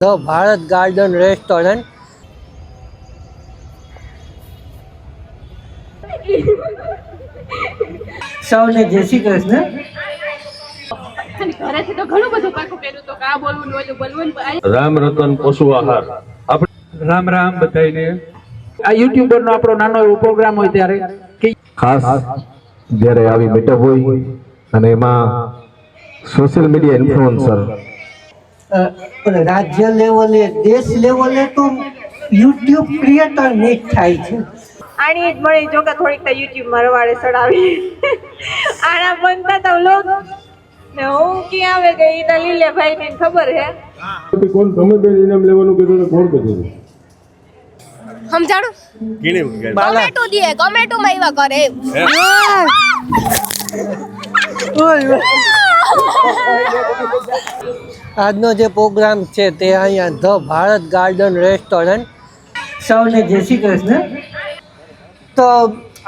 The Bharat garden restaurant. સૌને જય શ્રી કૃષ્ણ. ઘરેથી તો ઘણું બધું પાકું કર્યું તો કા બોલવું ને ઓલું બોલવું ને રામ રતન પશુ આહાર. આપણે રામ રામ બધાઈને. આ યુટ્યુબર નો આપણો નાનો એવો પ્રોગ્રામ હોય ત્યારે ખાસ જ્યારે આવી મીટઅપ હોય અને એમાં સોશિયલ મીડિયા ઇન્ફ્લુએન્સર રાજ્ય લેવલે દેશ લેવલે તો યુટ્યુબ ક્રિએટર મીટ થાય છે. આણી જ મળી જો કે થોડીક તો યુટ્યુબ માં રવાડે ચડાવી આના બનતા તો લોક ને હું ક્યાં આવે ગઈ તો લીલે ભાઈ ને ખબર હે કોણ તમે બેન ઇનામ લેવાનું કીધું તો કોણ કીધું? સમજાણું ટોમેટો દીએ ટોમેટો માં એવા કરે આજનો જે પ્રોગ્રામ છે તે અહીંયા ધ ભારત ગાર્ડન રેસ્ટોરન્ટ. સૌને જય શ્રી કૃષ્ણ. તો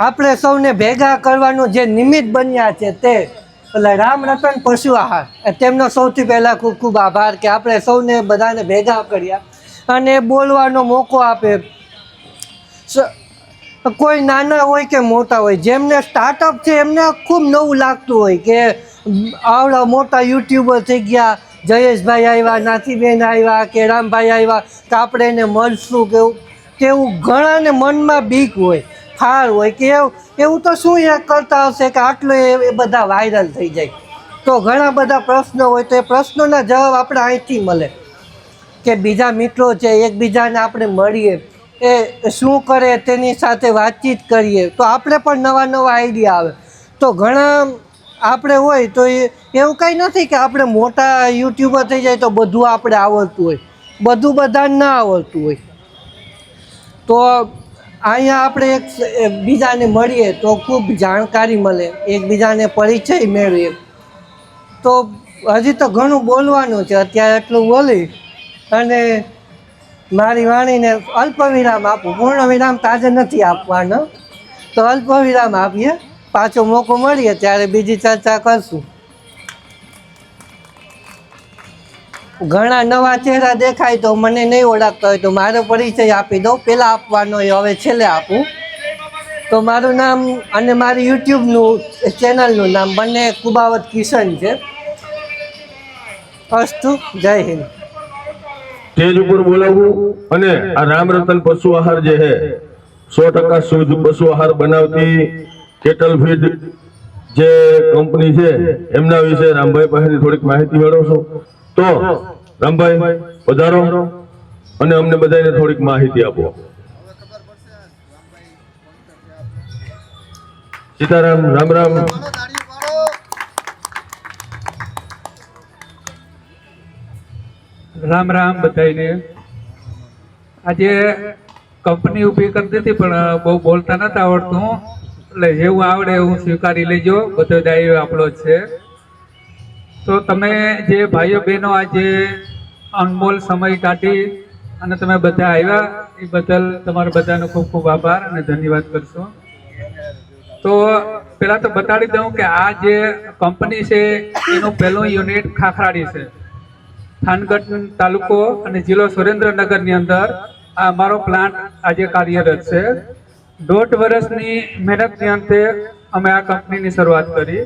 આપણે સૌને ભેગા કરવાનું જે નિમિત્ત બન્યા છે તે એટલે રામ રતન પશુ આહાર, તેમનો સૌથી પહેલાં ખૂબ ખૂબ આભાર કે આપણે સૌને બધાને ભેગા કર્યા અને બોલવાનો મોકો આપે. કોઈ નાના હોય કે મોટા હોય, જેમને સ્ટાર્ટઅપ છે એમને ખૂબ નવું લાગતું હોય કે આવડા મોટા યુટ્યુબર થઈ ગયા, જયેશભાઈ આવ્યા, નાથીબેન આવ્યા કે રામભાઈ આવ્યા તો આપણે એને મળશું કેવું ઘણાને મનમાં બીક હોય, ફાર હોય કે એવું તો શું એ કરતા હશે કે આટલો એ બધા વાયરલ થઈ જાય. તો ઘણા બધા પ્રશ્નો હોય તો એ પ્રશ્નોના જવાબ આપણે અહીંથી મળે કે બીજા મિત્રો છે એકબીજાને આપણે મળીએ, એ શું કરે તેની સાથે વાતચીત કરીએ તો આપણે પણ નવા નવા આઈડિયા આવે. તો ઘણા આપણે હોય તો એવું કંઈ નથી કે આપણે મોટા યુટ્યુબર થઈ જાય તો બધું આપણે આવડતું હોય, બધું બધાને ના આવડતું હોય. તો અહીંયા આપણે એક બીજાને મળીએ તો ખૂબ જાણકારી મળે, એકબીજાને પરિચય મેળવીએ. તો હજી તો ઘણું બોલવાનું છે, અત્યારે એટલું બોલી અને મારી વાણીને અલ્પ વિરામ આપું. પૂર્ણ વિરામ તાજે નથી આપવાનો, તો અલ્પ વિરામ આપીએ, પાછો મોકો મળીએ ત્યારે બીજી ચર્ચા કરશું. ઘણા નવા ચહેરા દેખાય તો મને નહીં ઓળખતા હોય તો મારો પરિચય આપી દઉં. પહેલાં આપવાનો હોય, હવે છેલ્લે આપું. તો મારું નામ અને મારી યુટ્યુબનું ચેનલનું નામ બંને કુબાવત કિશન છે. અસ્તુ, જય હિન્દ. સ્ટેજ ઉપર બોલાવવું અને આ રામ રતન પશુ આહાર જે છે 100% શુદ્ધ પશુ આહાર બનાવતી કેટલ ફીડ જે કંપની છે એમના વિશે રામભાઈ પાસેથી થોડીક માહિતી મેળવશો. તો રામભાઈ પધારો અને અમને બધાને થોડીક માહિતી આપો. સીતારામ. રામ રામ. રામ રામ બધાઈને. આજે કંપની ઊભી કરી દીધી પણ બહુ બોલતા નતા આવડતું, એટલે જેવું આવડે એવું સ્વીકારી લેજો. બધો દાયો આપણો જ છે. તો તમે જે ભાઈઓ બહેનો આજે અનમોલ સમય કાઢી અને તમે બધા આવ્યા એ બદલ તમારા બધાનો ખૂબ ખૂબ આભાર અને ધન્યવાદ કરશો. તો પહેલાં તો બતાડી દઉં કે આ જે કંપની છે એનું પહેલું યુનિટ ખાખરાડી છે, થાનગઢ તાલુકો અને જિલ્લો સુરેન્દ્રનગરની અંદર આ અમારો પ્લાન્ટ આજે કાર્યરત છે. 1.5 વર્ષની મહેનતની અંતે અમે આ કંપનીની શરૂઆત કરી.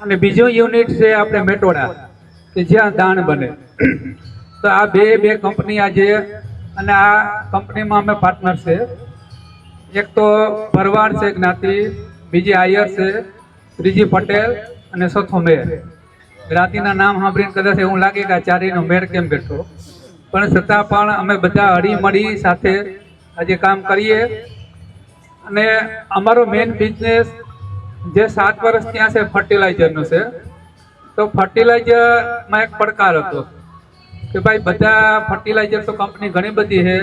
અને બીજું યુનિટ છે આપણે મેટોડા કે જ્યાં દાણ બને. તો આ બે કંપની આજે, અને આ કંપનીમાં અમે પાર્ટનર છે. એક તો ભરવાડ છે જ્ઞાતિ, બીજી આયર છે, ત્રીજી પટેલ અને ચોથો મેર. જ્ઞાતિના નામ સાંભળીને કદાચ એવું લાગે કે આ ચારેયનો મેળ કેમ બેઠો, પણ છતાં પણ અમે બધા હળી મળી સાથે આજે કામ કરીએ. અને અમારો મેઇન બિઝનેસ જે 7 વર્ષ ત્યાં છે ફર્ટિલાઇઝરનો છે. તો ફર્ટિલાઇઝરમાં એક પડકાર હતો કે ભાઈ બધા ફર્ટિલાઇઝર તો કંપની ઘણી બધી છે,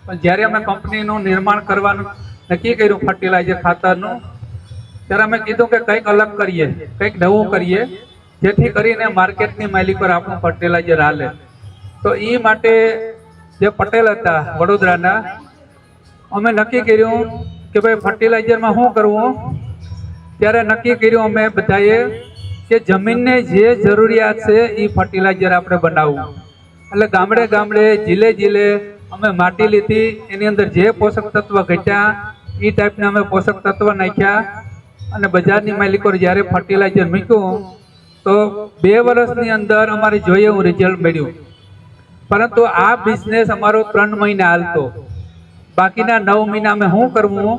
પણ જ્યારે અમે કંપનીનું નિર્માણ કરવાનું નક્કી કર્યું ફર્ટિલાઇઝર ખાતરનું, ત્યારે અમે કીધું કે કંઈક અલગ કરીએ, કંઈક નવું કરીએ જેથી કરીને માર્કેટની માલિક પર આપણું ફર્ટિલાઇઝર હાલે. તો એ માટે જે પટેલ હતા વડોદરાના, અમે નક્કી કર્યું કે ભાઈ ફર્ટિલાઇઝરમાં શું કરવું. ત્યારે નક્કી કર્યું અમે બધાએ કે જમીનને જે જરૂરિયાત છે એ ફર્ટિલાઇઝર આપણે બનાવવું. એટલે ગામડે ગામડે જિલ્લે જિલ્લે અમે માટી લીધી, એની અંદર જે પોષક તત્વ ઘટ્યા એ ટાઈપના અમે પોષક તત્વ નાખ્યા અને બજારની માલિકો જ્યારે ફર્ટિલાઇઝર મૂક્યું તો 2 વર્ષની અંદર અમારે જોઈએ એવું રિઝલ્ટ મળ્યું. પરંતુ આ બિઝનેસ અમારો 3 મહિના હાલતો, બાકીના 9 મહિના અમે શું કરવું,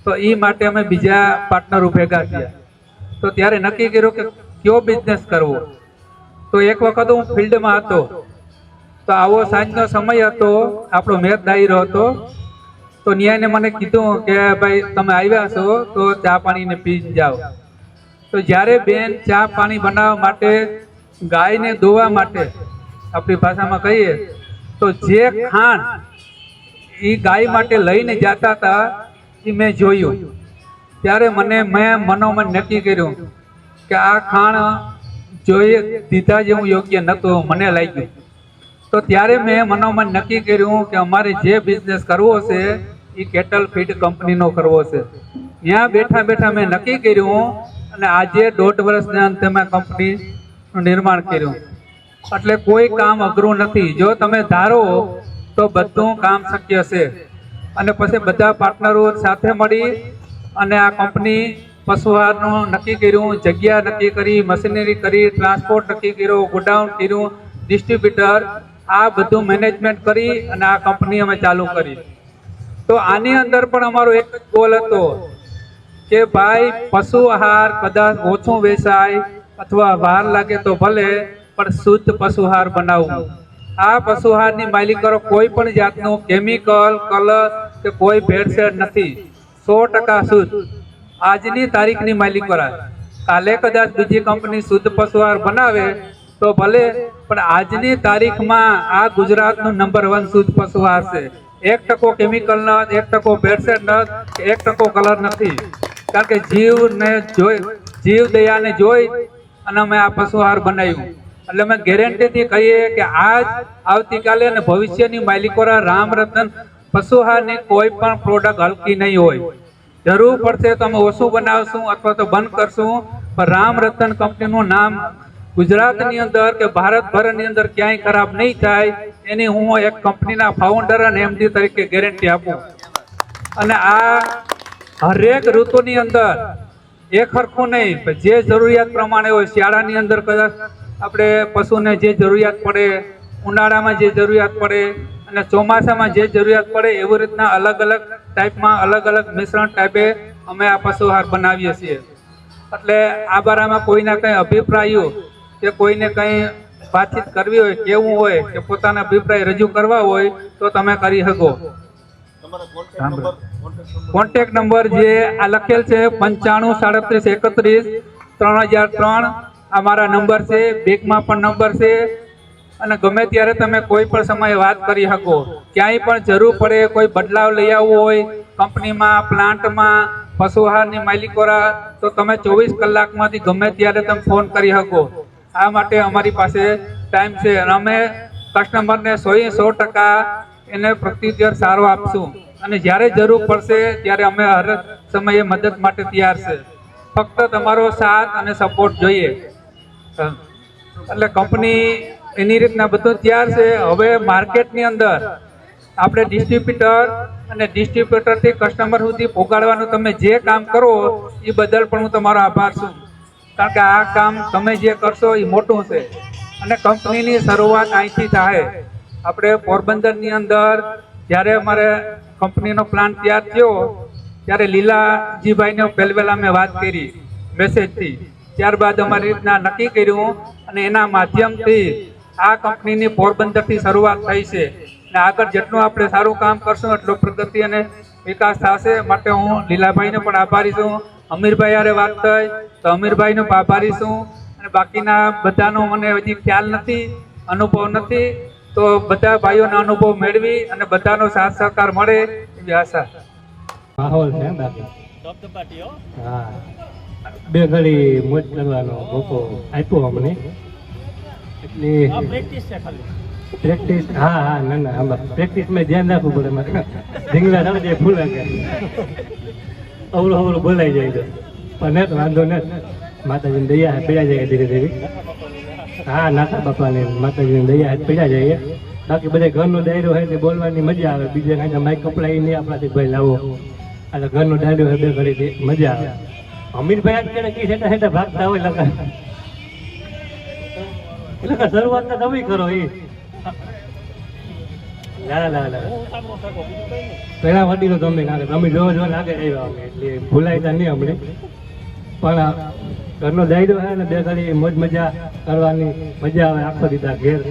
તો એ માટે અમે બીજા પાર્ટનરો ભેગા થયા. તો ત્યારે નક્કી કર્યું કે કયો બિઝનેસ કરવો. તો એક વખત હું ફિલ્ડમાં હતો, તો આવો સાંજનો સમય હતો, આપણો મેચ ડાયરો હતો. તો ન્યાયને મને કીધું કે ભાઈ તમે આવ્યા છો તો ચા પાણીને પી જાઓ. તો જ્યારે બેન ચા પાણી બનાવવા માટે, ગાયને દોવા માટે આપણી ભાષામાં કહીએ તો જે ખાંડ એ ગાય માટે લઈને જતા હતા એ મેં જોયું. ત્યારે મેં મનોમન નક્કી કર્યું કે આ ખાંડ જોઈએ દીધા જેવું યોગ્ય નહોતું મને લાગ્યું. તો ત્યારે મેં મનોમન નક્કી કર્યું કે અમારે જે બિઝનેસ કરવો છે એ કેટલ ફીડ કંપનીનો કરવો છે. ત્યાં બેઠા બેઠા મેં નક્કી કર્યું અને આજે 1.5 વર્ષના અંતે મેં કંપનીનું નિર્માણ કર્યું. એટલે કોઈ કામ અઘરું નથી. જો તમે ધારો તો બધું કામ શક્ય છે. અને પછી બધા પાર્ટનરો સાથે મળી અને આ કંપની પશુઆહારનું નક્કી કર્યું, જગ્યા નક્કી કરી, મશીનરી કરી, ટ્રાન્સપોર્ટ નક્કી કર્યો, ગોડાઉન કર્યું, ડિસ્ટ્રીબ્યુટર, આ બધું મેનેજમેન્ટ કરી અને આ કંપની અમે ચાલુ કરી. તો આની અંદર પણ અમારો એક જ ગોલ હતો કે ભાઈ પશુ આહાર કદાચ ઓછું વેચાય અથવા વાર લાગે તો ભલે, પણ શુદ્ધ પશુ આહાર બનાવવું. આ પશુ આહારની માલિકો કોઈ પણ જાતનું કેમિકલ, કલર કે કોઈ ભેળસેળ નથી, 100% શુદ્ધ. આજની તારીખની માલિકો, કાલે કદાચ બીજી કંપની શુદ્ધ પશુ આહાર બનાવે તો ભલે, પણ આજની તારીખમાં આ ગુજરાતનું નંબર 1 શુદ્ધ પશુ આહાર છે. 1% કેમિકલ ન, 1% ભેળસેળ ન, 1% કલર નથી. કારણ કે જીવને જોઈ, જીવ દયાને જોઈ અને અમે આ પશુ આહાર બનાવ્યું. એટલે અમે ગેરંટીથી કહીએ કે આજ આવતીકાલે અને ભવિષ્યની માલિકો રામ રતન પશુ આહારની કોઈ પણ પ્રોડક્ટ હલકી નહીં હોય. જરૂર પડશે તો અમે ઓછું બનાવશું અથવા તો બંધ કરશું, પણ રામ રતન કંપનીનું નામ ગુજરાતની અંદર કે ભારતભરની અંદર ક્યાંય ખરાબ નહીં થાય એની હું એક કંપનીના ફાઉન્ડર અને એમડી તરીકે ગેરંટી આપું. અને આ હરેક ઋતુની અંદર એક સરખું નહીં, જે જરૂરિયાત પ્રમાણે હોય. શિયાળાની અંદર કદાચ આપણે પશુને જે જરૂરિયાત પડે, ઉનાળામાં જે જરૂરિયાત પડે અને ચોમાસામાં જે જરૂરિયાત પડે, એવી રીતના અલગ અલગ ટાઈપમાં, અલગ અલગ મિશ્રણ ટાઈપે અમે આ પશુ આહાર બનાવીએ છીએ. એટલે આ બારામાં કોઈના કંઈ અભિપ્રાયો કે કોઈને કંઈ વાતચીત કરવી હોય, કેવું હોય કે પોતાના અભિપ્રાય રજૂ કરવા હોય તો તમે કરી શકો. કોન્ટેક્ટ નંબર જે આ લખેલ છે 9537313003 આ મારા નંબર છે. બેંકમાં પણ નંબર છે અને ગમે ત્યારે તમે કોઈ પણ સમયે વાત કરી શકો. ક્યાંય પણ જરૂર પડે, કોઈ બદલાવ લઈ આવવો હોય કંપનીમાં, પ્લાન્ટમાં, પશુ આહારની માલિકોરા, તો તમે 24 કલાકમાંથી ગમે ત્યારે તમે ફોન કરી શકો. આ માટે અમારી પાસે ટાઈમ છે અને અમે કસ્ટમરને 100% એને પ્રત્યુત્તર સારો આપશું. અને જ્યારે જરૂર પડશે ત્યારે અમે હર સમયે મદદ માટે તૈયાર છે. ફક્ત તમારો સાથ અને સપોર્ટ જોઈએ. એટલે કંપની એની રીતના બધું તૈયાર છે. હવે માર્કેટની અંદર આપણે ડિસ્ટ્રીબ્યુટર અને ડિસ્ટ્રીબ્યુટરથી કસ્ટમર સુધી પહોંચાડવાનું તમે જે કામ કરો એ બદલ પણ હું તમારો આભાર છું. કારણ કે આ કામ તમે જે કરશો એ મોટું છે અને કંપનીની શરૂઆત અહીંથી થાય. આપણે પોરબંદરની અંદર જ્યારે અમારે કંપનીનો પ્લાન્ટ તૈયાર થયો ત્યારે લીલાજીભાઈને પહેલા મેં વાત કરી મેસેજથી. ત્યારબાદ અમારી રીતના નક્કી કર્યું અને એના માધ્યમથી આ કંપનીની પોરબંદરથી શરૂઆત થઈ છે. અને આગળ જેટલું આપણે સારું કામ કરશું એટલો પ્રગતિ અને વિકાસ થશે. માટે હું લીલાભાઈને પણ આભારી છું. અમીરભાઈ યારે વાત થઈ તો અમીરભાઈનો આભારી છું. અને બાકીના બધાનો મને હજી ખ્યાલ નથી, અનુભવ નથી. તો બધા ભાઈઓનો અનુભવ મેળવી અને બધાનો સાથ સહકાર મળે એવી આશા. માહોલ છે બાકી હા, બે ઘડી મોજ કરવાનો મોકો આપ્યો અમને. એટલે પ્રેક્ટિસ, હા હા, ના ના, આમાં પ્રેક્ટિસમાં ધ્યાન રાખવું પડે મારે. ઢીંગલા થાય જાય, ફૂલ લાગે, અવળું અવળું બોલાઈ જાય તો પણ નહીં, વાંધો નથી. માતાજીની દયા પીડા જાય ધીરે ધીરે. હા નાથા બાપાને માતાજીની દયા હાથ પડ્યા જઈએ. બાકી બધા ઘરનો ડાયરો હોય તે બોલવાની મજા આવે. બીજે કાંઈ માઇક કપડાઈ નહીં આપણાથી ભાઈ લાવો. એટલે ઘરનો ડાયરો હોય બે ઘડી મજા આવે. અમીરભાઈ આજ કેને કી સેટા સેટા ભાગતા હોય લગા એટલે શરૂઆત તો તમે કરો એ પેલા વડીલો તમે નાખે તમે જો લાગે આવ્યા અમે એટલે ભૂલાયતા નહીં અમને પણ ઘરનો દાયરો હોય ને બે ઘડી મોજ મજા કરવાની મજા આવે. આખો દીધા ઘેર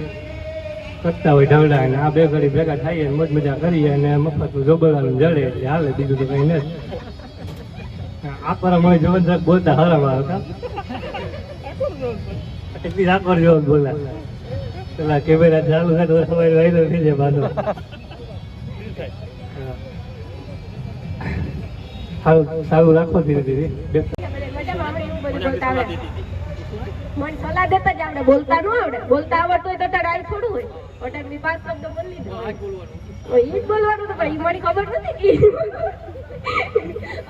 કરતા હોય ઢવડા ને આ બે ઘડી ભેગા થઈએ મોજ મજા કરીએ અને મફતનું જોબળવાનું જડે એટલે હાલે. બીજું તો કઈ નથી. આ પર અમે જબરદસ્ત બોલતા હરામ આવતા એટલી રાખવા જો બોલા પેલા કેમેરા ચાલુ થાય તો સવારે વાયદો થઈ જાય બાંધો. સારું રાખો ધીરે ધીરે. મને સલાહ દેતા જ આવડે, બોલતા ન આવડે. બોલતા આવડતું હોય તો ડાય થોડું હોય. હોટેલની 5 શબ્દો બોલી દો. ઈ જ બોલવાનું તો ભાઈ મને ખબર નથી કે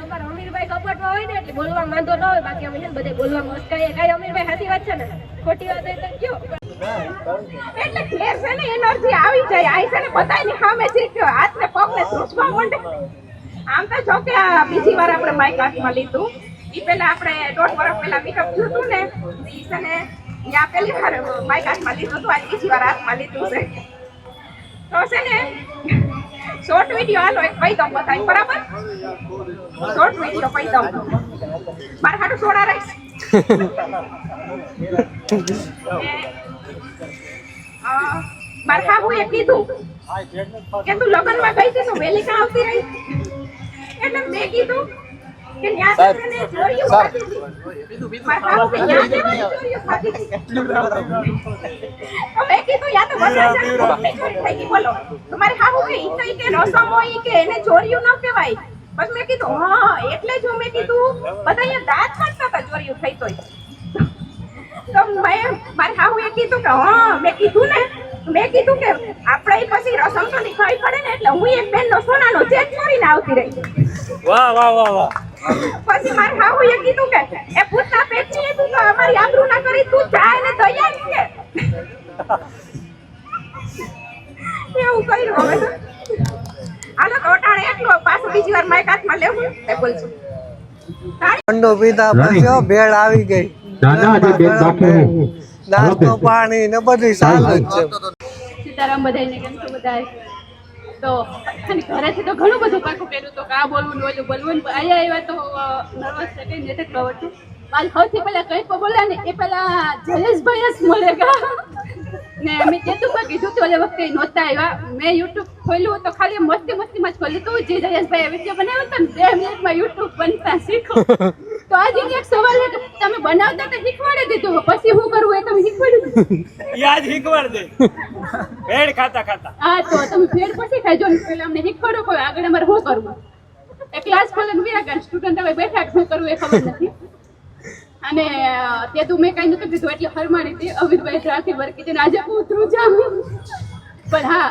અમારા અમીરભાઈ કપટમાં હોય ને એટલે બોલવા વાંધો ન હોય. બાકી અમે છે ને બધે બોલવા મસ્કાઈએ. કાંઈ અમીરભાઈ સાચી વાત છે ને, ખોટી વાત હોય તો કયો. એટલે ઘેર છે ને એનર્જી આવી જાય. આ છે ને બધાની સામે શીખ્યો, હાથને પગને ધ્રુજવા માંડે. આમ તો જો કે આ બીજી વાર આપણે માઇક હાથમાં લીધું. ઈ પહેલા આપણે 1.5 વર્ષ પહેલા મીટઅપ થયું હતું ને, ઈ છે ને ત્યાં પહેલી વાર માઇક હાથમાં લીધું હતું. આજ બીજી વાર હાથમાં લીધું છે. તો છે ને શોર્ટ વિડીયો હાલો એક કહી દઉં બધાય, બરાબર? શોર્ટ વિડીયો કહી દઉં. મારે હાટું સોડા રાઈસ મારા હાહુએ કીધું કે તું લગ્નમાં ગઈ હતી તો વહેલી કાં આવતી રહી. એટલે મેં કીધું કે ન્યા તને ચોરીઓ ખાધી હતી. મારા હાહુ કે ન્યા તને ચોરીઓ ખાધી હતી. તો મેં કીધું યા તો બધા ચોરી થઈ ગઈ. બોલો તમારે હાહુ કે ઈ તો ઈ કે રસમ હોય કે એને ચોરીઓ ન કહેવાય. બસ મેં કીધું હા એટલે જો મેં કીધું બધા અહીંયા દાંત કાઢતા હતા ચોરીઓ થઈ તોય. તો મારા હાહુએ કીધું કે હા મેં કીધું કે આપણે પછી રસમ તો નિભાવી પડે ને એટલે હું એક બેનનો સોનાનો ચેક ચોરીને આવતી રહી. વાહ વાહ વાહ વાહ. પછી મારા હાહુએ કીધું કે એ ભૂતના પેટની તું તો અમારી આબરૂ ના કરી, તું જાય ને દયા કે એવું કર્યું. હવે આનો ટોટાણે એટલો પાછું બીજી વાર માઇક હાથમાં લેવું તે બોલશું. ઠંડો પીધા પછી ભેળ આવી ગઈ. નાસ્તો પાણી ને બધું સારું જ છે. સીતારામ બધાને કેમ છો બધાય? તો ઘરેથી તો ઘણું બધું પાકું કર્યું તો કે આ બોલવું ને ઓલું બોલવું ને અહીંયા આવ્યા તો નર્વસ છે કંઈ નથી ખબર છે. મારે સૌથી પહેલાં કંઈ પણ બોલ્યા ને એ પહેલાં જયેશભાઈ જ મળેગા ને મેં કીધું કીધું તો ઓલે વખતે નહોતા આવ્યા. મેં યુટ્યુબ ખોલ્યું તો ખાલી મસ્તીમાં જ ખોલ્યું હતું. જે જયેશભાઈએ વિડીયો બનાવ્યો હતો ને 2 મિનિટમાં યુટ્યુબ બનતા શીખો. તો આજે એક સવાલ છે કે તમે બનાવતા તો શીખવાડી દીધું, પછી શું કરવું એ તમે શીખવાડી દીધું. યાદ શીખવાડ દે ભેળ ખાતા. હા તો તમે ફેર પછી ખાજો ને પેલા અમને શીખવાડો કોઈ આગળ અમારે શું કરવું. એ ક્લાસ ખોલીને વ્યાકરણ સ્ટુડન્ટ હવે બેઠા શું કરવું એ ખબર નથી. અને તે તું મેં કાંઈ નતું કીધું એટલે હરમાણી હતી અમિતભાઈ ટ્રાફિક વર્ક કીધું આજે હું ઉતરું જાઉં. પણ હા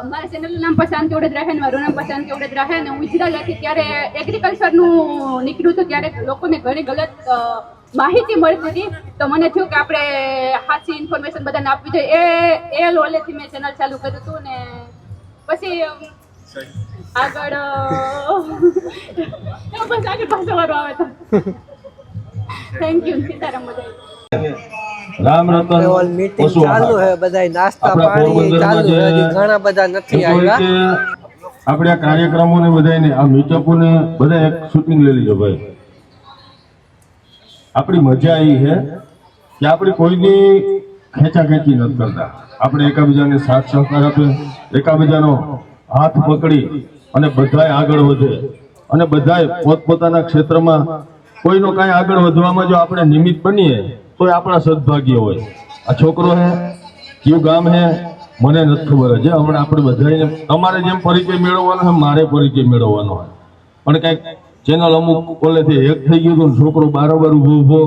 મારા ચેનલનું નામ પસંદ કેવડે જ રહે ને મારું નામ પસંદ કેવડે જ રહે ને હું ઇઝરાયલ હતી ત્યારે એગ્રીકલ્ચરનું નીકળ્યું હતું ત્યારે લોકોને ઘણી ગલત માહિતી મળતી હતી. તો મને થયું કે આપણે સાચી ઇન્ફોર્મેશન બધાને આપવી જોઈએ. એ લોલેથી મેં ચેનલ ચાલુ કર્યું હતું ને પછી આગળ બસ આગળ પાછો વારો આવે તો થેન્ક યુ. સીતારામ બધા. રામ રતન મીટિંગ ચાલુ છે, બધા નાસ્તા પાણી ચાલુ છે, હજી ઘણા બધા નથી આવ્યા. આપણે આ કાર્યક્રમોને બધાને આ મીટઅપોને બધા એક શૂટિંગ લઈ લીધો ભાઈ. આપણી મજા એ છે કે આપણે કોઈની ખેંચાખેંચી નથી કરતા. આપણે એકાબીજાને સાથ સહકાર આપે, એકાબીજાનો હાથ પકડી અને બધાય આગળ વધે અને બધાય પોતપોતાના ક્ષેત્રમાં કોઈનો કાંઈ આગળ વધવામાં જો આપણે નિમિત્ત બનીએ તો એ આપણા સદભાગ્ય હોય. આ છોકરો હે કયું ગામ હે મને નથી ખબર છે. હમણાં આપણે બધાને તમારે જેમ પરિચય મેળવવાનો હોય મારે પરિચય મેળવવાનો હોય. પણ કાંઈક ચેનલ અમુક કોલેથી હેક થઈ ગયું હતું, છોકરો બારોબાર ઊભો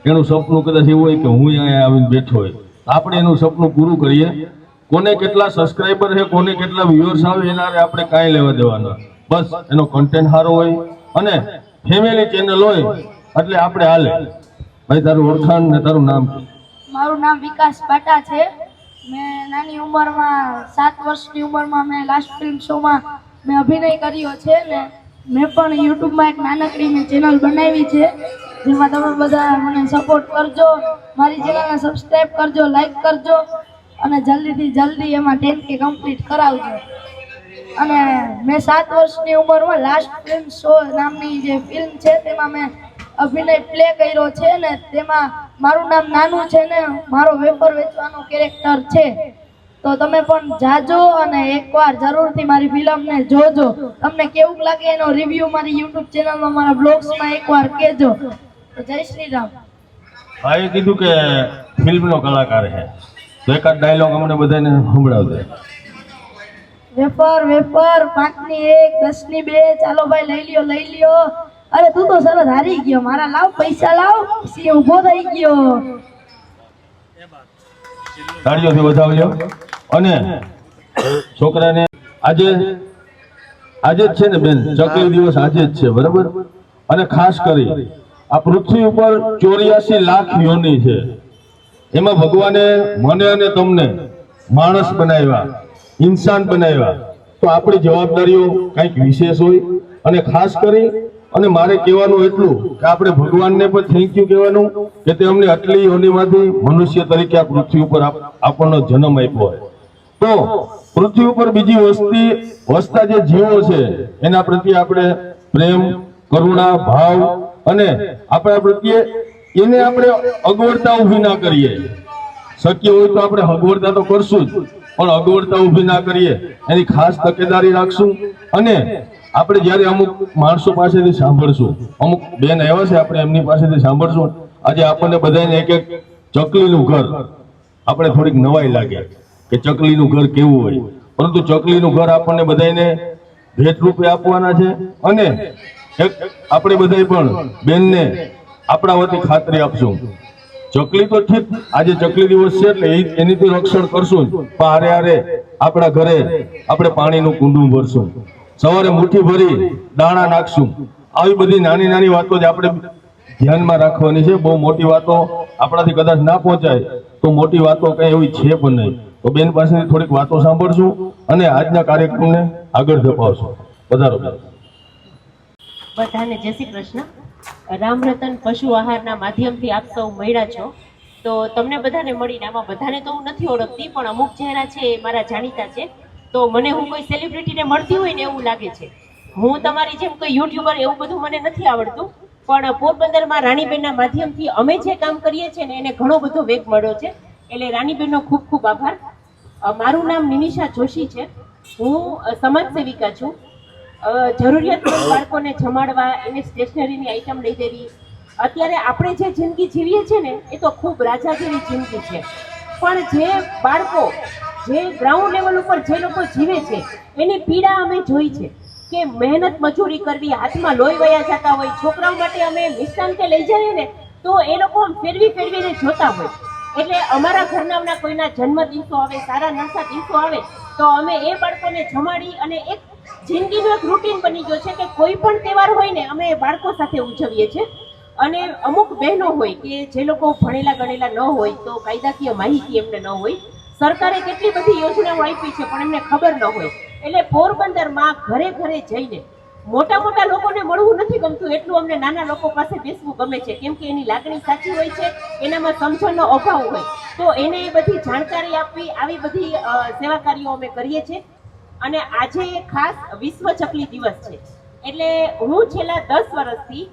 એનું સપનું કદાચ એવું હોય કે હું અહીંયા આવીને બેઠો હોય. આપણે એનું સપનું પૂરું કરીએ. કોને કેટલા સબસ્ક્રાઈબર છે, કોને કેટલા વ્યુઅર્સ આવે એના આપણે કાંઈ લેવા દેવાના. બસ એનો કન્ટેન્ટ સારો હોય અને ફેમિલી ચેનલ હોય એટલે આપણે હાલે. ભાઈ તારું ઓળખાણ ને તારું નામ. મારું નામ વિકાસ પાટા છે. મેં નાની ઉંમરમાં 7 વર્ષની ઉંમરમાં મેં લાસ્ટ ફિલ્મ શોમાં મેં અભિનય કર્યો છે ને મેં પણ યુટ્યુબમાં એક નાનકડી મેં ચેનલ બનાવી છે જેમાં તમે બધા મને સપોર્ટ કરજો, મારી ચેનલને સબસ્ક્રાઈબ કરજો, લાઈક કરજો અને જલ્દીથી જલ્દી એમાં 10K કમ્પ્લીટ કરાવજો. અને મેં 7 વર્ષની ઉંમરમાં લાસ્ટ ફિલ્મ શો નામની જે ફિલ્મ છે તેમાં મેં અભિનય પ્લે કર્યો છે ને તેમાં મારું નામ નાનું છે ને મારો વેફર વેચવાનો કેરેક્ટર છે. તો તમે પણ જાજો અને એકવાર જરૂરથી મારી ફિલ્મને જોજો. તમને કેવું લાગે એનો રિવ્યુ મારી યુટ્યુબ ચેનલમાં મારા બ્લોગ્સમાં એકવાર કહેજો. તો જય શ્રી રામ. ભાઈએ કીધું કે ફિલ્મનો કલાકાર છે, તો એકાદ ડાયલોગ અમને બધાને સંભળાવજો. વેફર વેફર 5ની 1 10ની 2 ચાલો ભાઈ લઈ લ્યો. અરે તું તો સરસ હારી ગયો, મારા લાવ પૈસા લાવ. પછી ઊભો થઈ ગયો. તાળીઓથી વધાવજો. અને છોકરાને આજે જ છે ને બેન, ચકલી દિવસ આજે જ છે, બરાબર? અને ખાસ કરી આ પૃથ્વી ઉપર 84 લાખ યોની છે, એમાં ભગવાને મને અને તમને માણસ બનાવ્યા, ઇન્સાન બનાવ્યા. તો આપણી જવાબદારીઓ કંઈક વિશેષ હોય. અને ખાસ કરી અને મારે કહેવાનું એટલું કે આપણે ભગવાનને પણ થેન્ક યુ કહેવાનું કે તે અમને આટલી યોનિમાંથી મનુષ્ય તરીકે આ પૃથ્વી ઉપર આપણને જન્મ આપ્યો હોય. તો પૃથ્વી ઉપર બીજી વસતા જે જીવો છે એના પ્રત્યે આપણે પ્રેમ, કરુણા, ભાવ અને આપણા પ્રત્યે એને આપણે અગવડતા ઊભી ના કરીએ. શક્ય હોય તો આપણે અગવડતા તો કરશું જ, પણ અગવડતા ઊભી ના કરીએ એની ખાસ તકેદારી રાખશું. અને આપણે જ્યારે અમુક માણસો પાસેથી સાંભળશું, અમુક બેન આવ્યા છે આપણે એમની પાસેથી સાંભળશું. આજે આપણને બધાને એક એક ચકલીનું ઘર, આપણે થોડીક નવાઈ લાગે કે ચકલીનું ઘર કેવું હોય, પરંતુ ચકલીનું ઘર આપણને બધાને ભેટ રૂપે આપવાના છે. અને એક આપણે બધાય પણ બેનને આપણા વતી ખાતરી આપશું. ચકલી તો ઠીક, આજે ચકલી દિવસ છે એટલે એની તો રક્ષણ કરશું જ, પણ હારે આપણા ઘરે આપણે પાણીનું કુંડું ભરશું, સવારે મુઠ્ઠી ભરી દાણા નાખશું. આવી બધી નાની નાની વાતો જ આપણે ધ્યાનમાં રાખવાની છે. બહુ મોટી વાતો આપણાથી કદાચ ના પહોંચાય તો મોટી વાતો કઈ એવી છે પણ નહીં. તો બેન પાસેથી થોડીક વાતો સાંભળશું અને આજના કાર્યક્રમને આગળ ધપાવશું. વધારો બેન. બધાને જય શ્રી કૃષ્ણ. રામ રતન પશુ આહારના માધ્યમથી આપ સૌ મળ્યા છો. તો તમને બધાને મળીને, આમાં બધાને તો હું નથી ઓળખતી, પણ અમુક ચહેરા છે એ મારા જાણીતા છે. તો મને હું કોઈ સેલિબ્રિટીને મળતી હોય ને એવું લાગે છે. હું તમારી જેમ કોઈ યુટ્યુબર એવું બધું મને નથી આવડતું, પણ પોરબંદરમાં રાણીબેનના માધ્યમથી અમે જે કામ કરીએ છીએ ને એને ઘણો બધો વેગ મળ્યો છે. એટલે રાણીબેનનો ખૂબ ખૂબ આભાર. મારું નામ નિમિષા જોશી છે. હું સમાજ સેવિકા છું. જરૂરિયાતમંદ બાળકોને જમાડવા, એને સ્ટેશનરીની આઈટમ લઈ દેવી. અત્યારે આપણે જે જિંદગી જીવીએ છીએ ને એ તો ખૂબ રાજા જેવી જિંદગી છે, પણ જે બાળકો જે ગ્રાઉન્ડ લેવલ ઉપર જે લોકો જીવે છે એની પીડા અમે જોઈ છે કે મહેનત મજૂરી કરવી, હાથમાં લોહી વયા જતા હોય. છોકરાઓ માટે અમે મિષ્ટાન કે લઈ જઈએ ને તો એ લોકો ફેરવીને જોતા હોય. એટલે અમારા ઘરનાના કોઈના જન્મ દિવસો આવે, સારા નરસા દિવસો આવે તો અમે એ બાળકોને જમાડી, અને એક જિંદગીનું એક રૂટીન બની ગયો છે કે કોઈ પણ તહેવાર હોય ને અમે બાળકો સાથે ઉજવીએ છીએ. અને અમુક બહેનો હોય કે જે લોકો ભણેલા ગણેલા ન હોય, તો કાયદાકીય માહિતી એમને ન હોય. સરકારે કેટલી બધી યોજનાઓ આપી છે પણ એમને ખબર ન હોય. એટલે પોરબંદરમાં ઘરે ઘરે જઈને મોટા મોટા લોકોને મળવું નથી ગમતું, એટલું અમને નાના લોકો પાસે બેસવું ગમે છે. કેમ કે એની લાગણી સાચી હોય છે, એનામાં સમજણનો અભાવ હોય, તો એને એ બધી જાણકારી આપવી, આવી બધી સેવા કાર્યો અમે કરીએ છીએ. અને આજે ખાસ વિશ્વ ચકલી દિવસ છે, એટલે હું છેલ્લા 10 વર્ષથી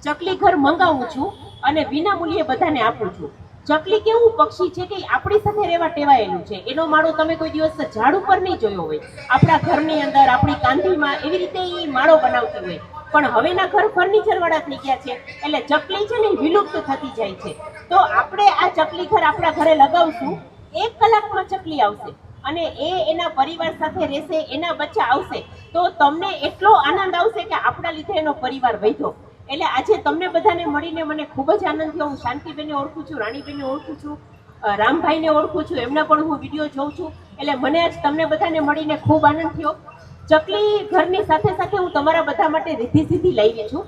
ચકલી ઘર મંગાવું છું અને વિના મૂલ્યે બધાને આપું છું. ચકલી કેવું પક્ષી છે કે આપણી સાથે રહેવા ટેવાયેલું છે. એનો માળો તમે કોઈ દિવસ ઝાડ ઉપર નહીં જોયો હોય. આપણા ઘરની અંદર, આપણી કાંધીમાં એવી રીતે એ માળો બનાવતી હોય. પણ હવેના ઘર ફર્નિચર વાળા થઈ ગયા છે, એટલે ચકલી છે ને વિલુપ્ત થતી જાય છે. તો આપણે આ ચકલી ઘર આપણા ઘરે લગાવશું, 1 કલાકમાં ચકલી આવશે અને એ એના પરિવાર સાથે રહેશે, એના બચ્ચા આવશે, તો તમને એટલો આનંદ આવશે કે આપણા લીધે એનો પરિવાર વધ્યો. એટલે આજે તમને બધાને મળીને મને ખૂબ જ આનંદ થયો. હું શાંતિબેનને ઓળખું છું, રાણીબેનને ઓળખું છું, રામભાઈને ઓળખું છું, એમના પણ હું વિડીયો જોઉં છું. એટલે મને આજ તમને બધાને મળીને ખૂબ આનંદ થયો. ચકલી ઘરની સાથે સાથે હું તમારા બધા માટે રીધી સીધી લાવી છું.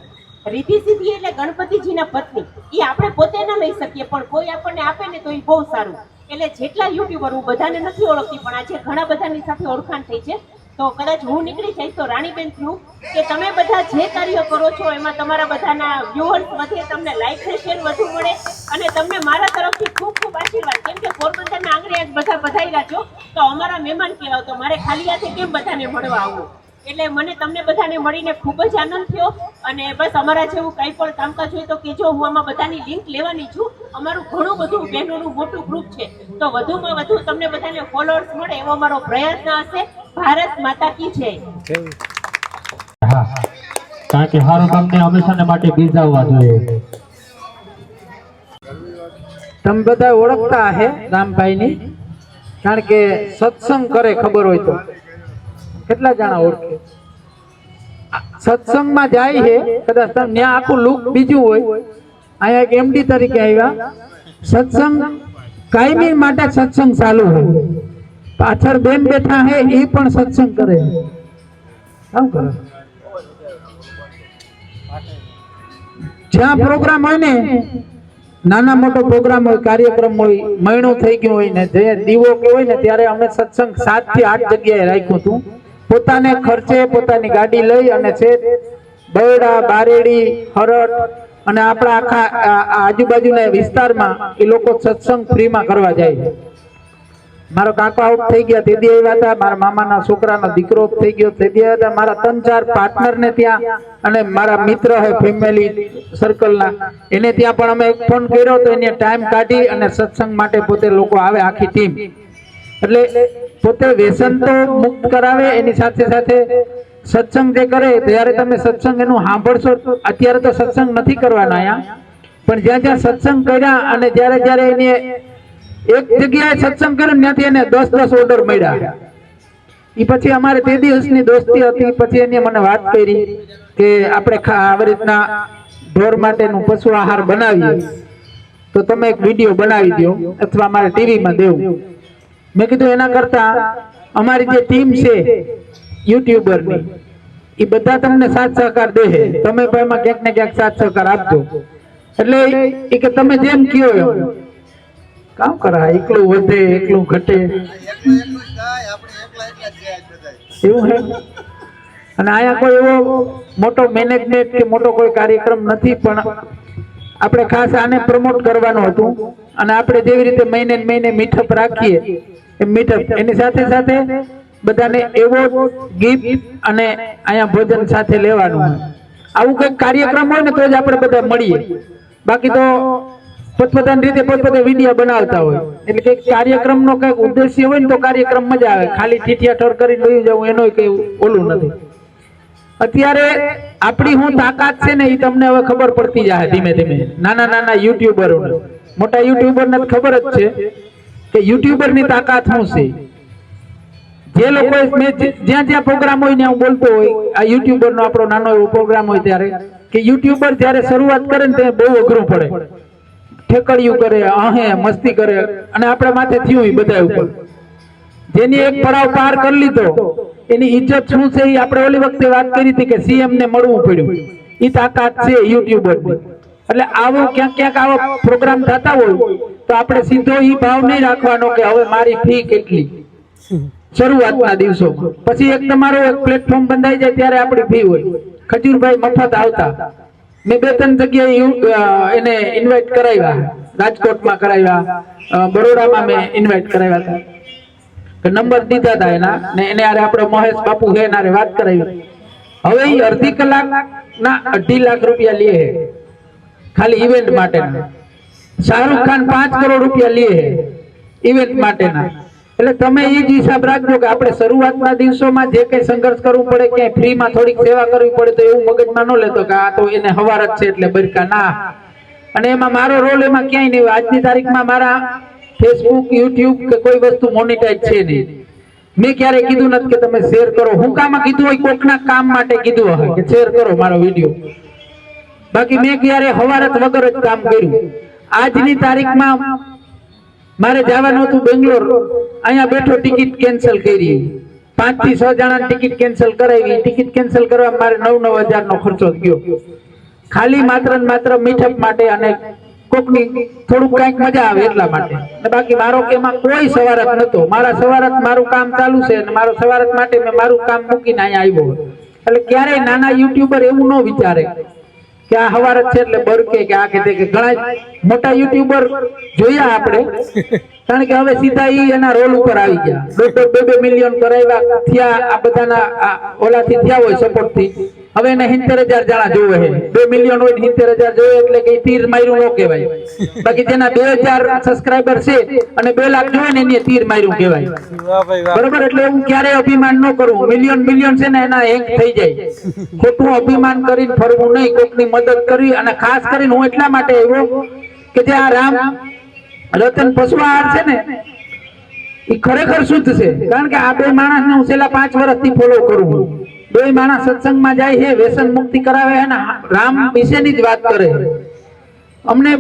રીતિ સિદ્ધિ એટલે ગણપતિજીના પત્ની. એ આપણે પોતે ન લઈ શકીએ, પણ કોઈ આપણને આપે ને તો એ બહુ સારું. એટલે જેટલા યુટ્યુબર, હું બધાને નથી ઓળખતી, પણ આજે ઘણા બધાની સાથે ઓળખાણ થઈ છે. તો કદાચ હું નીકળી જઈશ તો રાણીબેન થયું કે તમે બધા જે કાર્ય કરો છો એમાં તમારા બધાના વ્યુઅર્સ વધે, તમને લાઈક ને શેર વધુ મળે, અને તમને મારા તરફથી ખૂબ ખૂબ આશીર્વાદ. કેમ કે પોરબંદરના આંગણે આજ બધા પધાર્યા છો તો અમારા મહેમાન કહેવાય, તો મારે ખાલી હાથે કેમ બધાને મળવા આવવું. એટલે મને તમને બધાને મળીને ખૂબ જ આનંદ થયો. અને બસ અમારા જેવું કંઈ પણ કામકાજ હોય તો કહેજો, હું આમાં બધાની લિંક લેવાની છું. અમારું ઘણું બધું બહેનોનું મોટું ગ્રુપ છે, તો વધુમાં વધુ તમને બધાને ફોલોઅર્સ મળે એવો મારો પ્રયત્ન હશે. ભારત માતા કી જય. હા, કારણ કે સારું કામને હંમેશા માટે બિરદાવવા જોઈએ. તમે બધા ઓળખતા હે રામભાઈની, કારણ કે સત્સંગ કરે ખબર હોય તો કેટલા જણા ઓળખે. સત્સંગમાં જાય છે, કદાચ ત્યાં આખું લુક બીજું હોય. અહીંયા એક એમડી તરીકે આવ્યા. સત્સંગ કાયમી માટે સત્સંગ ચાલુ હોય. પાછળ બેન બેઠા હે એ પણ સત્સંગ કરે. શું કરે? જ્યાં પ્રોગ્રામ હોય ને, નાના મોટો પ્રોગ્રામ હોય, કાર્યક્રમ હોય, મહિનું થઈ ગયું હોય ને, જે દીવો કે હોય ને, ત્યારે અમે સત્સંગ 7 થી 8 જગ્યાએ રાખ્યું હતું. પોતાને ખર્ચે પોતાની ગાડી લઈ અને છે બરડા, બારેડી, હરટ અને આપણા આખા આજુબાજુના વિસ્તારમાં એ લોકો સત્સંગ ફ્રીમાં કરવા જાય. મારો કાકો આઉટ થઈ ગયા તેથી આવ્યા હતા, મારા મામાના છોકરાનો દીકરો થઈ ગયો તેથી આવ્યા હતા, મારા 3-4 પાર્ટનરને ત્યાં અને મારા મિત્ર હે ફેમિલી સર્કલના એને ત્યાં પણ અમે ફોન કર્યો તો એને ટાઈમ કાઢી અને સત્સંગ માટે પોતે લોકો આવે, આખી ટીમ. એટલે પોતે વ્યસન તો મુક્ત કરાવે, એની સાથે સાથે સત્સંગ જે કરે ત્યારે તમે સત્સંગ એનું સાંભળશો. અત્યારે તો સત્સંગ નથી કરવાનો અહીંયા, પણ જ્યાં જ્યાં સત્સંગ કર્યા અને જ્યારે જ્યારે એને એક જગ્યાએ સત્સંગ કર્યો ત્યાંથી એને 10 ઓર્ડર મળ્યા. એ પછી અમારે તે દિવસની દોસ્તી હતી. પછી એને મને વાત કરી કે આપણે આવી રીતના ઢોર માટેનું પશુ આહાર બનાવીએ તો તમે એક વિડીયો બનાવી દો અથવા અમારે ટીવીમાં દેવું. મેં કીધું એના કરતા અમારી જે ટીમ છે યુટ્યુબરની એ બધા તમને સાથ સહકાર દે, તમે પણ એમાં ક્યાંક ને ક્યાંક સાથ સહકાર આપજો. એટલે એ કે તમે જેમ કયો એમ કામ કરા, એકલું વધે એકલું ઘટે એવું હે. અને અહીંયા કોઈ એવો મોટો મેનેજમેન્ટ કે મોટો કોઈ કાર્યક્રમ નથી, પણ આપણે ખાસ આને પ્રમોટ કરવાનું હતું. અને આપણે જેવી રીતે મહિને મહિને મીઠપ રાખીએ એમ મીઠપ એની સાથે સાથે બધાને એવો ગિફ્ટ અને અહીંયા ભોજન સાથે લેવાનું. આવું કંઈક કાર્યક્રમ હોય ને તો જ આપણે બધા મળીએ, બાકી તો પોતપોતાની રીતે પોતપોતે વિડીયો બનાવતા હોય. એટલે કંઈક કાર્યક્રમનો કંઈક ઉદ્દેશ્ય હોય ને તો કાર્યક્રમ મજા આવે. ખાલી ઠીઠિયા ઠોર કરીને લઈ જવું એનો કઈ ઓલું નથી. અત્યારે આપણી શું તાકાત છે ને એ તમને હવે ખબર પડતી જાય ધીમે ધીમે. નાના નાના યુટ્યુબરોને, મોટા યુટ્યુબરને ખબર જ છે કે યુટ્યુબરની તાકાત શું છે. જે લોકો જ્યાં જ્યાં પ્રોગ્રામ હોય ને હું બોલતો હોય, આ યુટ્યુબરનો આપણો નાનો એવો પ્રોગ્રામ હોય ત્યારે કે યુટ્યુબર જ્યારે શરૂઆત કરે ને ત્યારે બહુ અઘરું પડે. ઠેકડિયું કરે, આહે મસ્તી કરે, અને આપણે માથે થયું બધા ઉપર. જેની એક પડાવ પાર કરી લીધો એની ઇજ્જત શું છે એ આપણે ઓલી વખતે વાત કરી હતી કે સીએમ ને મળવું પડ્યું. એ તાકાત છે યુટ્યુબરની. એટલે આવું ક્યાંક ક્યાંક આવા પ્રોગ્રામ થતા હોય તો આપણે સીધો એ ભાવ નહીં રાખવાનો કે હવે મારી ફી કેટલી શરૂઆતના દિવસો. પછી એક તમારો એક પ્લેટફોર્મ બંધાઈ જાય ત્યારે આપણી ફી હોય. ખજૂરભાઈ મફત આવતા, મેં 2-3 જગ્યાએ એને ઇન્વાઇટ કરાવ્યા. રાજકોટમાં કરાવ્યા, બરોડામાં મેં ઇન્વાઇટ કરાવ્યા હતા. નંબર દીધા હતા એના ને એને આરે આપણે મહેશ બાપુ છે એના વાત કરાવી. હવે એ અડધી કલાકના 2.5 લાખ રૂપિયા લે છે ખાલી ઇવેન્ટ માટેના. શાહરુખ ખાન 5 કરોડ રૂપિયા લે છે ઇવેન્ટ માટેના. એટલે તમે એ જ હિસાબ રાખજો કે આપણે શરૂઆતના દિવસોમાં જે કઈ સંઘર્ષ કરવું પડે, ક્યાંય ફ્રીમાં થોડીક સેવા કરવી પડે તો એવું મગજમાં ન લેતો કે આ તો એને હવાર જ છે એટલે બરકા ના. અને એમાં મારો રોલ એમાં ક્યાંય નહીં. આજની તારીખમાં મારા ફેસબુક, યુટ્યુબ કે કોઈ વસ્તુ મોનેટાઇઝ છે નહીં. મેં ક્યારે કીધું નથી કે તમે શેર કરો. હું કામાં કીધું હોય, કોકના કામ માટે કીધું હોય કે શેર કરો મારો વિડીયો. બાકી મેં ક્યારે હવારત વગર જ કામ કર્યું. આજની તારીખમાં મારે જવાનું હતું બેંગ્લોર, અહીંયા બેઠો ટિકિટ કેન્સલ કરી. 5 થી 6 જણાની ટિકિટ કેન્સલ કરાવી. ટિકિટ કેન્સલ કરવા મારે 9-9 હજારનો ખર્ચો થયો. ખાલી માત્ર ને માત્ર મીઠપ માટે અને કોકની થોડુંક કઈક મજા આવે એટલા માટે. અને બાકી મારો કે એમાં કોઈ સવારત નતો. મારા સવારત મારું કામ ચાલુ છે અને મારો સવારત માટે મેં મારું કામ મૂકીને અહીંયા આવ્યો. એટલે ક્યારેય નાના યુટ્યુબર એવું ન વિચારે કે આ હવારત છે એટલે બરકે કે આ કે તે કે. ઘણા મોટા યુટ્યુબર જોયા આપણે, કારણ કે હવે સીધા ઈ એના રોલ ઉપર આવી ગયા. 2 મિલિયન કરાવ્યા થયા આ બધાના ઓલાથી થયા હોય સપોર્ટ થી. હવે એને 70,000 જણા જોવે છે. 2 મિલિયન હોય 70,000 જોવે એટલે કે તીર માર્યું ન કહેવાય. બાકી જેના 2,000 સબસ્ક્રાઇબર છે અને 2 લાખ જોવે ને એને તીર માર્યું કહેવાય. બરોબર. એટલે એવું ક્યારેય અભિમાન ન કરવું. મિલિયન છે ને એના હેંગ થઈ જાય. ખોટું અભિમાન કરીને ફરવું નહીં. કોકની મદદ કરવી. અને ખાસ કરીને હું એટલા માટે આવ્યો કે જે આ રામ રતન પશુ આહાર છે ને એ ખરેખર શુદ્ધ છે. કારણ કે આ 2 માણસને હું છેલ્લા 5 વર્ષથી ફોલો કરું છું. 2 માણસ સત્સંગમાં જાય છે, વ્યસન મુક્તિ કરાવે છે અને રામ વિશેની જ વાત કરે. અમને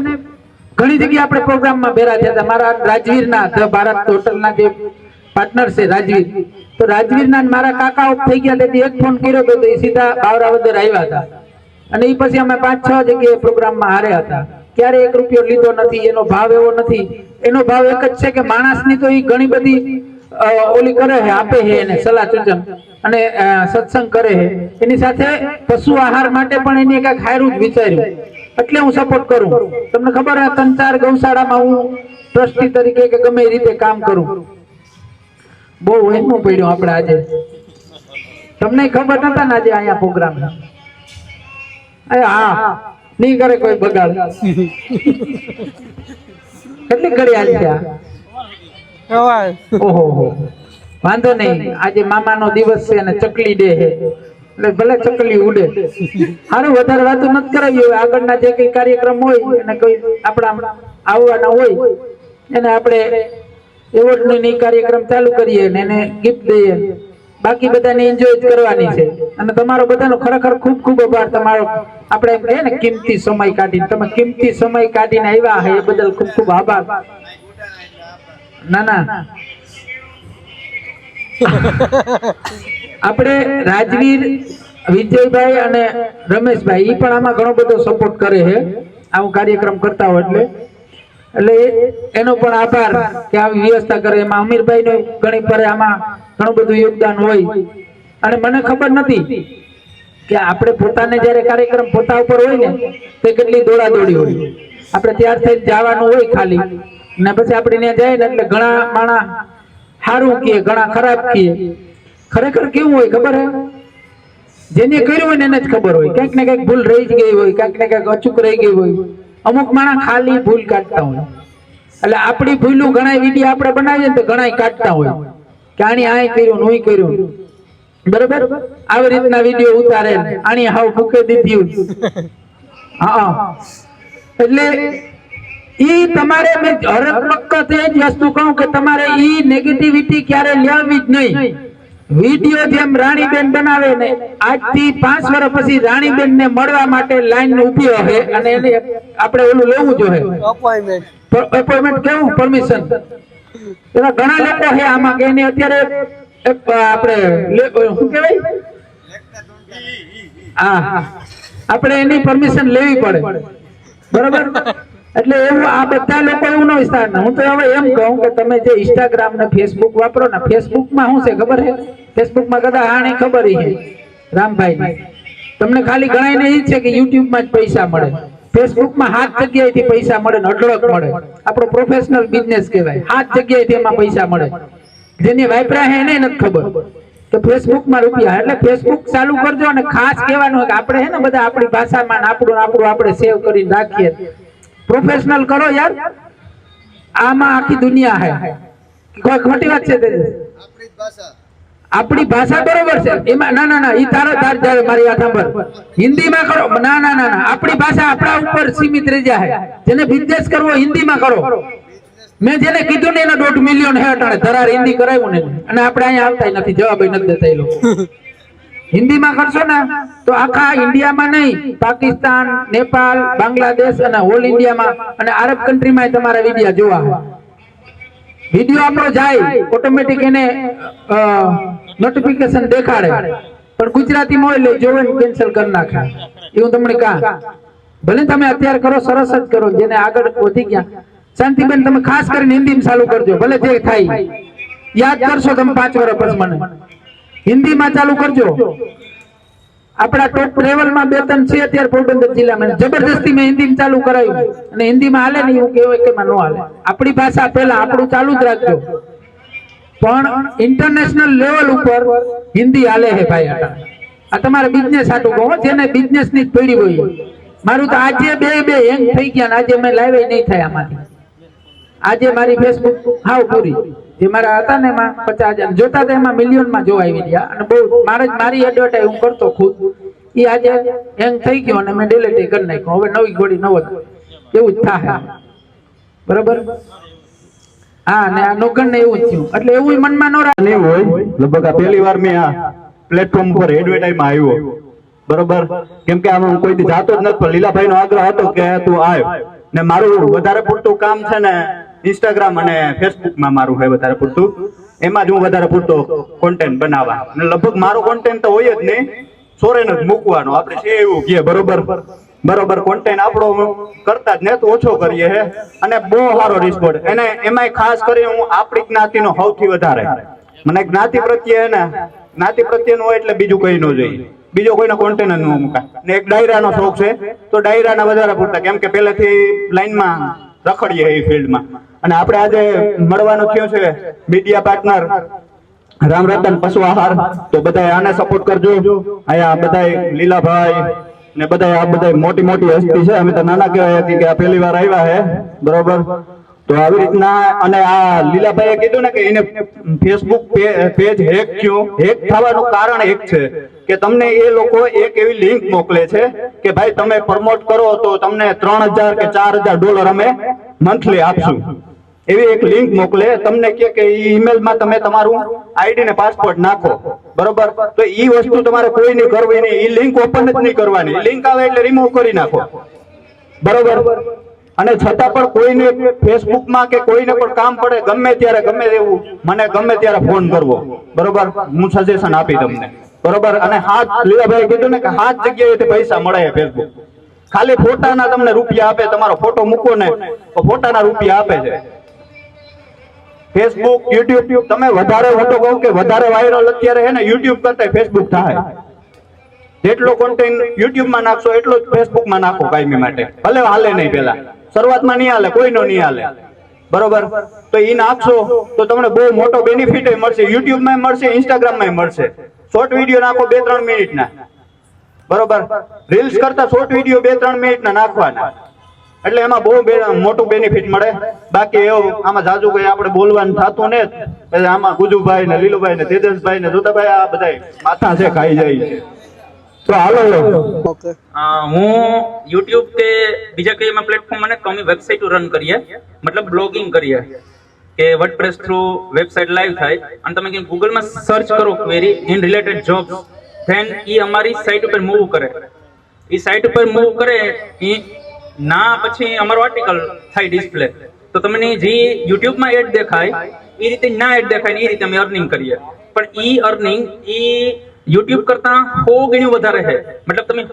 ઘણી જગ્યાએ આપણે પ્રોગ્રામમાં ભેરા થયા હતા. મારા રાજવીરના ધ ભારત હોટલના જે પાર્ટનર છે રાજવીર, તો રાજવીરના મારા કાકા ઓફ થઈ ગયા તેથી એક ફોન કર્યો હતો તો એ સીધા બાવરાવદર આવ્યા હતા. અને એ પછી અમે 5-6 જગ્યાએ પ્રોગ્રામમાં હાર્યા હતા. ક્યારે 1 રૂપિયો લીધો નથી. એનો ભાવ એવો નથી. એનો ભાવ એક જ છે કે માણસની તો એ ઘણી બધી ઓલી કરે છે, આપે છે એને સલાહ સૂચન અને સત્સંગ કરે છે. એની સાથે પશુ આહાર માટે પણ એની એક હારું જ વિચાર્યું. એટલે હું સપોર્ટ કરું. તમને ખબર છે 3-4 ગૌશાળામાં હું ટ્રસ્ટી તરીકે કે ગમે એ રીતે કામ કરું. બહુ વહેમું પડ્યું આપણે આજે. તમને ખબર નતા ને આજે અહીંયા પ્રોગ્રામ. હા નહીં કરે કોઈ બગાડ. કેટલી ઘડિયાળ છે? ઓહો વાંધો નહીં. આજે મામાનો દિવસ છે અને ચકલી ડે છે એટલે ભલે ચકલી ઉડે. સારું વધારે વાતો નથી કરાવી. હોય આગળના જે કઈ કાર્યક્રમ હોય અને કોઈ આપણા આવવાના હોય એને આપણે એવોર્ડની કાર્યક્રમ ચાલુ કરીએ ને એને ગિફ્ટ દઈએ. બાકી બધાને એન્જોય જ કરવાની છે. અને તમારો બધાનો ખરેખર ખૂબ ખૂબ આભાર. તમારો આપણે એમ કહીએ ને કિંમતી સમય કાઢીને, તમે કિંમતી સમય કાઢીને આવ્યા છે એ બદલ ખૂબ ખૂબ આભાર. ના આપણે રાજવીર, વિજયભાઈ અને રમેશભાઈ એ પણ આમાં ઘણો બધો સપોર્ટ કરે છે આવું કાર્યક્રમ કરતા હોય એટલે એનો પણ આભાર કે આવી વ્યવસ્થા કરે. એમાં અમીરભાઈ નો ઘણી પર આમાં ઘણું બધું યોગદાન હોય. અને મને ખબર નથી કે આપણે પોતાને જયારે કાર્યક્રમ પોતા ઉપર હોય ને તો કેટલી દોડા દોડી હોય. આપણે ત્યાર થઈ જવાનું હોય ખાલી ને પછી આપણે ત્યાં જાય ને એટલે ઘણા માણસ સારું કહે, ઘણા ખરાબ કહે. ખરેખર કેવું હોય ખબર હે? જેને કર્યું હોય ને એને જ ખબર હોય. ક્યાંક ને ક્યાંક ભૂલ રહી જ ગઈ હોય, ક્યાંક ને ક્યાંક અચૂક રહી ગઈ હોય. અમુક માણસ ખાલી ભૂલ કાઢતા હોય. એટલે આપણી ભૂલું ઘણા વિડીયો આપણે બનાવીએ તો ઘણા કાઢતા હોય કે આની આ કર્યું નોઈ કર્યું. બરોબર. આવી રીતના વિડીયો ઉતારે આની હાવ ફૂકે દીધી. હા એટલે ઈ તમારે મેં હરેક વખત એ જ વસ્તુ કહું કે તમારે ઈ નેગેટિવિટી ક્યારે લેવી જ નહીં. વિડીયો જેમ રાણીબેન બનાવે ને આજથી 5 વર્ષ પછી રાણીબેન ને મળવા માટે લાઈન ઉભી હશે અને એને આપણે ઓલું લેવું જોઈએ અપોઇન્ટમેન્ટ કેવું પરમિશન. એવા ઘણા લોકો છે આમાં કે એને અત્યારે આપણે શું કહેવાય હા આપણે એની પરમિશન લેવી પડે. બરોબર. એટલે એવું આ બધા લોકો એવું ન વિસ્તાર. હું તો હવે એમ કહું કે તમે જે ઇન્સ્ટાગ્રામ ને ફેસબુક વાપરો ને, ફેસબુકમાં શું છે ખબર છે? ફેસબુકમાં કદાચ આની ખબર છે રામભાઈ તમને ખાલી ગણાય ને એ છે કે યુટ્યુબમાં જ પૈસા મળે. ફેસબુકમાં 7 જગ્યાએથી પૈસા મળે ને અઢળક મળે. આપણો પ્રોફેશનલ બિઝનેસ કહેવાય. 7 જગ્યાએથી એમાં પૈસા મળે. જેની વાપરા છે એને નથી ખબર કે ફેસબુકમાં રૂપિયા. એટલે ફેસબુક ચાલુ કરજો. અને ખાસ કહેવાનું કે આપણે છે ને બધા આપણી ભાષામાં આપણું આપણે સેવ કરીને રાખીએ. પ્રોફેશનલ કરો યાર. આમાં આખી દુનિયા છે. કોઈ ખોટી વાત છે? આપણી ભાષા બરોબર છે એમાં ના ઈ તારો મારી વાત સાંભળ. હિન્દીમાં કરો. ના આપણી ભાષા આપણા ઉપર સીમિત રહી જાય. જેને બિઝનેસ કરવો હિન્દીમાં કરો. મેં જેને કીધું ને એના 1.5 મિલિયન હે અટાણે ધરાર હિન્દી કરાવ્યું ને અને આપણે અહીંયા આવતા નથી, જવાબ નથી દેતા એ લોકો. હિન્દીમાં કરશો ને તો આખા ઇન્ડિયામાં નહીં, પાકિસ્તાન, નેપાળ, બાંગ્લાદેશ અને ઓલ ઇન્ડિયામાં અને આરબ કન્ટ્રીમાં તમારા વિડીયો જોવા. વિડીયો આપણો જાય ઓટોમેટિક એને નોટિફિકેશન દેખાડે પણ ગુજરાતીમાં હોય એટલે જોવે કેન્સલ કરી નાખે. એ હું તમને કહું, ભલે તમે અત્યારે કરો સરસ જ કરો, જેને આગળ વધી ગયા. શાંતિબેન તમે ખાસ કરીને હિન્દીમાં ચાલુ કરજો, ભલે જે થાય યાદ કરશો તમે 5 વર્ષ પછી મને હિન્દીમાં ચાલુ કરજો. આપણા ટોપ લેવલમાં 2-3 છે અત્યારે પોરબંદર જિલ્લામાં, જબરદસ્તી મેં હિન્દીમાં ચાલુ કરાવ્યું અને હિન્દીમાં હાલે નહીં એવું કહેવાય કે ન હાલે. આપણી ભાષા પહેલા આપણું ચાલુ જ રાખજો, પણ ઇન્ટરનેશનલ લેવલ ઉપર હિન્દી હાલે હે ભાઈ. આ તમારે બિઝનેસ આટું કહો, જેને બિઝનેસ ની જ પડી હોય. મારું તો આજે બે હેંગ થઈ ગયા, આજે મેં લાઈવ નહીં થાય આમાંથી. આજે મારી ફેસબુક હાવ પૂરી, જે મારા હતા ને એમાં 50,000 જોતા હતા, એમાં મિલિયનમાં જોવા આવી ગયા. અને બહુ મારી એડવર્ટાઈઝ હું કરતો ખુદ, એ આજે હેંગ થઈ ગયો અને મેં ડિલીટ કરી નાખ્યો. હવે નવી ગોળી નવો એવું જ થાય, બરોબર. હા, ને આ નોકર ને એવું જ થયું, એટલે એવું મનમાં ન રાખે નહીં હોય. લગભગ આ પહેલી વાર મેં આ પ્લેટફોર્મ પર એડવર્ટાઈઝમાં આવ્યો, બરોબર. કેમ કે આમાં હું કોઈ દી જાતો જ નથી, પણ લીલાભાઈ નો આગ્રહ હતો કે તું આવ. ને મારું વધારે પૂરતું કામ છે ને ઇન્સ્ટાગ્રામ અને ફેસબુકમાં મારું છે વધારે પૂરતું, એમાં જ હું વધારે પૂરતો કોન્ટેન્ટ બનાવવા. અને લગભગ મારો કોન્ટેન્ટ તો હોય જ નહીં, સોરેન જ મૂકવાનો. આપણે છે એવું કહીએ, બરોબર કોન્ટેન્ટ આપણો કરતા જ ને તો ઓછો કરીએ હે, અને બહુ સારો રિસ્પોન્સ. એને એમાંય ખાસ કરીને હું આપણી જ્ઞાતિનો સૌથી વધારે, મને જ્ઞાતિ પ્રત્યે ને જ્ઞાતિ પ્રત્યેનું હોય એટલે બીજું કઈ ન જોઈએ, બીજો કોઈનો કોન્ટેન્ટ ન મૂકાય. ને એક ડાયરાનો શોખ છે, તો ડાયરાના વધારે પૂરતા, કેમ કે પહેલેથી લાઈનમાં રખડીએ એ ફિલ્ડમાં. અને આપણે આજે મળવાનું થયો છે મીડિયા પાર્ટનર રામરતન પશુ આહાર, તો બધા આને સપોર્ટ કરજો. અહીંયા બધા લીલાભાઈ ને બધા આ બધા મોટી હસ્તી છે, અમે તો નાના કહેવાય હતી કે આ પહેલી વાર આવ્યા છે, બરોબર. તો આવી રીતના, અને આ લીલાભાઈએ કીધું ને કે એને ફેસબુક પેજ હેક થવાનું કારણ એક છે કે તમને એ લોકો એક એવી લિંક મોકલે છે કે ભાઈ તમે પ્રમોટ કરો તો તમને $3,000 કે $4,000 અમે મંથલી આપશું. એવી એક લિંક મોકલે તમને કે ઈમેલમાં તમે તમારું આઈડી ને પાસપોર્ટ નાખો, બરોબર. તો ઈ વસ્તુ તમારે કોઈ નહીં કરવી નહીં, ઈ લિંક ઓપન જ નહીં કરવાની. લિંક આવે એટલે રિમૂવ કરી નાખો, બરોબર. અને છતાં પણ કોઈને ફેસબુકમાં કે કોઈને પણ કામ પડે, ગમે ત્યારે ગમે એવું મને ગમે ત્યારે ફોન કરવો, બરોબર. હું સજેશન આપી તમને, બરોબર. અને લીલાભાઈ કીધું ને કે 7 જગ્યાએથી પૈસા મળે ફેસબુક. ખાલી ફોટાના તમને રૂપિયા આપે, તમારો ફોટો મૂકો ને તો ફોટાના રૂપિયા આપે છે. ફેસબુક, યુટ્યુબ, તમે વધારે હું તો કહું કે વધારે વાયરલ અત્યારે છે ને યુટ્યુબ કરતા ફેસબુક થાય. જેટલો કોન્ટેન્ટ યુટ્યુબમાં નાખશો એટલો જ ફેસબુકમાં નાખો કાયમી માટે. ભલે હાલે નહીં, પેલા શરૂઆતમાં નહીં હાલે, કોઈનો નહીં હાલે, બરોબર. તો એ નાખશો તો તમને બહુ મોટો બેનિફિટ મળશે, યુટ્યુબમાં મળશે, ઇન્સ્ટાગ્રામમાં મળશે. શોર્ટ વિડીયો નાખો 2-3 મિનિટના, બરોબર. રીલ્સ કરતા શોર્ટ વિડીયો 2-3 મિનિટના નાખવાના, એટલે એમાં બહુ મોટું બેનિફિટ મળે. બાકી એવું આમાં જાજુ કઈ આપણે બોલવાનું થતું ને, આમાં ગુજુભાઈ ને લીલુભાઈ ને તેજસભાઈ ને જોતાભાઈ આ બધા માથા છે ખાઈ જાય છે. તો હાલો હું યુટ્યુબ કે બીજા કઈ એમાં પ્લેટફોર્મ મને તો અમે વેબસાઇટ રન કરીએ, મતલબ બ્લોગિંગ કરીએ કે વર્ડપ્રેસ થ્રુ વેબસાઇટ લાઈવ થાય. અને તમે ગૂગલમાં સર્ચ કરો query in related jobs, then એ અમારી સાઇટ ઉપર મૂવ કરે. એ સાઇટ ઉપર મૂવ કરે ના પછી અમારો આર્ટિકલ થાય ડિસ્પ્લે. તો તમને જે યુટ્યુબમાં એડ દેખાય એ રીતે ના એડ દેખાય ને એ રીતે અમે અર્નિંગ કરીએ. પણ ઈ અર્નિંગ યુટ્યુબ કરતા 100 ગણું વધારે છે. મતલબ તમે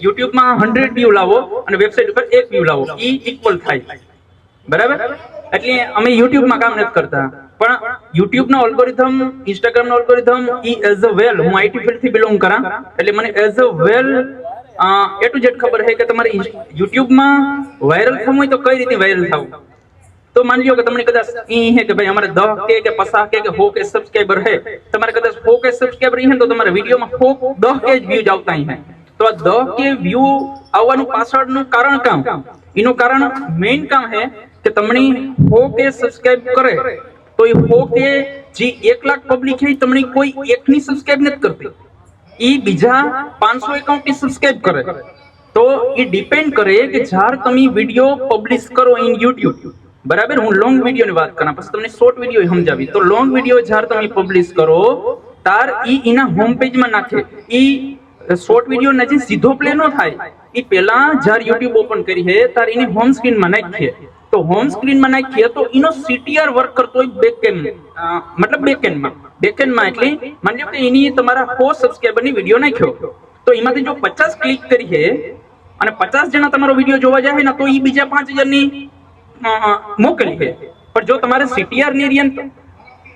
યુટ્યુબમાં 100 વ્યૂ લાવો અને વેબસાઇટ ઉપર 1 વ્યૂ લાવો, ઈ ઇક્વલ થાય, બરાબર. એટલે અમે યુટ્યુબમાં કામ નથી કરતા, પણ યુટ્યુબનો અલ્ગોરિધમ, ઇન્સ્ટાગ્રામનો અલ્ગોરિધમ ઈ એઝ અ વેલ, હું આઈટી ફિલ્ડથી બિલોંગ કરા, એટલે મને as a well A to Z ખબર છે કે તમારે યુટ્યુબમાં વાયરલ થવું હોય તો કઈ રીતે વાયરલ થવું. તો માની લો કે તમને કદાચ ઈ હે કે ભાઈ અમારે 10K કે 50K કે 100K સબસ્ક્રાઇબર હે, તમારે કદાચ 100K સબસ્ક્રાઇબર હે તો તમારા વિડિયોમાં 10K વ્યૂઝ આવતા હે. તો આ 10K વ્યૂ આવવાનું પાછળનું કારણ કામ, એનું કારણ મેઇન કામ હે કે તમને 100K સબસ્ક્રાઇબ કરે તો એ 100K જે 1 લાખ પબ્લિક હે તમને કોઈ એકની સબસ્ક્રાઇબ નથી કરતી, ઈ બીજા 500 એકાઉન્ટની સબસ્ક્રાઇબ કરે. તો એ ડિપેન્ડ કરે કે જ્યારે તમે વિડિયો પબ્લિશ કરો ઇન યુટ્યુબ, બરાબર. હું લોંગ વિડિયો ની વાત કરા, પછી તમને શોર્ટ વિડિયો સમજાવી. તો લોંગ વિડિયો જ્યારે તમે પબ્લિશ કરો તાર ઈ એના હોમ પેજ માં નાખે. ઈ શોર્ટ વિડિયો નજી સીધો પ્લે નો થાય, ઈ પહેલા જ્યારે યુટ્યુબ ઓપન કરી હે તાર એની હોમ સ્ક્રીન માં નાખીએ. તો હોમ સ્ક્રીન માં નાખીએ તો એનો CTR વર્ક કરતો હોય બેક કેમ મતલબ બેકેન્ડમાં એટલે માની લો કે એની તમારા 100 સબસ્ક્રાઇબરની વિડીયો નાખ્યો તો એમાંથી જો 50 ક્લિક કરી છે અને 50 જણા તમારો વિડીયો જોવા જાય ને તો એ બીજા 5000 ની મોકલી છે. પણ જો તમારે CTR ની એરિયા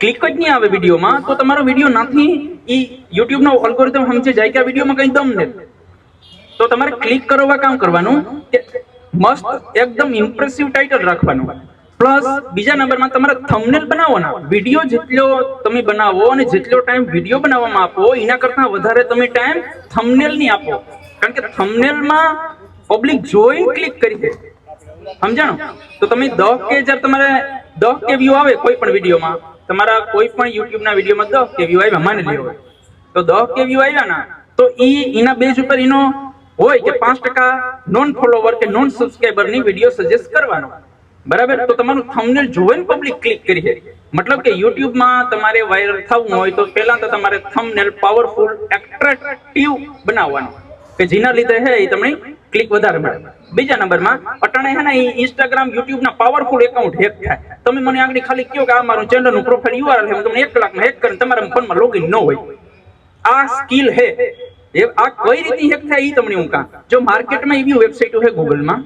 ક્લિક જ નહીં આવે વિડીયોમાં તો તમારો વિડીયો નથી ઈ YouTube નો અલ્ગોરિધમ સમજે જાય કે આ વિડીયોમાં કઈ દમ નથી. તો તમારે ક્લિક કરવા કામ કરવાનું કે મસ્ત એકદમ ઇમ્પ્રેસિવ ટાઇટલ રાખવાનું. પ્લસ બીજા નંબરમાં તમારે થંબનેલ બનાવવાના. વિડીયો જેટલો તમે બનાવો અને જેટલો ટાઈમ વિડીયો બનાવવામાં આપો એના કરતા વધારે તમે ટાઈમ થંબનેલ ની આપો. કારણ કે થંબનેલમાં પબ્લિક જોઈ ક્લિક કરી છે, સમજાણો? તો તમે 10K જ્યારે તમારે 10K વ્યૂ આવે કોઈ પણ વિડીયોમાં, તમારા કોઈ પણ YouTube ના વિડીયોમાં 10K વ્યૂ આવ્યા માની લ્યો, તો 10K વ્યૂ આવ્યા ના તો એના બેઝ ઉપર એનો હોય કે 5% નોન ફોલોવર કે નોન સબસ્ક્રાઇબર ની વિડીયો સજેસ્ટ કરવાનો. બરાબર? તો તમારું થંબનેલ જોઈને પબ્લિક ક્લિક કરી છે. મતલબ કે YouTube માં તમારે વાયરલ થવું હોય તો પહેલા તો તમારે થંબનેલ પાવરફુલ એટ્રેક્ટિવ બનાવવાનું કે જેના લીધે હે એ તમને ક્લિક વધારે મળે. બીજા નંબરમાં અટાણે હે ને Instagram YouTube ના પાવરફુલ એકાઉન્ટ હેક થાય. તમે મને આગળ ખાલી કહો કે આ મારું ચેનલ નું પ્રોફાઇલ URL છે, હું તમને 1 કલાકમાં હેક કરીને તમારા ફોનમાં લોગિન ન હોય. આ સ્કિલ હે. આ કઈ રીતે હેક થાય એ તમને હું કહું. જો માર્કેટમાં એવી વેબસાઇટો છે ગૂગલમાં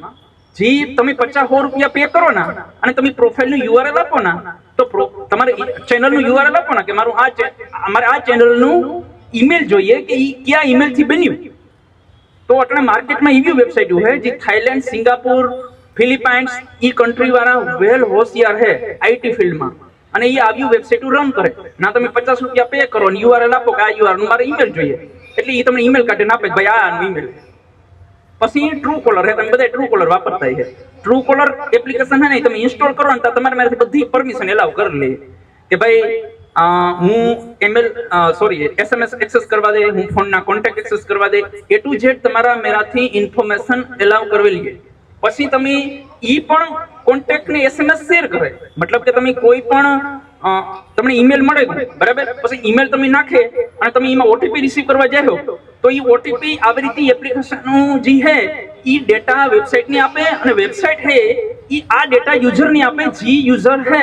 જે તમે 50-100 રૂપિયા પે કરો ના અને તમે પ્રોફાઇલ નું URL આપો ના તો તમારે ચેનલ નું URL આપો ના કે મારું અમારે આ ચેનલ નું ઈમેલ જોઈએ કે ઈ કયા ઈમેલ થી બન્યું. તો એટલે માર્કેટમાં એવી વેબસાઇટો છે જે થાઈલેન્ડ, સિંગાપુર, ફિલિપાઇન્સ ઈ કન્ટ્રી વાળા વેલ હોશિયાર છે આઈટી ફિલ્ડમાં અને એ આવી વેબસાઇટો રન કરે ના. તમે 50 રૂપિયા પે કરો ને URL આપો કે આ URL મારે ઈમેલ જોઈએ એટલે એ તમને ઈમેલ કાઢીને આપે ભાઈ આનું ઈમેલ. પછી ટ્રુ કોલર છે, તમે બધા ટ્રુ કોલર વાપરતા છે. ટ્રુ કોલર એપ્લિકેશન છે ને તમે ઇન્સ્ટોલ કરો ને તો તમારે મારાથી બધી પરમિશન એલાવ કરી લે કે ભાઈ હું SMS એક્સેસ કરવા દે, હું ફોનના કોન્ટેક્ટ એક્સેસ કરવા દે, A to Z તમારા મેરાથી ઇન્ફોર્મેશન એલાવ કરવેલી છે. પછી તમે ઈ પણ કોન્ટેક્ટ ને SMS શેર કરે. મતલબ કે તમે કોઈ પણ તમને ઈમેલ મળે બરાબર, પછી ઈમેલ તમે નાખે અને તમે એમાં OTP રિસીવ કરવા જાઓ તો એ OTP આવી રીતે એપ્લિકેશનનું જે છે એ ડેટા વેબસાઇટ ને આપે અને વેબસાઇટ છે એ આ ડેટા યુઝર ને આપે. જે યુઝર છે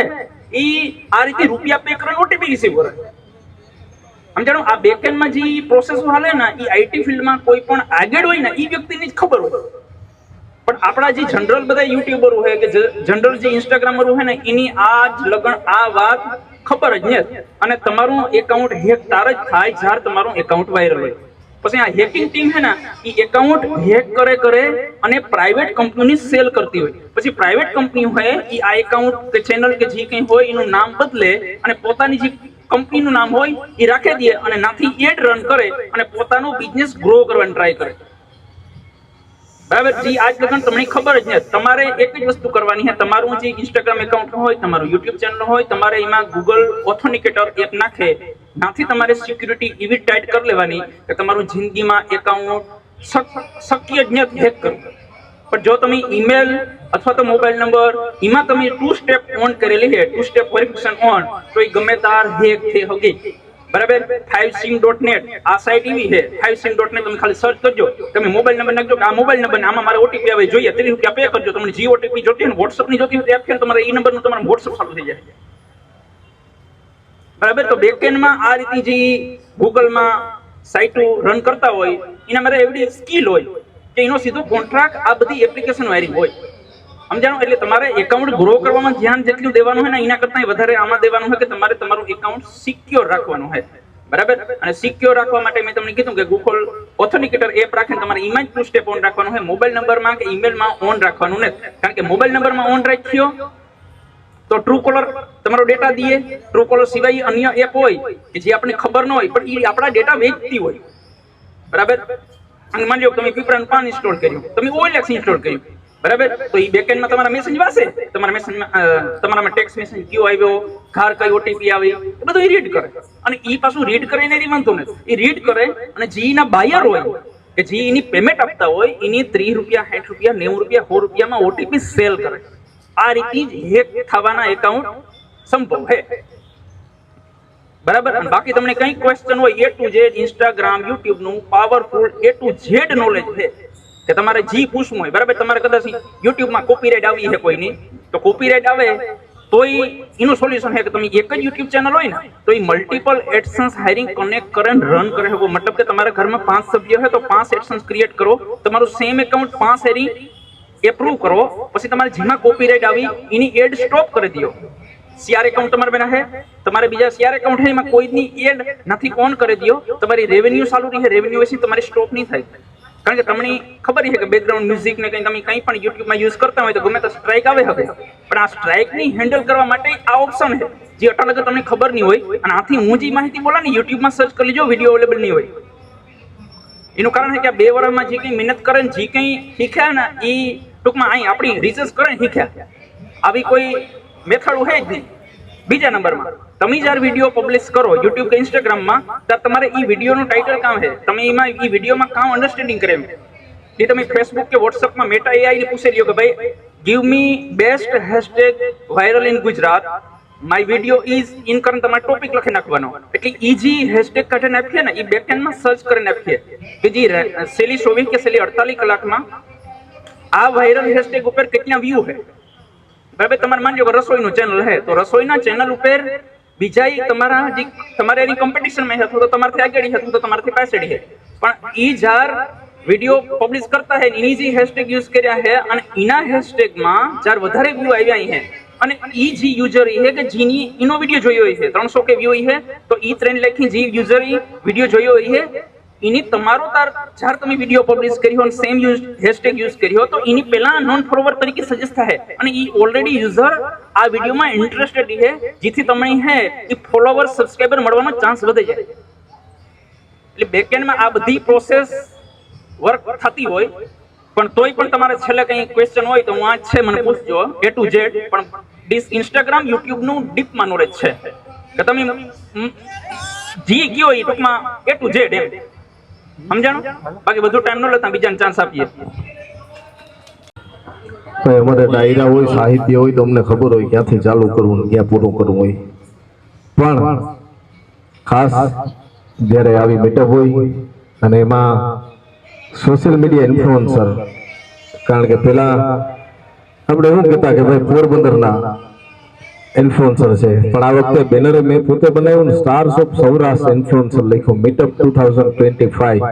એ આ રીતે રૂપિયા પે કરીને OTP રિસીવ કરે. સમજાણો? આ બેકએન્ડમાં જે પ્રોસેસ હાલે ને એ આઈટી ફિલ્ડમાં કોઈ પણ આગળ હોય ને એ વ્યક્તિની જ ખબર હોય. પણ આપણા જે જનરલ બધા યુટ્યુબરો હોય કે જનરલ જે ઇન્સ્ટાગ્રામરો હોય ને એની આ જ લગન આ વાત ખબર જ નથી. અને તમારું એકાઉન્ટ હેક તારે જ થાય જ્યારે તમારું એકાઉન્ટ વાયરલ હોય. પછી આ હેકિંગ ટીમ છે ને એ એકાઉન્ટ હેક કરે અને પ્રાઇવેટ કંપનીની સેલ કરતી હોય. પછી પ્રાઇવેટ કંપની હોય એ આ એકાઉન્ટ કે ચેનલ કે જે કંઈ હોય એનું નામ બદલે અને પોતાની જે કંપનીનું નામ હોય એ રાખી દે અને નાથી એડ રન કરે અને પોતાનો બિઝનેસ ગ્રો કરવાની ટ્રાય કરે. બરાબર? જે આજ લગન તમને ખબર જ નથી. તમારે એક જ વસ્તુ કરવાની છે. તમારું જે ઇન્સ્ટાગ્રામ એકાઉન્ટ હોય, તમારું યુટ્યુબ ચેનલ હોય, તમારે એમાં ગૂગલ ઓથેન્ટિકેટર એપ નાખે નાથી તમારે સિક્યુરિટી એવી ટાઈટ કરી લેવાની કે તમારું જિંદગીમાં એકાઉન્ટ શક્ય જ નથી હેક કરવું. પણ જો તમે ઈમેલ અથવા તો મોબાઈલ નંબર એમાં તમે 2 સ્ટેપ ઓન કરેલી છે, 2 સ્ટેપ વેરિફિકેશન ઓન, તો એ ગમે તાર હેક થઈ શકે. બરાબર? 5sim.net આ સાઇટ એવી છે. 5sim.net તમે ખાલી સર્ચ કરજો, તમે મોબાઈલ નંબર નાખજો કે આ મોબાઈલ નંબર આમાં મારે OTP આવે જોઈએ 30 રૂપિયા પે કરજો. તમને જે OTP જોતી હોય ને WhatsApp ની જોતી હોય તો આપશે, તમારે એ નંબરનું તમારું WhatsApp ચાલુ થઈ જાય. બરાબર? તો બેકએન્ડમાં આ રીતે જે ગૂગલમાં સાઇટો રન કરતા હોય એના મારે એવડી સ્કિલ હોય કે એનો સીધો કોન્ટ્રાક્ટ આ બધી એપ્લિકેશન વાયરિંગ હોય. સમજાણો? એટલે તમારે એકાઉન્ટ ગ્રો કરવામાં ધ્યાન જેટલું દેવાનું હોય ને એના કરતાં વધારે આમાં દેવાનું હોય કે તમારે તમારું એકાઉન્ટ સિક્યોર રાખવાનું હોય. બરાબર? અને સિક્યોર રાખવા માટે મેં તમને કીધું કે ગૂગલ ઓથેન્ટિકેટર એપ રાખીને તમારે એમાં જ 2 સ્ટેપ ઓન રાખવાનું હોય. મોબાઈલ નંબરમાં કે ઈમેલમાં ઓન રાખવાનું નથી. કારણ કે મોબાઈલ નંબરમાં ઓન રાખ્યો તો ટ્રુ કોલર તમારો ડેટા દે. ટ્રુ કોલર સિવાય અન્ય એપ હોય કે જે આપણને ખબર ન હોય પણ એ આપણા ડેટા વેચતી હોય. બરાબર? અને માની લો તમે પીપળાનું પાન ઇન્સ્ટોલ કર્યું, તમે OLX ઇન્સ્ટોલ કર્યું, બરાબર? તો એ બેકએન્ડમાં તમારા મેસેજ વાસે, તમારા મેસેજમાં તમારામાં ટેક્સ્ટ મેસેજ કયો આવ્યો, ઘર કઈ OTP આવી, એ બધું એ રીડ કરે. અને એ પાછું રીડ કરીને એ વાંધો નથી, એ રીડ કરે અને જે એના બાયર હોય કે જે એની પેમેન્ટ આપતા હોય એની 30 રૂપિયા, 60 રૂપિયા, 90 રૂપિયા, 100 રૂપિયામાં OTP સેલ કરે. આ રીતે જ હેક થવાના એકાઉન્ટ સંભવ છે. બરાબર? અને બાકી તમને કઈ ક્વેશ્ચન હોય A to Z Instagram YouTube નું powerful A to Z knowledge છે કે તમારે જી પૂછવું હોય. બરાબર? તમારે કદાચ યુટ્યુબમાં કોપીરાઇટ આવી છે કોઈની, તો કોપીરાઇટ આવે તોય એનું સોલ્યુશન છે કે તમે એક જ યુટ્યુબ ચેનલ હોય ને તો a multiple AdSense hiring connect કરે રન કરે શકો. મતલબ કે તમારા ઘરમાં 5 સભ્યો હોય તો 5 એડસન્સ ક્રિએટ કરો, તમારું સેમ એકાઉન્ટ 5 હાયરિંગ એપ્રુવ કરો, પછી તમારે જેમાં કોપીરાઇટ આવી એની એડ સ્ટોપ કરી દો. CR એકાઉન્ટ તમારે બના છે, તમારે બીજા CR એકાઉન્ટ છે એમાં કોઈની એડ નથી ઓન કરી દો, તમારી રેવન્યુ ચાલુ રહે, રેવન્યુ વિશે તમારી સ્ટોપ નહીં થાય. કારણ કે તમને ખબર છે કે બેકગ્રાઉન્ડ મ્યુઝિક ને કંઈ તમે કંઈ પણ યુટ્યુબમાં યુઝ કરતા હોય તો ગમે તો સ્ટ્રાઇક આવે હવે, પણ આ સ્ટ્રાઇકની હેન્ડલ કરવા માટે આ ઓપ્શન છે જે અચાનક તમને ખબર નહીં હોય. અને આથી હું જે માહિતી બોલા ને યુટ્યુબમાં સર્ચ કરી લેજો, વિડીયો અવેલેબલ નહીં હોય. એનું કારણ છે કે આ 2 વર્ષમાં જે કંઈ મહેનત કરે ને જે કંઈ શીખ્યા ને એ ટૂંકમાં અહીં આપણી રિસર્ચ કરે ને શીખ્યા. આવી કોઈ મેથડ છે જ નહીં. બીજા નંબરમાં તમે જ્યારે વિડીયો પબ્લિશ કરો યુટ્યુબ કે ઇન્સ્ટાગ્રામમાં ત્યારે તમારે એ વિડીયોનું ટાઇટલ કામ છે, તમે એમાં એ વિડીયોમાં કામ અન્ડરસ્ટેન્ડિંગ કરે એ તમે ફેસબુક કે વોટ્સઅપમાં મેટા AI ને પૂછી લ્યો કે ભાઈ give me best hashtag viral in Gujarat, my video is in કરીને તમારે ટોપિક લખી નાખવાનો. એટલે ઈજી હેશટેગ કાઢીને આપીએ ને એ બેકએન્ડમાં સર્ચ કરીને આપીએ કે જે છેલ્લી 24 કે છેલ્લી 48 કલાકમાં આ વાયરલ હેશટેગ ઉપર કેટલા વ્યૂ છે. બરાબર, તમારે માનજો કે રસોઈનું ચેનલ છે તો રસોઈના ચેનલ ઉપર બીજા તમારા જે તમારે એની કોમ્પિટિશનમાં હતો તો તમારથી આગળ હતો તો તમારથી પાછળ છે, પણ એ જાર વિડીયો પબ્લિશ કરતા છે એની જે હેશટેગ યુઝ કર્યા છે અને એના હેશટેગમાં જાર વધારે વ્યૂ આવ્યા છે અને એ જે યુઝર છે કે જેની એનો વિડીયો જોયો છે 300 કે વ્યૂ છે તો એ 3 લાખની જે યુઝર વિડીયો જોયો છે એની તમારો જ્યારે તમે વિડીયો પબ્લિશ કર્યો અને સેમ હેશટેગ યુઝ કર્યો તો એની પહેલા નોન ફોલોવર તરીકે સજેસ્ટ થાય અને એ ઓલરેડી યુઝર આ વિડીયોમાં ઇન્ટરેસ્ટેડ છે, જેથી તમને હે એ ફોલોવર સબસ્ક્રાઇબર મળવાનો ચાન્સ વધે જાય. એટલે બેકએન્ડમાં આ બધી પ્રોસેસ વર્ક થતી હોય, પણ તોય પણ તમારે છેલ્લે કંઈ ક્વેશ્ચન હોય તો હું આ છે મને પૂછજો A to Z. પણ ડીસ ઇન્સ્ટાગ્રામ યુટ્યુબનું ડીપમાં નોલેજ છે કે તમે જી કયો એ ટૂંકમાં A to Z એમ સમજાણું. બાકી બધું ટાઈમ ન લેતા બીજાને ચાન્સ આપીએ. અમારે ડાયરા હોય, સાહિત્ય હોય તો અમને ખબર હોય ક્યાંથી ચાલુ કરવું ક્યાં પૂરું કરવું હોય, પણ ખાસ જ્યારે આવી મીટઅપ હોય અને એમાં સોશિયલ મીડિયા ઇન્ફ્લુએન્સર, કારણ કે પેલા આપણે એવું કહેતા કે ભાઈ પોરબંદરના ઇન્ફ્લુએન્સર છે, પણ આ વખતે બેનરે મેં પોતે બનાવ્યું ને સ્ટાર્સ ઓફ સૌરાષ્ટ્ર ઇન્ફ્લુએન્સર લખ્યું મીટઅપ 2025.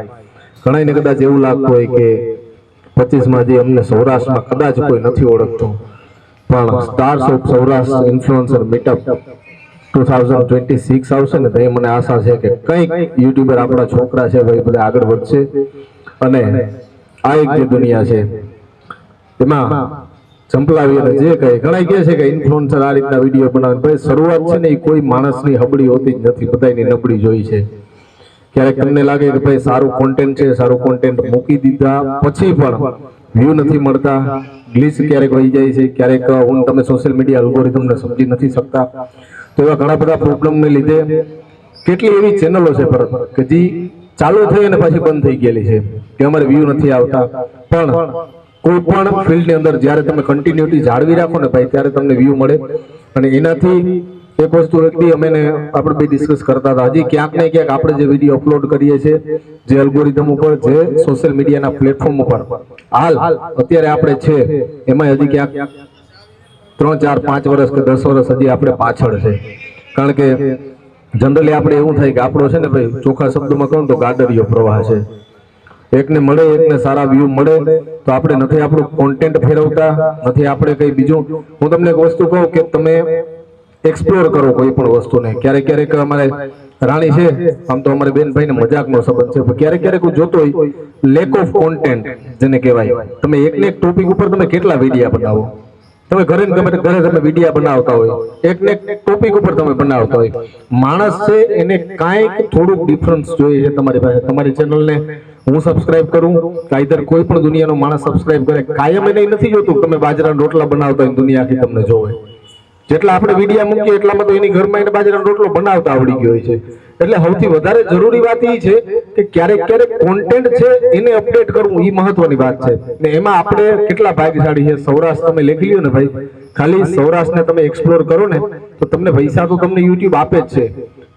ઘણાને કદાચ એવું લાગતું હોય કે 25માં જે અમને સૌરાષ્ટ્રમાં કદાચ કોઈ નથી ઓળખતું, પણ stars of Saurashtra influencer meetup 2026 આવશે ને તો મને આશા છે કે કંઈક યુટ્યુબર આપણા છોકરા છે ભાઈ બધા આગળ વધશે અને આ એક જે દુનિયા છે એમાં ચંપલાવી અને જે કહે ઘણા કહે છે કે ઇન્ફ્લુએન્સર આ રીતના વિડીયો બનાવે, ભાઈ શરૂઆત છે ને એ કોઈ માણસની હબળી હોતી જ નથી, બધાની નબળી જોઈ છે. ક્યારેક તમને લાગે કે ભાઈ સારું કોન્ટેન્ટ છે, સારું કોન્ટેન્ટ મૂકી દીધા પછી પણ વ્યૂ નથી મળતા, ગ્લિચ ક્યારેક વહી જાય છે, ક્યારેક હું તમે સોશિયલ મીડિયા અલ્ગોરિધમને સમજી નથી શકતા. તો એવા ઘણા બધા પ્રોબ્લેમને લીધે કેટલી એવી ચેનલો છે પરત કે જે ચાલુ થઈ અને પાછી બંધ થઈ ગયેલી છે કે અમારે વ્યૂ નથી આવતા. પણ કોઈ પણ ફિલ્ડની અંદર જ્યારે તમે કન્ટિન્યુટી જાળવી રાખો ને ભાઈ ત્યારે તમને વ્યૂ મળે. અને એનાથી એક વસ્તુ હતી અમે આપણે બે ડિસ્કસ કરતા હતા, હજી ક્યાંક ને ક્યાંક આપણે જે વિડીયો અપલોડ કરીએ છીએ જે અલ્ગોરિધમ ઉપર જે સોશિયલ મીડિયાના પ્લેટફોર્મ ઉપર હાલ અત્યારે આપણે છે એમાં હજી ક્યાંક 3, 4, 5 વર્ષ કે 10 વર્ષ હજી આપણે પાછળ છે. કારણ કે જનરલી આપણે એવું થાય કે આપણો છે ને ભાઈ ચોખ્ખા શબ્દોમાં કહું તો ગાડરિયો પ્રવાહ છે, એકને મળે એકને સારા વ્યૂ મળે તો આપણે નથી આપણું કોન્ટેન્ટ ફેરવતા, નથી આપણે કંઈ બીજું. હું તમને એક વસ્તુ કહું કે તમે એક્સપ્લોર કરો કોઈ પણ વસ્તુને. ક્યારેક ક્યારેક અમારે રાણી છે, આમ તો અમારે બેન ભાઈને મજાકનો સંબંધ છે, પણ ક્યારેક ક્યારેક હું જોતો હોય લેક ઓફ કોન્ટેન્ટ જેને કહેવાય. તમે એકને એક ટોપિક ઉપર તમે કેટલા વિડીયા બનાવો, તમે ઘરે તમે વિડીયા બનાવતા હોય, એકને એક ટોપિક ઉપર તમે બનાવતા હોય. માણસ છે એને કાંઈક થોડુંક ડિફરન્સ જોઈએ છે તમારી પાસે. તમારી ચેનલને હું સબસ્ક્રાઇબ કરું, કાયદર કોઈ પણ દુનિયાનો માણસ સબસ્ક્રાઇબ કરે, કાયમ એને નથી જોતું તમે બાજરાના રોટલા બનાવતા હોય દુનિયા આખી તમને જોવે. જેટલા આપણે વિડીયા મૂકીએ એટલામાં તો એની ઘરમાં એને બાજરાનો રોટલો બનાવતા આવડી ગયો હોય છે. એટલે સૌથી વધારે જરૂરી વાત એ છે કે ક્યારેક ક્યારેક કોન્ટેન્ટ છે એને અપડેટ કરવું એ મહત્વની વાત છે. ને એમાં આપણે કેટલા ભાગ્યશાળી છે. સૌરાષ્ટ્ર તમે લખી લ્યો ને ભાઈ, ખાલી સૌરાષ્ટ્રને તમે એક્સપ્લોર કરો ને તો તમને પૈસા તો તમને યુટ્યુબ આપે જ છે,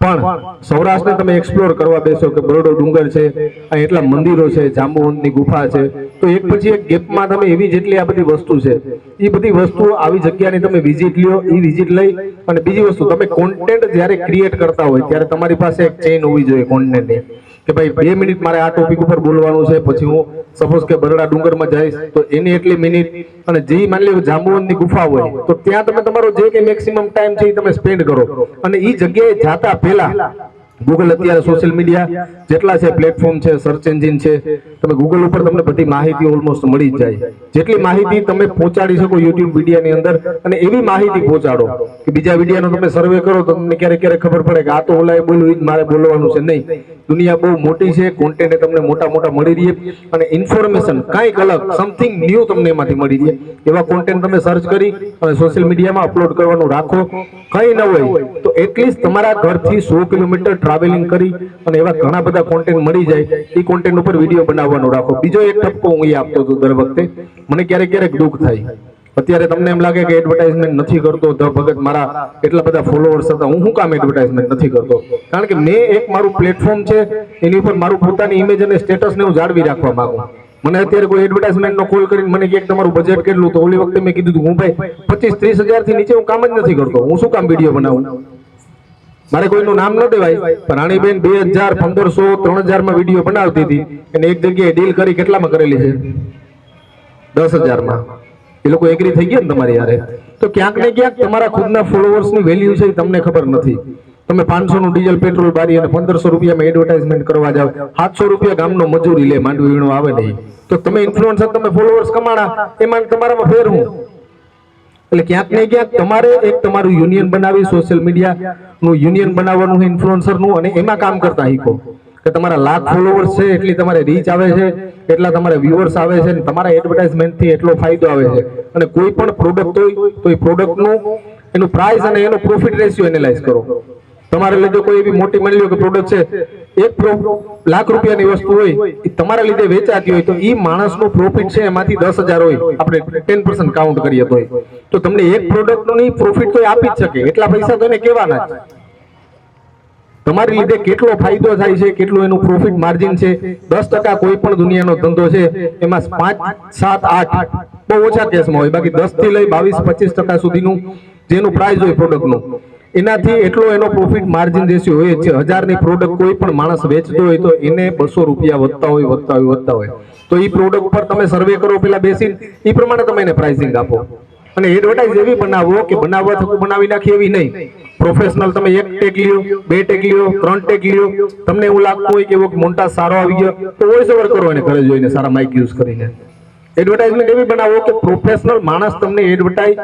પણ સૌરાષ્ટ્રને તમે એક્સપ્લોર કરવા બેસો કે બરોડો ડુંગર છે, અહીં એટલા મંદિરો છે, જાંબુવંતની ગુફા છે, તો એક પછી એક ગેપમાં તમે એવી જેટલી આ બધી વસ્તુ છે એ બધી વસ્તુઓ આવી જગ્યાની તમે વિઝિટ લ્યો, એ વિઝિટ લઈ અને બીજી વસ્તુ તમે કોન્ટેન્ટ જ્યારે ક્રિએટ કરતા હોય ત્યારે તમારી પાસે એક ચેઇન હોવી જોઈએ કોન્ટેન્ટની કે ભાઈ 2 મિનિટ મારે આ ટોપિક ઉપર બોલવાનું છે, પછી હું સપોઝ કે બરડા ડુંગરમાં જઈશ તો એની એટલી મિનિટ, અને જે માની લો જાંબુવંતની ગુફા હોય તો ત્યાં તમે તમારો જે કે મેક્સિમમ ટાઈમ છે એ તમે સ્પેન્ડ કરો. અને એ જગ્યાએ જાતા પહેલા ગૂગલ અત્યારે સોશિયલ મીડિયા જેટલા છે પ્લેટફોર્મ છે, સર્ચ એન્જિન છે, તમે ગૂગલ ઉપર તમને બધી માહિતી ઓલમોસ્ટ મળી જ જાય. જેટલી માહિતી તમે પહોંચાડી શકો યુટ્યુબ વિડીયાની અંદર, અને એવી માહિતી પહોંચાડો કે બીજા વિડીયાનો તમે સર્વે કરો તો તમને ક્યારેક ક્યારેક ખબર પડે કે આ તો ઓલાએ બોલ્યું જ મારે બોલવાનું છે. નહીં, દુનિયા બહુ મોટી છે, કોન્ટેન્ટ તમને મોટા મોટા મળી રહે અને ઇન્ફોર્મેશન કાંઈક અલગ સમથિંગ ન્યૂ તમને એમાંથી મળી રહે. એવા કોન્ટેન્ટ તમે સર્ચ કરી અને સોશિયલ મીડિયામાં અપલોડ કરવાનું રાખો. કંઈ ન હોય તો એટલીસ્ટ તમારા ઘરથી 100 કિલોમીટર ટ્રાવેલિંગ કરી અને એવા ઘણા બધા કોન્ટેન્ટ મળી જાય, એ કોન્ટેન્ટ ઉપર વિડીયો બનાવવાનો રાખો. બીજો એક ઠપકો હું એ આપતો હતો દર વખતે, મને ક્યારેક ક્યારેક દુઃખ થાય. અત્યારે તમને એમ લાગે કે એડવર્ટાઇઝમેન્ટ નથી કરતો, ધ ભગત મારા એટલા બધા ફોલોઅર્સ હતા, હું શું કામ એડવર્ટાઇઝમેન્ટ નથી કરતો? કારણ કે મેં એક મારું પ્લેટફોર્મ છે, એની ઉપર મારું પોતાની ઇમેજ અને સ્ટેટસને હું જાળવી રાખવા માંગુ. મને અત્યારે કોઈ એડવર્ટાઇઝમેન્ટનો કોલ કરીને મને કહે તમારું બજેટ કેટલું, તો ઓલી વખતે મેં કીધું હું ભાઈ 25-30 હજારથી નીચે હું કામ જ નથી કરતો, હું શું કામ વિડીયો બનાવું? મારે કોઈનું નામ ન દેવાય, પણ રાણીબેન 2000, 1500, 3000 માં વિડીયો બનાવતી હતી અને એક જગ્યાએ ડીલ કરી કેટલામાં કરેલી છે? 10,000 માં. એ લોકો એગ્રી થઈ ગયા ને તમારી યારે. તો ક્યાંક ને ક્યાંક તમારા ખુદના ફોલોઅર્સની વેલ્યુ છે એ તમને ખબર નથી. તમે 500 નું ડીઝલ પેટ્રોલ બારી અને 1500 રૂપિયામાં એડવર્ટાઇઝમેન્ટ કરવા જાવ, 700 રૂપિયા ગામનો મજૂરી લે, માંડવી વીણો આવે નહીં. તો તમે ઇન્ફ્લુએન્સર, તમે ફોલોઅર્સ કમાણા, એમાં તમારામાં ફેર હું? એટલે ક્યાંક ને ક્યાંક તમારે એક તમારું યુનિયન બનાવી, સોશિયલ મીડિયાનું યુનિયન બનાવવાનું ઇન્ફ્લુએન્સરનું, અને એમાં કામ કરતા શીખો કે તમારા લાખ ફોલોઅર્સ છે એટલી તમારે રીચ આવે છે, એટલા તમારે વ્યુઅર્સ આવે છે, અને તમારા એડવર્ટાઇઝમેન્ટથી એટલો ફાયદો આવે છે. અને કોઈ પણ પ્રોડક્ટ હોય તો એ પ્રોડક્ટનું એનું પ્રાઇસ અને એનો પ્રોફિટ રેશિયો એનાલાઇઝ કરો. તમારે લીધે કોઈ એવી મોટી માની લો કે પ્રોડક્ટ છે 1 લાખ રૂપિયાની વસ્તુ હોય, એ તમારા લીધે વેચાતી હોય તો એ માણસનું પ્રોફિટ છે એમાંથી 10,000 હોય, આપણે 10% કાઉન્ટ કરીએ તો તમને એક પ્રોડક્ટનું પ્રોફિટ તો આપી જ શકે, એટલા પૈસા તો એને કહેવાના જ. તમારી લીધે કેટલો ફાયદો થાય છે, કેટલું એનું પ્રોફિટ માર્જિન છે. 10% કોઈ પણ દુનિયાનો ધંધો છે એમાં 5, 7, 8 બહુ ઓછા કેસમાં હોય, બાકી 10 થી લઈ 22-25% સુધીનું જેનું પ્રાઇસ હોય પ્રોડક્ટનું, એનાથી એટલો એનો પ્રોફિટ માર્જિન રેશિયો હોય છે. 1000 ની પ્રોડક્ટ કોઈ પણ માણસ વેચતો હોય તો એને 200 રૂપિયા વધતા હોય. તો એ પ્રોડક્ટ પર તમે સર્વે કરો પેલા બેસીને, એ પ્રમાણે તમે એને પ્રાઇસિંગ આપો. અને એડવર્ટાઇઝ એવી બનાવો કે બનાવવા થતું બનાવી નાખી એવી નહીં. પ્રોફેશનલ તમે 1 ટેગ લ્યો, 2 ટેગ લ્યો, 3 ટેગ લ્યો. તમને એવું લાગતું હોય કે એવો મોન્ટા સારો આવી ગયો તો વોઇસ ઓવર કરો એને ઘરે જોઈને, સારા માઇક યુઝ કરીને. એડવર્ટાઇઝમેન્ટ એવી બનાવો કે પ્રોફેશનલ માણસ તમને એડવર્ટાઇઝ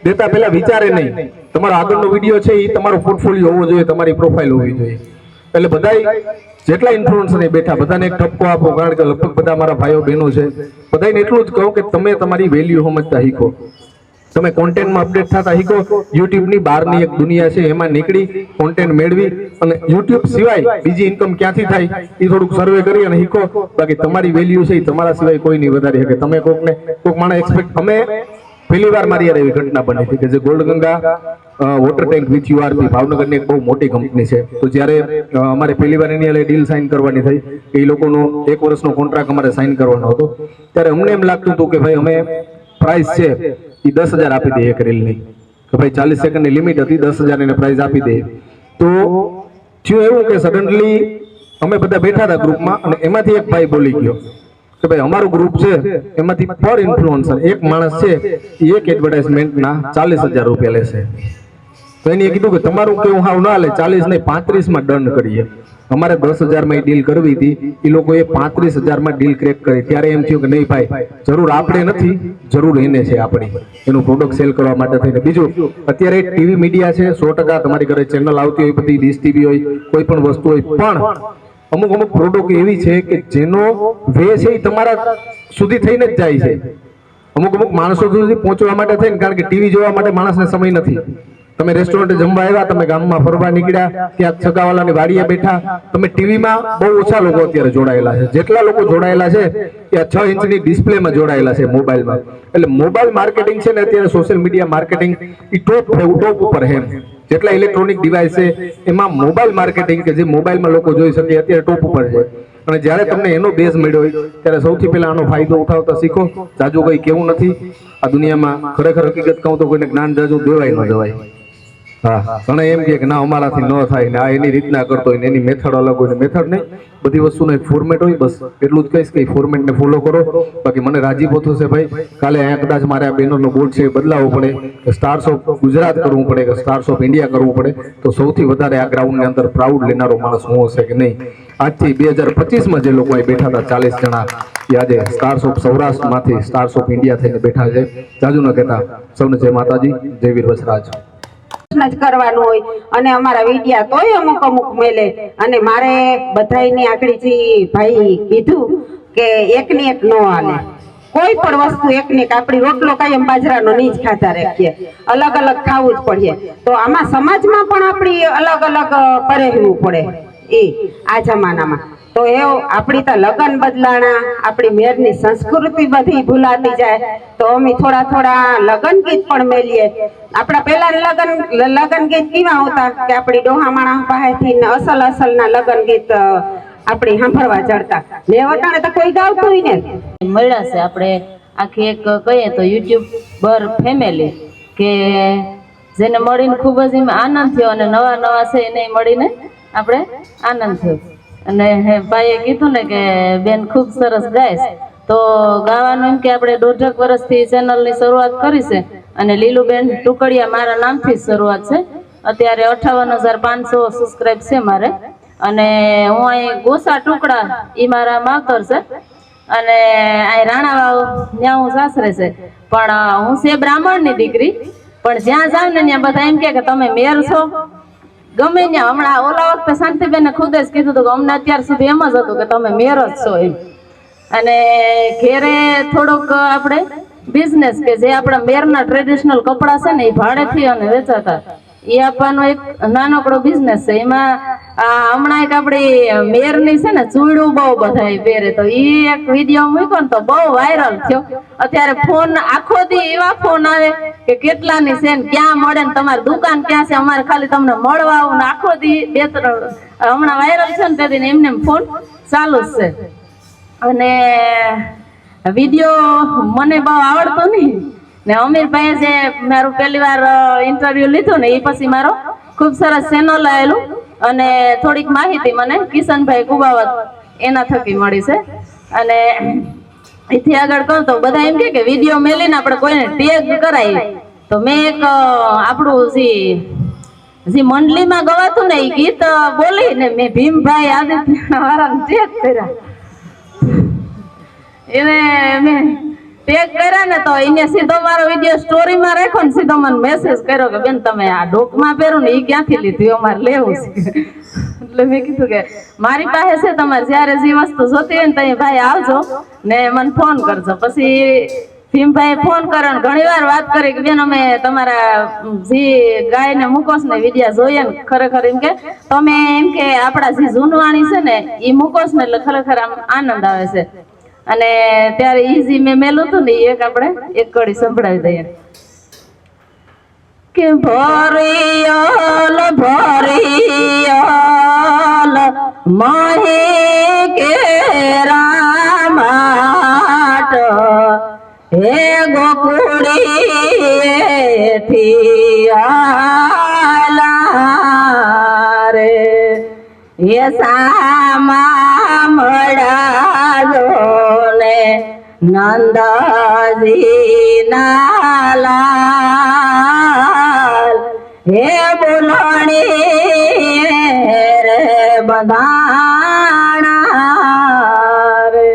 દેતા પહેલા વિચારે નહીં. તમારો આગળનો વિડીયો છે એ તમારો પોર્ટફોલિયો હોવો જોઈએ, તમારી પ્રોફાઇલ હોવી જોઈએ. એટલે બધાય જેટલા ઇન્ફ્લુએન્સર બેઠા બધાને એક ઠપકો આપો, કારણ કે લગભગ બધા મારા ભાઈઓ બહેનો છે, બધાને એટલું જ કહું કે તમે તમારી વેલ્યુ સમજતા શીખો. તમે કોન્ટેન્ટમાં અપડેટ થતા શીખો. યુટ્યુબની બહારની એક દુનિયા છે, એમાં નીકળી કોન્ટેન્ટ મેળવી અને યુટ્યુબ સિવાય બીજી ઇન્કમ ક્યાંથી થાય એ થોડુંક સર્વે કરી અને શીખો. બાકી તમારી વેલ્યુ છે એ તમારા સિવાય કોઈ નહીં વધારી શકે. તમે કોઈક માણસ એક્સપેક્ટ, અમે પહેલી વાર મારી યાર એવી ઘટના બની હતી કે જે gold Ganga water tank with URP ભાવનગરની એક બહુ મોટી કંપની છે. તો જ્યારે અમારે પહેલી વાર એની ડીલ સાઇન કરવાની થઈ, એ લોકોનો 1 વર્ષનો કોન્ટ્રાક્ટ અમારે સાઇન કરવાનો હતો, ત્યારે અમને એમ લાગતું હતું કે ભાઈ અમે પ્રાઇસ છે એ 10,000 આપી દઈએ એક રીલની, કે ભાઈ 40 સેકન્ડની લિમિટ હતી, 10,000 એને પ્રાઇસ આપી દઈએ. તો થયું એવું કે સડનલી અમે બધા બેઠા હતા ગ્રુપમાં, અને એમાંથી એક ભાઈ બોલી ગયો કે ભાઈ અમારું ગ્રુપ છે એમાંથી પર ઇન્ફ્લુએન્સર એક માણસ છે એ એક એડવર્ટાઇઝમેન્ટના 40,000 રૂપિયા લેશે. તો એને કીધું કે તમારું કેવું હાવ ના લે, 40 નહીં 35 ડન કરીએ. અમારે 10,000 માં ડીલ કરવી હતી, એ લોકોએ 35,000 માં ડીલ ક્રેક કરી. ત્યારે એમ થયું કે નહીં ભાઈ, જરૂર આપણે નથી, જરૂર એને છે આપણી, એનું પ્રોડક્ટ સેલ કરવા માટે થઈને. બીજું, અત્યારે ટીવી મીડિયા છે, 100% તમારી ઘરે ચેનલ આવતી હોય, બધી ડીશ ટીવી હોય, કોઈ પણ વસ્તુ હોય, પણ અમુક પ્રોડક્ટ એવી છે કે જેનો વે છે એ તમારા સુધી થઈને જ જાય છે. અમુક માણસો સુધી પહોંચવા માટે થઈને, કારણ કે ટીવી જોવા માટે માણસને સમય નથી. તમે રેસ્ટોરન્ટે જમવા આવ્યા, તમે ગામમાં ફરવા નીકળ્યા, ત્યાં સગાવાલાની વાડીએ બેઠા, તમે ટીવીમાં બહુ ઓછા લોકો અત્યારે જોડાયેલા છે. જેટલા લોકો જોડાયેલા છે એ 6 ઇંચની ડિસ્પ્લેમાં જોડાયેલા છે મોબાઈલમાં. એટલે મોબાઈલ માર્કેટિંગ છે ને અત્યારે સોશિયલ મીડિયા માર્કેટિંગ એ ટોપ ઉપર છે. જેટલા ઇલેક્ટ્રોનિક ડિવાઇસ છે એમાં મોબાઈલ માર્કેટિંગ કે જે મોબાઈલમાં લોકો જોઈ શકે અત્યારે ટોપ ઉપર છે. અને જ્યારે તમને એનો બેઝ મળ્યો હોય ત્યારે સૌથી પહેલા આનો ફાયદો ઉઠાવતા શીખો. જાજુ કંઈ કેવું નથી આ દુનિયામાં. ખરેખર હકીકત કહું તો કોઈને જ્ઞાન જાજુ દેવાય ન દેવાય. હા, ઘણા એમ કે ના અમારાથી ન થાય ને આ એની રીતના કરતો હોય ને એની મેથડ અલગ હોય ને મેથડ નહીં, બધી વસ્તુનો એક ફોર્મેટ હોય. બસ એટલું જ કહીશ કે ફોર્મેટને ફોલો કરો. બાકી મને રાજીપો થશે ભાઈ, કાલે અહીંયા કદાચ મારે આ બેનરનો બોર્ડ છે બદલાવવો પડે, કે સ્ટાર્સ ઓફ ગુજરાત કરવું પડે કે સ્ટાર્સ ઓફ ઇન્ડિયા કરવું પડે, તો સૌથી વધારે આ ગ્રાઉન્ડની અંદર પ્રાઉડ લેનારો માણસ હું હશે કે નહીં. આજથી 2025માં જે લોકો અહીં બેઠા હતા 40 જણા, એ આજે સ્ટાર્સ ઓફ સૌરાષ્ટ્રમાંથી સ્ટાર્સ ઓફ ઇન્ડિયા થઈને બેઠા છે. જાજુ ન કહેતા સૌને જય માતાજી, જય વીર વસરાજ. જ કરવાનું હોય અને અમારા વિડિયા તોય અમુક મેલે. અને મારે બધાયની આકડીથી ભાઈ કીધું કે એકની એક નો હાલે, કોઈ પણ વસ્તુ એકની એક. આપણી રોટલો કાયમ બાજરાનો નહીં જ ખાતા રાખીએ, અલગ અલગ ખાવું જ પડે. તો આમાં સમાજમાં પણ આપણી અલગ અલગ પહેરવું પડે એ આ જમાનામાં. તો એ આપણી તો લગન બદલાણા, આપણી મેરની સંસ્કૃતિ બધી ભૂલાતી જાય. તો અમે થોડા લગન ગીત પણ મેલીએ. આપણા પહેલા લગન ગીત કેવા હોતા કે આપણી ડોહામાણા પાસેથી અસલના લગન ગીત આપણી સાંભળવા ચડતા. ને વટાણે તો કોઈ ગાવતું ને મળ્યા છે. આપણે આખી એક કહીએ તો યુટ્યુબર ફેમિલી કે જેને મળીને ખૂબ જ આનંદ થયો, અને નવા છે એને મળીને આપણે આનંદ થયો. અને ભાઈએ કીધું ને કે બેન ખૂબ સરસ ગાય, તો ગાવાનું એમ કે આપણે 1.5 વર્ષથી ચેનલની શરૂઆત કરી છે. અને લીલુબેન ટુકડિયા મારા નામથી જ શરૂઆત છે. અત્યારે 58,500 સબસ્ક્રાઇબ છે મારે. અને હું અહીં ગોસા ટુકડા એ મારા માવતર છે, અને અહીં રાણાવાવ ત્યાં હું સાસરે છે. પણ હું છે બ્રાહ્મણની દીકરી, પણ જ્યાં જાઉં ને ત્યાં બધા એમ કે તમે મેર છો ગમે ત્યાં. હમણાં ઓલા વખતે શાંતિબેને ખુદ જ કીધું હતું કે અમને અત્યાર સુધી એમ જ હતું કે તમે મેર જ છો એમ. અને ઘેરે થોડુંક આપણે બિઝનેસ કે જે આપણા મેરના ટ્રેડિશનલ કપડા છે ને એ ભાડેથી અને વેચાતા, એ આપવાનો એક નાનકડો બિઝનેસ છે. એમાં હમણાં એક આપણી મેરની છે ને ચૂડું બહુ બધા પહેરે, તો એ એક વિડીયો મૂક્યો ને તો બહુ વાયરલ થયો. અત્યારે ફોન આખો દી એવા ફોન આવે કે કેટલાની છે ને ક્યાં મળે ને તમારી દુકાન ક્યાં છે, અમારે ખાલી તમને મળવા આવું ને આખો દી 2-3 હમણાં વાયરલ છે ને તેથી એમને ફોન ચાલુ જ છે. અને વિડીયો મને બહુ આવડતો નહીં ને અમીરભાઈએ જે મારું પહેલી વાર ઇન્ટરવ્યુ લીધું ને એ પછી મારો ખૂબ સરસ ચેનલ આવેલું. અને થોડીક માહિતી મને કિશનભાઈ કુબાવત એના થકી મળી છે. અને એથી આગળ કહું તો બધા એમ કે વિડીયો મેલીને આપણે કોઈને ટેગ કરાવી, તો મેં એક આપણું જે મંડળીમાં ગવાતું ને એ ગીત બોલીને મેં ભીમભાઈ આદિત્ય વાળાને ટેગ કર્યા. એને મેં ટેગ કર્યા ને તો એને સીધો મારો વિડીયો સ્ટોરીમાં રાખ્યો ને સીધો મને મેસેજ કર્યો કે બેન તમે આ ડોકમાં પહેરું ને એ ક્યાંથી લીધું, અમારે લેવું છે. એટલે મેં કીધું કે મારી પાસે છે, તમારે જ્યારે જે વસ્તુ જોતી હોય ને ત્યાં ભાઈ આવજો ને મને ફોન કરજો. પછી ભીમભાઈ ફોન કર્યો ને ઘણી વાર વાત કરી કે બેન અમે તમારા જે ગાયને મૂકો છો ને વિડીયા જોઈએ ને ખરેખર એમ કે તમે એમ કે આપણા જે જૂનવાણી છે ને એ મૂકો છો ને એટલે ખરેખર આમ આનંદ આવે છે. અને ત્યારે ઈઝી મેં મેલું હતું ને એક આપણે એક કડી સંભળાવી દઈએ કે ભરિયલ ભરિયલ મહી કે રામાટ હે ગોકુળી થી આલા રે હે સામા મળાજો નંદાજી નાલાલ હે બોલણી રે બધાણા રે.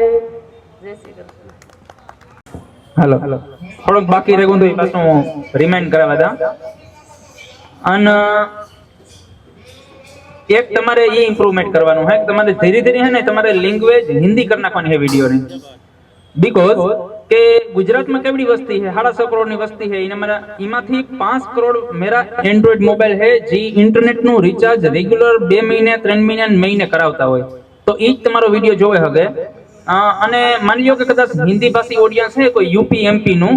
હેલો, થોડુંક બાકી રહી ગયું તો પાછું રિમાઇન્ડ કરાવવા હતા. અને એક તમારે એ ઇમ્પ્રુવમેન્ટ કરવાનું છે કે તમારે ધીરે ધીરે છે ને તમારે લેંગ્વેજ હિન્દી કરી નાખવાની છે વિડીયોની. બીકોઝ કે ગુજરાતમાં કેવડી વસ્તી છે, 7.5 કરોડની વસ્તી છે. એમાંથી 5 કરોડ મેરા એન્ડ્રોઇડ મોબાઈલ છે જે ઇન્ટરનેટ નું રિચાર્જ રેગ્યુલર 2 મહિને 3 મહિને કરાવતા હોય. તો એ જ તમારો વિડીયો જોવે હવે. અને માની લો કે કદાચ હિન્દી ભાષી ઓડિયન્સ છે કોઈ યુપી MP નું,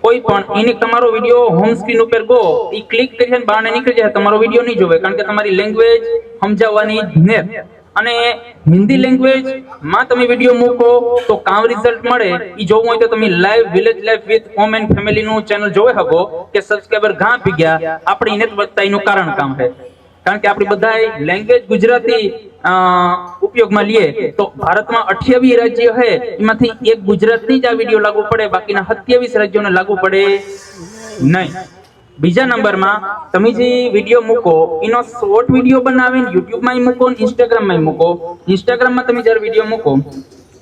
કોઈ પણ એની તમારો વિડીયો હોમ સ્ક્રીન ઉપર ગો એ ક્લિક કરીને બહાર નીકળી જાય, તમારો વિડીયો નહીં જોવે, કારણ કે તમારી લેંગ્વેજ સમજાવવાની ને અને હિન્દી લેંગ્વેજ માં તમે વિડીયો મૂકો તો કામ રિઝલ્ટ મળે. એ જોવું હોય તો તમે live village life with home and family નું ચેનલ જોઈ શકો કે સબસ્ક્રાઇબર ઘણા પી ગયા. આપણે એને વધતા એનું કારણ કામ છે, કારણ કે આપણે બધા લેંગ્વેજ ગુજરાતી ઉપયોગમાં લઈએ તો ભારતમાં 28 રાજ્ય છે, એમાંથી એક ગુજરાતની જ આ વિડીયો લાગુ પડે, બાકીના 27 રાજ્યોને લાગુ પડે નહીં. બીજા નંબરમાં તમે જે વિડીયો મૂકો એનો શોર્ટ વિડીયો બનાવીને યુટ્યુબમાં મૂકો, ઇન્સ્ટાગ્રામમાં મૂકો. ઇન્સ્ટાગ્રામમાં તમે જ્યારે વિડીયો મૂકો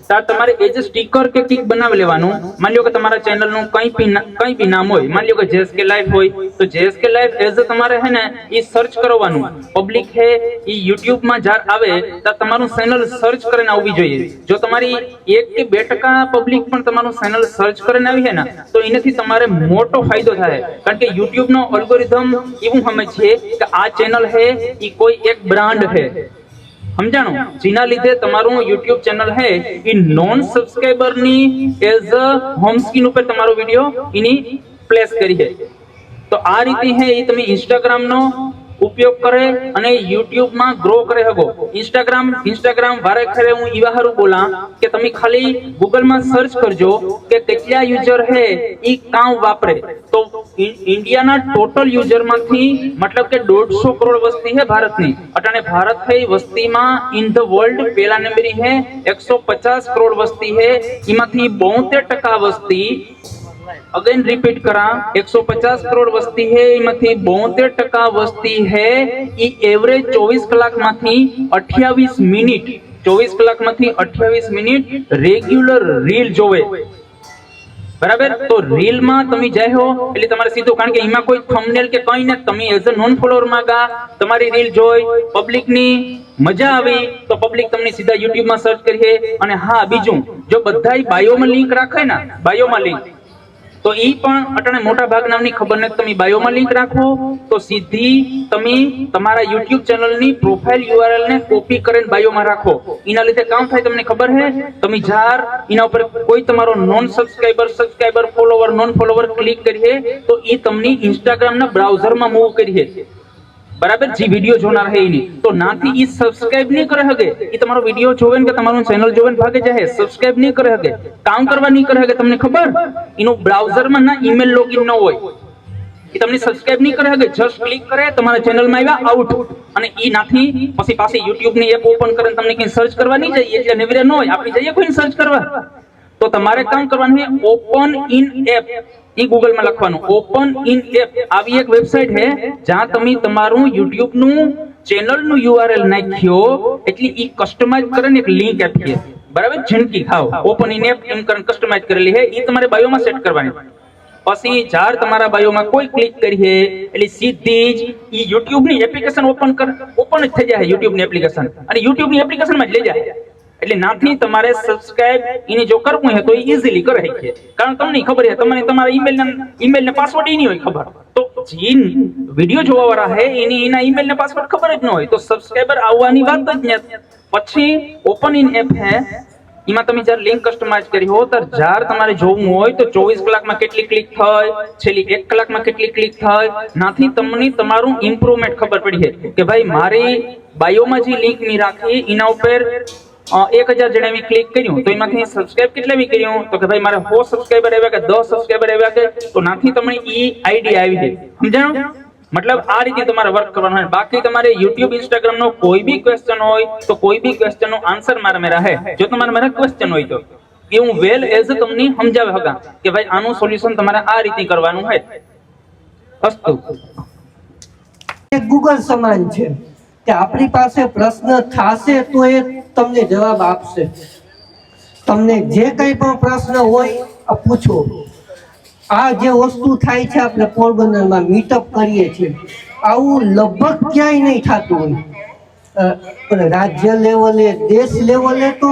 ત્યારે તમારે એજ સ્ટીકર કે કિક બનાવી લેવાનું. માની લો કે તમારા ચેનલનું કંઈ બી નામ હોય, માની લો કે JSK લાઈફ હોય તો JSK લાઈફ એઝ તમારે છે ને એ સર્ચ કરવાનું. પબ્લિક છે એ યુટ્યુબમાં જ્યારે આવે ત્યારે તમારું ચેનલ સર્ચ કરીને આવવી જોઈએ. જો તમારી 1 કે 2% પબ્લિક પણ તમારું ચેનલ સર્ચ કરીને આવી છે ને તો એનાથી તમારે મોટો ફાયદો થાય, કારણ કે યુટ્યુબનો અલ્ગોરિધમ એવું સમજે છે કે આ ચેનલ છે એ કોઈ એક બ્રાન્ડ છે, સમજાણો, જેના લીધે તમારું યુટ્યુબ ચેનલ છે એ નોન સબસ્ક્રાઇબર ની એઝ અ હોમ સ્ક્રીન ઉપર તમારો વિડીયો એની પ્લેસ કરી છે. તો આ રીતે છે એ તમે ઇન્સ્ટાગ્રામ નો ઉપયોગ કરે અને યુટ્યુબ માં ગ્રો કરે શકો. ઇન્સ્ટાગ્રામ વારે ખરે હું એવા હારું બોલા કે તમે ખાલી ગૂગલ માં સર્ચ કરજો કે કેટલા યુઝર છે એ કામ વાપરે, તો ઇન્ડિયાના ટોટલ યુઝર માંથી મતલબ કે 150 કરોડ વસ્તી છે ભારતની. અટાણે ભારત છે વસ્તીમાં ઇન ધ વર્લ્ડ પહેલા નંબરે છે, 150 કરોડ વસ્તી છે, એમાંથી 72% વસ્તી, अगेन रिपीट करा, 150 करोड़ वस्ती है, एमांथी 72% वस्ती है ई एवरेज 24 कलाक मांथी 28 मिनिट 24 कलाक मांथी 28 मिनिट रेग्युलर રીલ જોવે. બરાબર, તો રીલ માં તમે જાયો એટલે તમારે સીધું, કારણ કે એમાં કોઈ થંબનેલ કે કંઈ ને, તમે એઝ અ નોન ફોલોઅર માં ગા તમારી રીલ જોઈ પબ્લિક ની મજા આવી તો પબ્લિક તમને સીધા યુટ્યુબ માં સર્ચ કરીએ. અને હા બીજું, જો બધાય બાયોમાં લિંક રાખે ને, બાયોમાં લિંક તો ઈ પણ અટાણે મોટા ભાગનાની ખબર નથી, તમે બાયોમાં લિંક રાખો તો સીધી તમે તમારા યુટ્યુબ ચેનલની પ્રોફાઇલ URL ને કોપી કરીને બાયોમાં રાખો. એના લીધે કામ થાય તમને ખબર છે, તમે જાર એના ઉપર કોઈ તમારો non subscriber follower non follower click કરીએ તો ઈ તમને ઇન્સ્ટાગ્રામના બ્રાઉઝરમાં મૂવ કરીએ. બરાબર, જે વિડીયો જોનાર હે એની તો નાથી ઈ સબસ્ક્રાઇબ નહીં કરે હગે, ઈ તમારો વિડીયો જોવે ને કે તમારું ચેનલ જોવે ને ભાગે જાય, સબસ્ક્રાઇબ નહીં કરે હગે, કામ કરવા નહીં કરે હગે. તમને ખબર એનું બ્રાઉઝરમાં ના ઈમેલ લોગિન ન હોય, ઈ તમને સબસ્ક્રાઇબ નહીં કરે હગે. જસ્ટ ક્લિક કરે તમારા ચેનલમાં આવ્યા આઉટ, અને ઈ નાથી પછી પાછી યુટ્યુબ ની એપ ઓપન કરીને તમને કઈ સર્ચ કરવા નહીં જાય એટલે નેવરે ન હોય. આપણે જઈએ કોઈ સર્ચ કરવા તો તમારે કામ કરવાનું છે open in app, E Google માં લખવાનું ઓપન ઇન એપ. આવી એક વેબસાઇટ છે જ્યાં તમે તમારું યુટ્યુબ નું ચેનલ નું URL નાખ્યો એટલે ઈ કસ્ટમાઇઝ કરીને એક લિંક આપીએ. બરાબર, ઝીણકી ખાવ ઓપન ઇન એપ એમ કરીને કસ્ટમાઇઝ કરેલી છે, ઈ તમારે બાયોમાં સેટ કરવાની. પછી જાર તમારા બાયોમાં કોઈ ક્લિક કરીએ એટલે સીધી જ ઈ યુટ્યુબ ની એપ્લિકેશન ઓપન જ થઈ જાય, યુટ્યુબ ની એપ્લિકેશન, અને યુટ્યુબ ની એપ્લિકેશન માં જ લઈ જાય. એટલે નાથી તમારે સબસ્ક્રાઇબ એને જો કરવું હોય તો ઈઝીલી કરી શકીએ, કારણ તમને ખબર છે તમને તમારા ઈમેલ ને પાસવર્ડ ઈ નહીં હોય ખબર, તો જે વિડીયો જોવા વાળા હે એના ઈમેલ ને પાસવર્ડ ખબર જ ન હોય તો સબસ્ક્રાઇબર આવવાની વાત જ નથી. પછી ઓપન ઇન એપ હે, એમાં તમે જ્યારે લિંક કસ્ટમાઇઝ કરી હો તો જ્યારે તમારે જોવું હોય તો 24 કલાકમાં કેટલી ક્લિક થઈ, છેલ્લી 1 કલાકમાં કેટલી ક્લિક થઈ, નાથી તમને તમારું ઇમ્પ્રુવમેન્ટ ખબર પડી છે કે ભાઈ મારી બાયોમાં જે લિંક ની રાખી એના ઉપર 1000 જણાવી ક્લિક કર્યું તો એમાંથી સબસ્ક્રાઇબ કેટલા વી કર્યું તો કે ભાઈ મારે 100 સબસ્ક્રાઇબર આવ્યા કે 10 સબસ્ક્રાઇબર આવ્યા કે, તો નાથી તમને ઈ આઈડી આવી છે. સમજાણો? મતલબ આ રીતે તમારે વર્ક કરવાનું હોય. બાકી તમારે YouTube Instagram નો કોઈ બી ક્વેશ્ચન હોય તો કોઈ બી ક્વેશ્ચન નો આન્સર મારા રહે. જો તમારે મારા ક્વેશ્ચન હોય તો કે હું વેલ એઝ તમને સમજાવે હગા કે ભાઈ આનું સોલ્યુશન તમારે આ રીતે કરવાનું હોય. અસ્તુ ગૂગલ સમાન છે કે આપણી પાસે પ્રશ્ન થશે તો એ તમને જવાબ આપશે. તમને જે કંઈ પણ પ્રશ્ન હોય પૂછો. આ જે વસ્તુ થાય છે આપણે પોરબંદરમાં મીટઅપ કરીએ છીએ, આવું લગભગ ક્યાંય નહીં થતું હોય. પણ રાજ્ય લેવલે દેશ લેવલે તો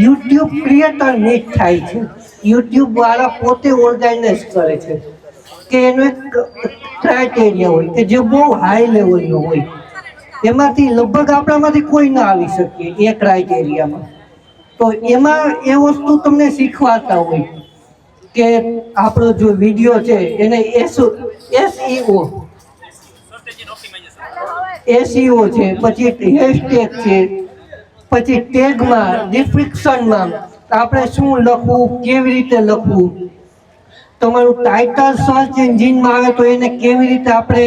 યુટ્યુબ ક્રિએટર મીટ થાય છે. યુટ્યુબ વાળા પોતે ઓર્ગેનાઇઝ કરે છે કે એનો એક ક્રાઇટેરિયા હોય કે જે બહુ હાઈ લેવલનો હોય, એમાંથી લગભગ આપણામાંથી કોઈ ના આવી શકીએ એ ક્રાઇટેરિયામાં. તો એમાં એ વસ્તુ તમને શીખવાડતા હોય કે આપણો જો વિડીયો છે એને SEO છે, પછી હેશટેગ છે, પછી ટેગમાં ડિસ્ક્રિપ્શનમાં આપણે શું લખવું, કેવી રીતે લખવું, તમારું ટાઇટલ સર્ચ એન્જિનમાં આવે તો એને કેવી રીતે આપણે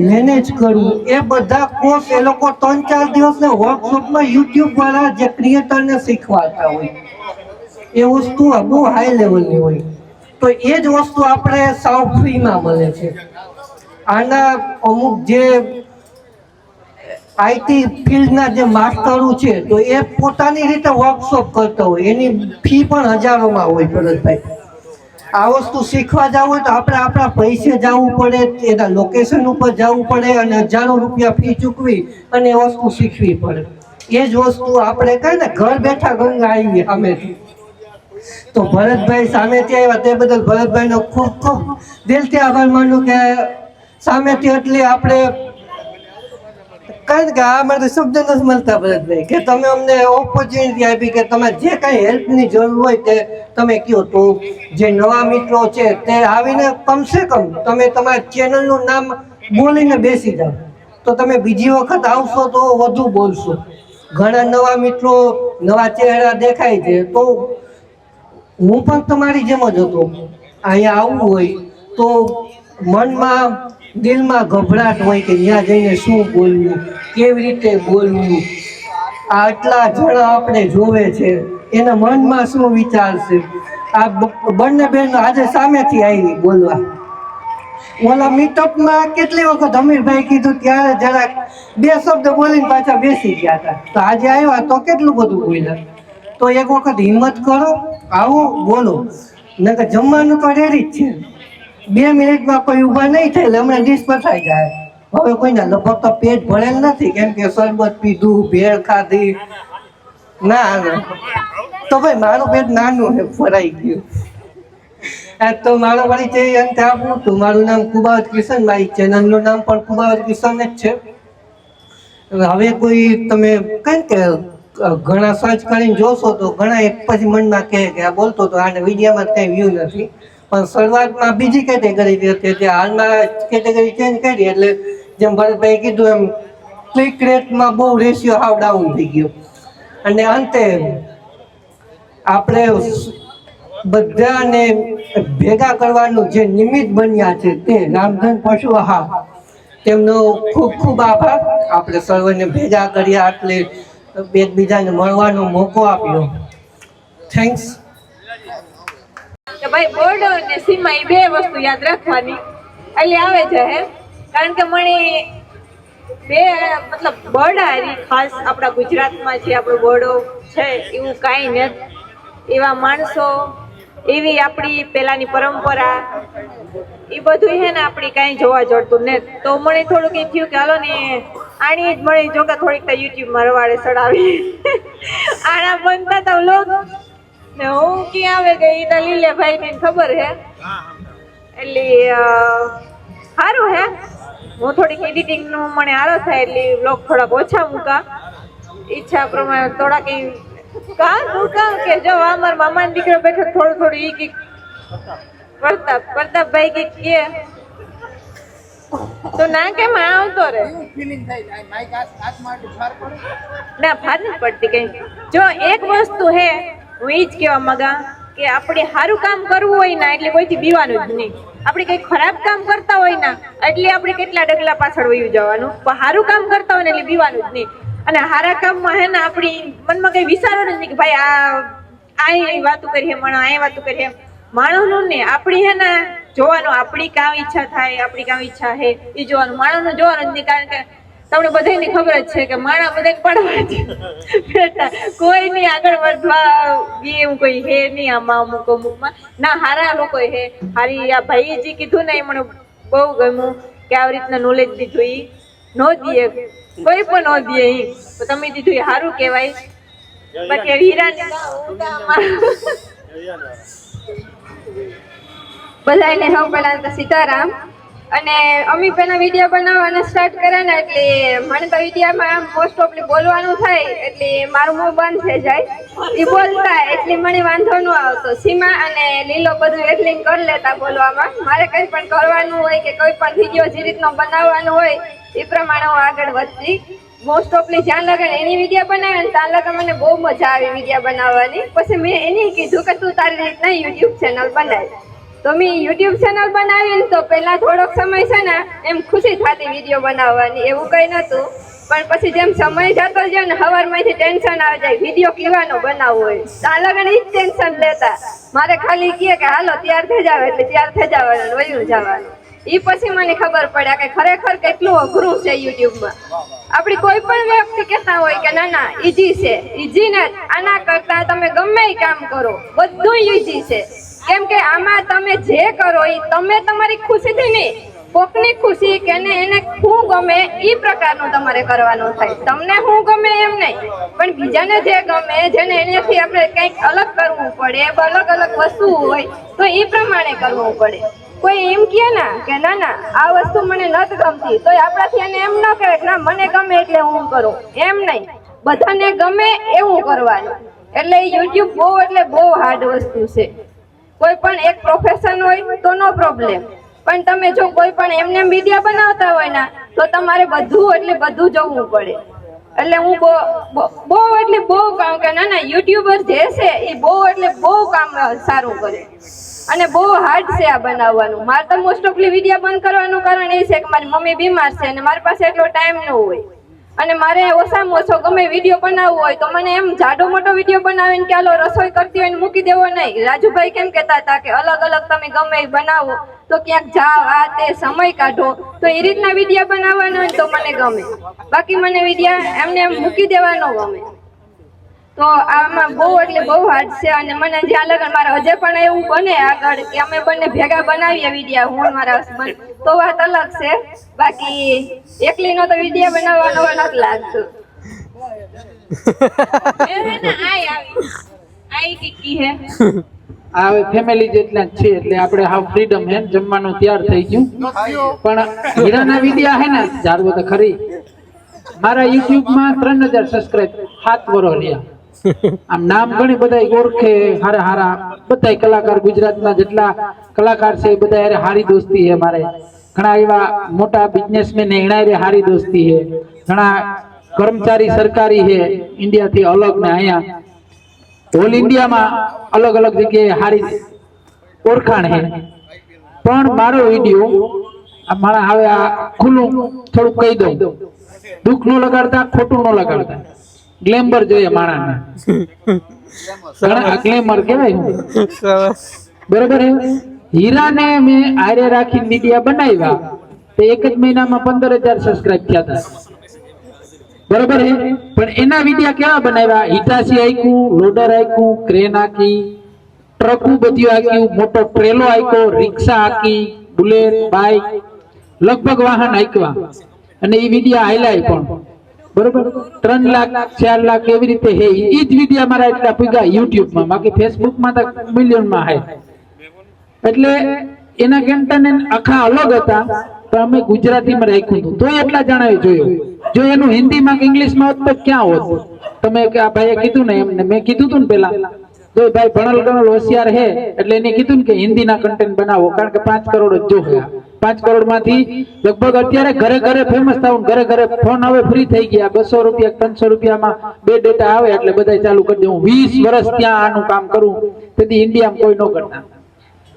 મેનેજ કરવું, એ બધા કોર્સ એ લોકો 3-4 દિવસના વર્કશોપમાં યુટ્યુબ વાળા જે ક્રિએટરને શીખવાડતા હોય. એ વસ્તુ બહુ હાઈ લેવલની હોય. તો એ જ વસ્તુ આપણે સાવ ફ્રીમાં મળે છે. આના અમુક જે આઈટી ફિલ્ડના જે માસ્ટરો છે તો એ પોતાની રીતે વર્કશોપ કરતા હોય, એની ફી પણ હજારોમાં હોય. ભરતભાઈ, આ વસ્તુ શીખવા જવું હોય તો આપણે આપણા પૈસે જવું પડે, એના લોકેશન ઉપર જવું પડે અને હજારો રૂપિયા ફી ચૂકવી અને એ વસ્તુ શીખવી પડે. એ જ વસ્તુ આપણે કહીએ ને ઘર બેઠા ગંગા આવી સામેથી. તો ભરતભાઈ સામેથી આવ્યા તે બદલ ભરતભાઈનો ખૂબ ખૂબ દિલથી આભાર માનું કે સામેથી એટલી આપણે કારણ કે આ મારે શબ્દ નથી મળતા ભરતભાઈ કે તમે અમને ઓપોર્ચ્યુનિટી આપી કે તમે જે કાંઈ હેલ્પની જરૂર હોય તે તમે કહો. તો જે નવા મિત્રો છે તે આવીને કમસે કમ તમે તમારા ચેનલનું નામ બોલીને બેસી જાઓ. તો તમે બીજી વખત આવશો તો વધુ બોલશો. ઘણા નવા મિત્રો, નવા ચહેરા દેખાય છે. તો હું પણ તમારી જેમ જ હતો. અહીંયા આવવું હોય તો મનમાં દિલમાં ગભરાટ હોય કે ત્યાં જઈને શું બોલવું, કેવી રીતે બોલવું, આટલા જણા આપણે જોવે છે એના મનમાં શું વિચારશે. આ બંને બહેનો આજે સામેથી આવી બોલવા. ઓલા મીટઅપમાં કેટલી વખત અમીરભાઈ કીધું ત્યારે જરાક 2 શબ્દ બોલીને પાછા બેસી ગયા હતા. તો આજે આવ્યા તો કેટલું બધું બોલ્યા. તો એક વખત હિંમત કરો, આવો બોલો. નકર જમવાનું તો રેડી જ છે. 2 મિનિટમાં કોઈ ઊભા નહીં થાય એટલે હમણાં ડીશ પથાઈ જાય. હવે કોઈના લગભગ તો પેટ ભરેલ નથી કેમ કે શરબત પીધું, ભેળ ખાધી. ના તો ભાઈ મારું પેટ નાનું છે, ફરાઈ ગયું. તો મારો પરિચય અંતે આપું તો મારું નામ કુબાવત કિશન, મારી ચેનલનું નામ પણ કુબાવત કિશન જ છે. હવે કોઈ તમે કઈ કે ઘણા સર્ચ કરીને જોશો તો ઘણા એક પછી મનમાં કહે કે આ બોલતો તો આને વિડીયોમાં કંઈ વ્યૂ નથી. પણ શરૂઆતમાં બીજી કેટેગરી હતી, તે હાલમાં કેટેગરી ચેન્જ કરી એટલે જેમ ભરતભાઈ કીધું એમ ક્લિક રેટમાં બહુ રેશિયો હાવ ડાઉન થઈ ગયો. અને અંતે આપણે બધાને ભેગા કરવાનું જે નિમિત્ત બન્યા છે તે રામધન પશુ આહાર, તેમનો ખૂબ ખૂબ આભાર. આપણે સર્વને ભેગા કર્યા એટલે એકબીજાને મળવાનો મોકો આપ્યો. થેન્ક્સ. કે ભાઈ બોર્ડ અને સીમા એ 2 વસ્તુ યાદ રાખવાની એટલે આવે છે હે. કારણ કે મને 2 મતલબ બોર્ડ હારી ખાસ આપણા ગુજરાતમાં જે આપણું બોર્ડો છે એવું કાંઈ નથી. એવા માણસો, એવી આપણી પહેલાંની પરંપરા, એ બધું છે ને આપણી કાંઈ જોવા જડતું ને. તો મને થોડુંક એ થયું કે હાલો ને આની જ મને જો કે થોડીક યુટ્યુબમાં રવાડે ચડાવી આના બનતા હતા વ્લોગ ને હું ક્યાં આવે ગઈ તો લીલેભાઈ ને ખબર હે. એટલે સારું હે, હું થોડીક એડિટિંગ નું મને આરો થાય એટલે વ્લોગ થોડાક ઓછા મૂકા, ઈચ્છા પ્રમાણે થોડાક કામ કે જો અમારા મામાનો દીકરો બેઠો થોડું ઈ કે પ્રતાપભાઈ કે તો ના કેમ આવતો રે ના ફાર નથી પડતી કઈ. જો એક વસ્તુ હે હું એ જ કહેવા માંગા કે આપણે સારું કામ કરવું હોય ને એટલે કોઈથી બીવાનું જ નહીં. આપણે કંઈક ખરાબ કામ કરતા હોય ને એટલે આપણે કેટલા ડગલા પાછળ વયું જવાનું, પણ સારું કામ કરતા હોય ને એટલે બીવાનું જ નહીં. અને સારા કામમાં હે ને આપણી મનમાં કઈ વિચારવાનું જ નહીં કે ભાઈ આ વાતું કરીએ માણસ, આ વાતું કરીએ માણસનું ને આપણી હે ને જોવાનું, આપણી કામ ઈચ્છા થાય, આપણી કામ ઈચ્છા હે એ જોવાનું, માણસનું જોવાનું જ નહીં. કારણ કે તમને બધાને ખબર જ છે કે માણસ બધાને પડવા જ બેઠા, કોઈ નહીં આગળ વધવા એમ કોઈ હે નહીં આમાં અમુકમાં ના. હારા લોકો હે હારી. આ ભાઈએ જે કીધું ને એ મને બહુ ગમ્યું કે આવી રીતના નોલેજ દીધું, એ ન દે કોઈ પણ ન દે, તો તમે દીધું એ સારું કહેવાય. બાકી હીરાની બધાને સૌ પહેલા તો સીતારામ. અને અમે પહેલા વિડીયો બનાવવાના સ્ટાર્ટ કર્યા ને એટલે મને તો વિડીયોમાં મોસ્ટ ઓફલી બોલવાનું થાય એટલે મારું મોં બંધ થઈ જાય એ બોલતા એટલે મને વાંધો ન આવતો. સીમા અને લીલો બધું એટલી કરી લેતા બોલવામાં. મારે કંઈ પણ કરવાનું હોય કે કોઈ પણ વિડીયો જે રીતનો બનાવવાનો હોય એ પ્રમાણે હું આગળ વધતી. મોસ્ટ ઓફલી જ્યાં લગન એની વિડીયો બનાવે ને ત્યાં લગન મને બહુ મજા આવી વિડીયો બનાવવાની. પછી મેં એને કીધું કે તું તારી રીતના યુટ્યુબ ચેનલ બનાવી. તો મેં યુટ્યુબ ચેનલ બનાવી તો પહેલા થોડોક સમય છે ને એમ ખુશી થતી વિડીયો બનાવવાની, એવું કંઈ નહોતું. પણ પછી જેમ સમય જતો જાય ને સવારમાંથી ટેન્શન આવી જાય વિડીયો કેવાનો બનાવવો હોય, ત્યાં લગન એ જ ટેન્શન લેતા. મારે ખાલી કહે કે હાલો તૈયાર થઈ જાવ એટલે તૈયાર થઈ જવાનું, વયું જવાનું. એ પછી મને ખબર પડે કે ખરેખર કેટલું અઘરું છે યુટ્યુબમાં. આપણી કોઈ પણ વ્યક્તિ કહેતા હોય કે ના ના ઈઝી છે, ઈઝી ને આના કરતા તમે ગમે એ કામ કરો બધું ઈઝી છે. કેમ કે આમાં તમે જે કરો એ તમે તમારી ખુશીથી નહીં, કોકની ખુશી કે એને શું ગમે એ પ્રકારનું તમારે કરવાનું થાય. તમને શું ગમે એમ નહીં, પણ બીજાને જે ગમે જેને એનાથી આપણે કંઈક અલગ કરવું પડે, અલગ અલગ વસ્તુ હોય તો એ પ્રમાણે કરવું પડે. કોઈ એમ કહે ના કે ના ના આ વસ્તુ મને નથી ગમતી તો આપણાથી એને એમ ન કહેવાય કે ના મને ગમે એટલે હું કરું, એમ નહીં, બધાને ગમે એવું કરવાનું. એટલે યુટ્યુબ બહુ હાર્ડ વસ્તુ છે. કોઈ પણ એક પ્રોફેશન હોય તો નો પ્રોબ્લેમ, પણ તમે જો કોઈ પણ એમને વિડીયો બનાવતા હોય ને તો તમારે બધું જોવું પડે. એટલે હું બહુ કામ કે ના ના યુટ્યુબર જે છે એ બહુ કામ સારું કરે અને બહુ હાર્ડ છે આ બનાવવાનું. મારે તો મોસ્ટ ઓફલી વિડીયો બંધ કરવાનું કારણ એ છે કે મારી મમ્મી બીમાર છે અને મારી પાસે એટલો ટાઈમ ન હોય અને મારે ઓછામાં ઓછો ગમે વિડીયો બનાવવો હોય તો મને એમ જાડો મોટો વિડીયો બનાવીને કે હાલો રસોઈ કરતી હોય ને મૂકી દેવો નહીં. રાજુભાઈ કેમ કહેતા હતા કે અલગ અલગ તમે ગમે એ બનાવો તો ક્યાંક જાઓ આ તે સમય કાઢો, તો એ રીતના વિડીયો બનાવવાનો હોય તો મને ગમે. બાકી મને વિડીયો એમને એમ મૂકી દેવાનો ગમે. તો આમાં બહુ હાર્ડ છે અને મને જ્યાં લગન મારે હજે પણ એવું બને આગળ કે અમે બંને ભેગા બનાવીએ વિડીયો હું મારા હસબન્ડ તો વાત અલગ છે. બાકી એકલીનો તો વિડીયો બનાવવાનો નથી લાગતું. હવે ફેમિલી જેટલા જ છે એટલે આપણે હાવ ફ્રીડમ હે, જમવાનું તૈયાર થઈ ગયું. પણ હીરાના વિડીયા હે ને જાળવો તો ખરી. મારા યુટ્યુબમાં 3000 સબસ્ક્રાઇબ 7 વર્ષ રહ્યા. આમ નામ ઘણી બધા ઓળખે, હારા બધા કલાકાર, ગુજરાતના જેટલા કલાકાર છે એ બધા હારે હારી દોસ્તી છે. મારે ઘણા એવા મોટા બિઝનેસમેન એનારે હારી દોસ્તી છે, ઘણા કર્મચારી સરકારી છે ઇન્ડિયાથી અલગ ને અહીંયા ઓલ ઇન્ડિયામાં અલગ અલગ જગ્યાએ હારી ઓળખાણ છે. પણ મારો વિડીયો મારા હવે આ ખુલ્લું થોડુંક કહી દઉં, દુઃખ નો લગાડતા, ખોટું નો લગાડતા, ગ્લેમર જોઈએ માણસને, ગ્લેમર કહેવાય બરોબર. હીરાને મેં આરે રાખી મીડિયા બનાવ્યા તો એક જ મહિનામાં 15000 સબસ્ક્રાઇબ થયા હતા બરોબર. પણ એના વિડીયા કેવા બનાવ્યા? હિટાસી આખ્યું, લોડર આખ્યું, ક્રેન આખી, ટ્રકું બધું આખ્યું, મોટો ટ્રેલો આખ્યો, રિક્ષા આખી, બુલેટ, બાઇક, લગભગ વાહન આખ્યા અને એ વિડીયા હાઈલાય પણ બરોબર. 3 લાખ 4 લાખ એવી રીતે હે. એ જ વિડીયા મારા એટલા પૂગ્યા યુટ્યુબમાં, બાકી ફેસબુકમાં તો મિલિયનમાં હે. એટલે એના કન્ટેન્ટ આખા અલગ હતા પણ અમે ગુજરાતીમાં રાખ્યું હતું તો એટલા જણાવી જોયું. જો એનું હિન્દીમાં કે ઇંગ્લિશમાં હોત તો ક્યાં હોત? તમે આ ભાઈએ કીધું ને એમને મેં કીધું હતું ને પેલા જો ભાઈ ભણલ ગણલ હોશિયાર હે એટલે એને કીધું ને કે હિન્દીના કન્ટેન્ટ બનાવો કારણ કે 5 કરોડ જ જો 5 કરોડ માંથી લગભગ અત્યારે ઘરે ઘરે ફેમસ થાવ, ઘરે ઘરે ફોન હવે ફ્રી થઈ ગયા, 200 રૂપિયા 300 રૂપિયામાં 2 ડેટા આવે એટલે બધા ચાલુ કરી દે. હું 20 વર્ષ ત્યાં આનું કામ કરું તેથી ઇન્ડિયામાં કોઈ ન કરતા.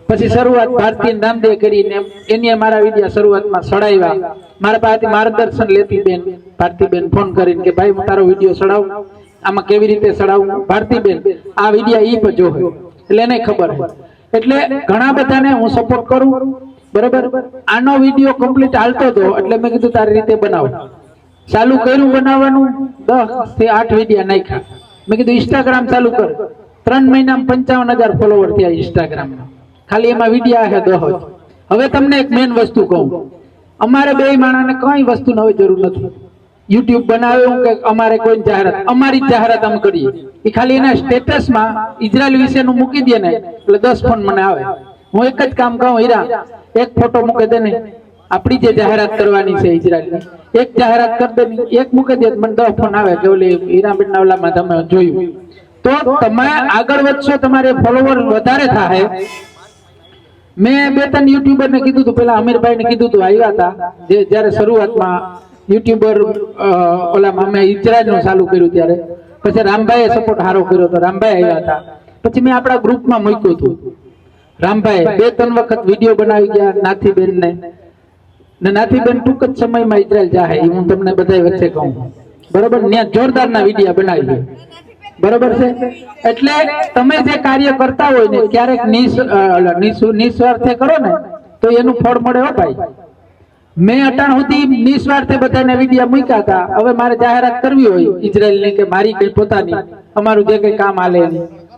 પછી શરૂઆત ભારતીય નામદેવ કરીને એની મારા વિડીયા શરૂઆતમાં સડાવ્યા. મારા પાસેથી માર્ગદર્શન લેતી બેન ભારતીબેન ફોન કરીને કે ભાઈ હું તારો વિડીયો સડાવું, આમાં કેવી રીતે સડાવું? ભારતીબેન આ વિડીયા ઈ પર જોવે એટલે એને ખબર છે. એટલે ઘણા બધાને હું સપોર્ટ કરું બરોબર. આનો વિડીયો કમ્પ્લીટ હાલતો હતો એટલે મેં કીધું તારી રીતે બનાવ. ચાલુ કર્યું બનાવવાનું, 10 થી 8 વિડીયા નાખ્યા. મેં કીધું ઇન્સ્ટાગ્રામ ચાલુ કર. 3 મહિનામાં 55000 ફોલોવર થયા ઇન્સ્ટાગ્રામમાં, ખાલી એમાં વિડીયા છે 10 જ. હવે તમને એક મેન વસ્તુ કહું, અમારે બે માણસને કઈ વસ્તુની હવે જરૂર નથી. યુટ્યુબ બનાવ્યું કે અમારે કોઈ જાહેરાત, અમારી જાહેરાત અમે કરીએ એ ખાલી એના સ્ટેટસમાં ઇઝરાયલ વિશેનું મૂકી દે ને એટલે 10 ફોન મને આવે. હું એક જ કામ કહું, હીરા એક ફોટો મૂકે દે ને આપણી જે જાહેરાત કરવાની છે ઇઝરાયલની, એક જાહેરાત કરી દે, એક મૂકી દે, મને 10 ફોન આવે કે ઓલી હીરાબેનના ઓલામાં તમે જોયું, તો તમે આગળ વધશો, તમારે ફોલોવર વધારે થાય. મેં 2-3 યુટ્યુબરને કીધું હતું, પેલા અમીરભાઈને કીધું હતું, આવ્યા હતા જે જ્યારે શરૂઆતમાં યુટ્યુબર ઓલામાં અમે ઇઝરાયલનું ચાલુ કર્યું ત્યારે, પછી રામભાઈએ સપોર્ટ સારો કર્યો હતો, રામભાઈ આવ્યા હતા. પછી મેં આપણા ગ્રુપમાં મૂક્યું હતું, રામભાઈ 2-3 વખત વિડીયો બનાવી ગયા નાથીબેનને, ને નાથીબેન ટૂંક જ સમયમાં ઇઝરાયલ જાહે, એ હું તમને બધા વચ્ચે કહું, બરોબર. ત્યાં જોરદારના વિડીયો બનાવી, બરોબર છે. એટલે તમે જે કાર્ય કરતા હોય ને ક્યારેક નિસ્વાર્થે કરો ને તો એનું ફળ મળે. હો ભાઈ, મેં અટાણ સુધી નિસ્વાર્થે બધાને વિડીયો મૂક્યા હતા. હવે મારે જાહેરાત કરવી હોય ઇઝરાયલની કે મારી કઈ પોતાની, અમારું જે કઈ કામ હાલે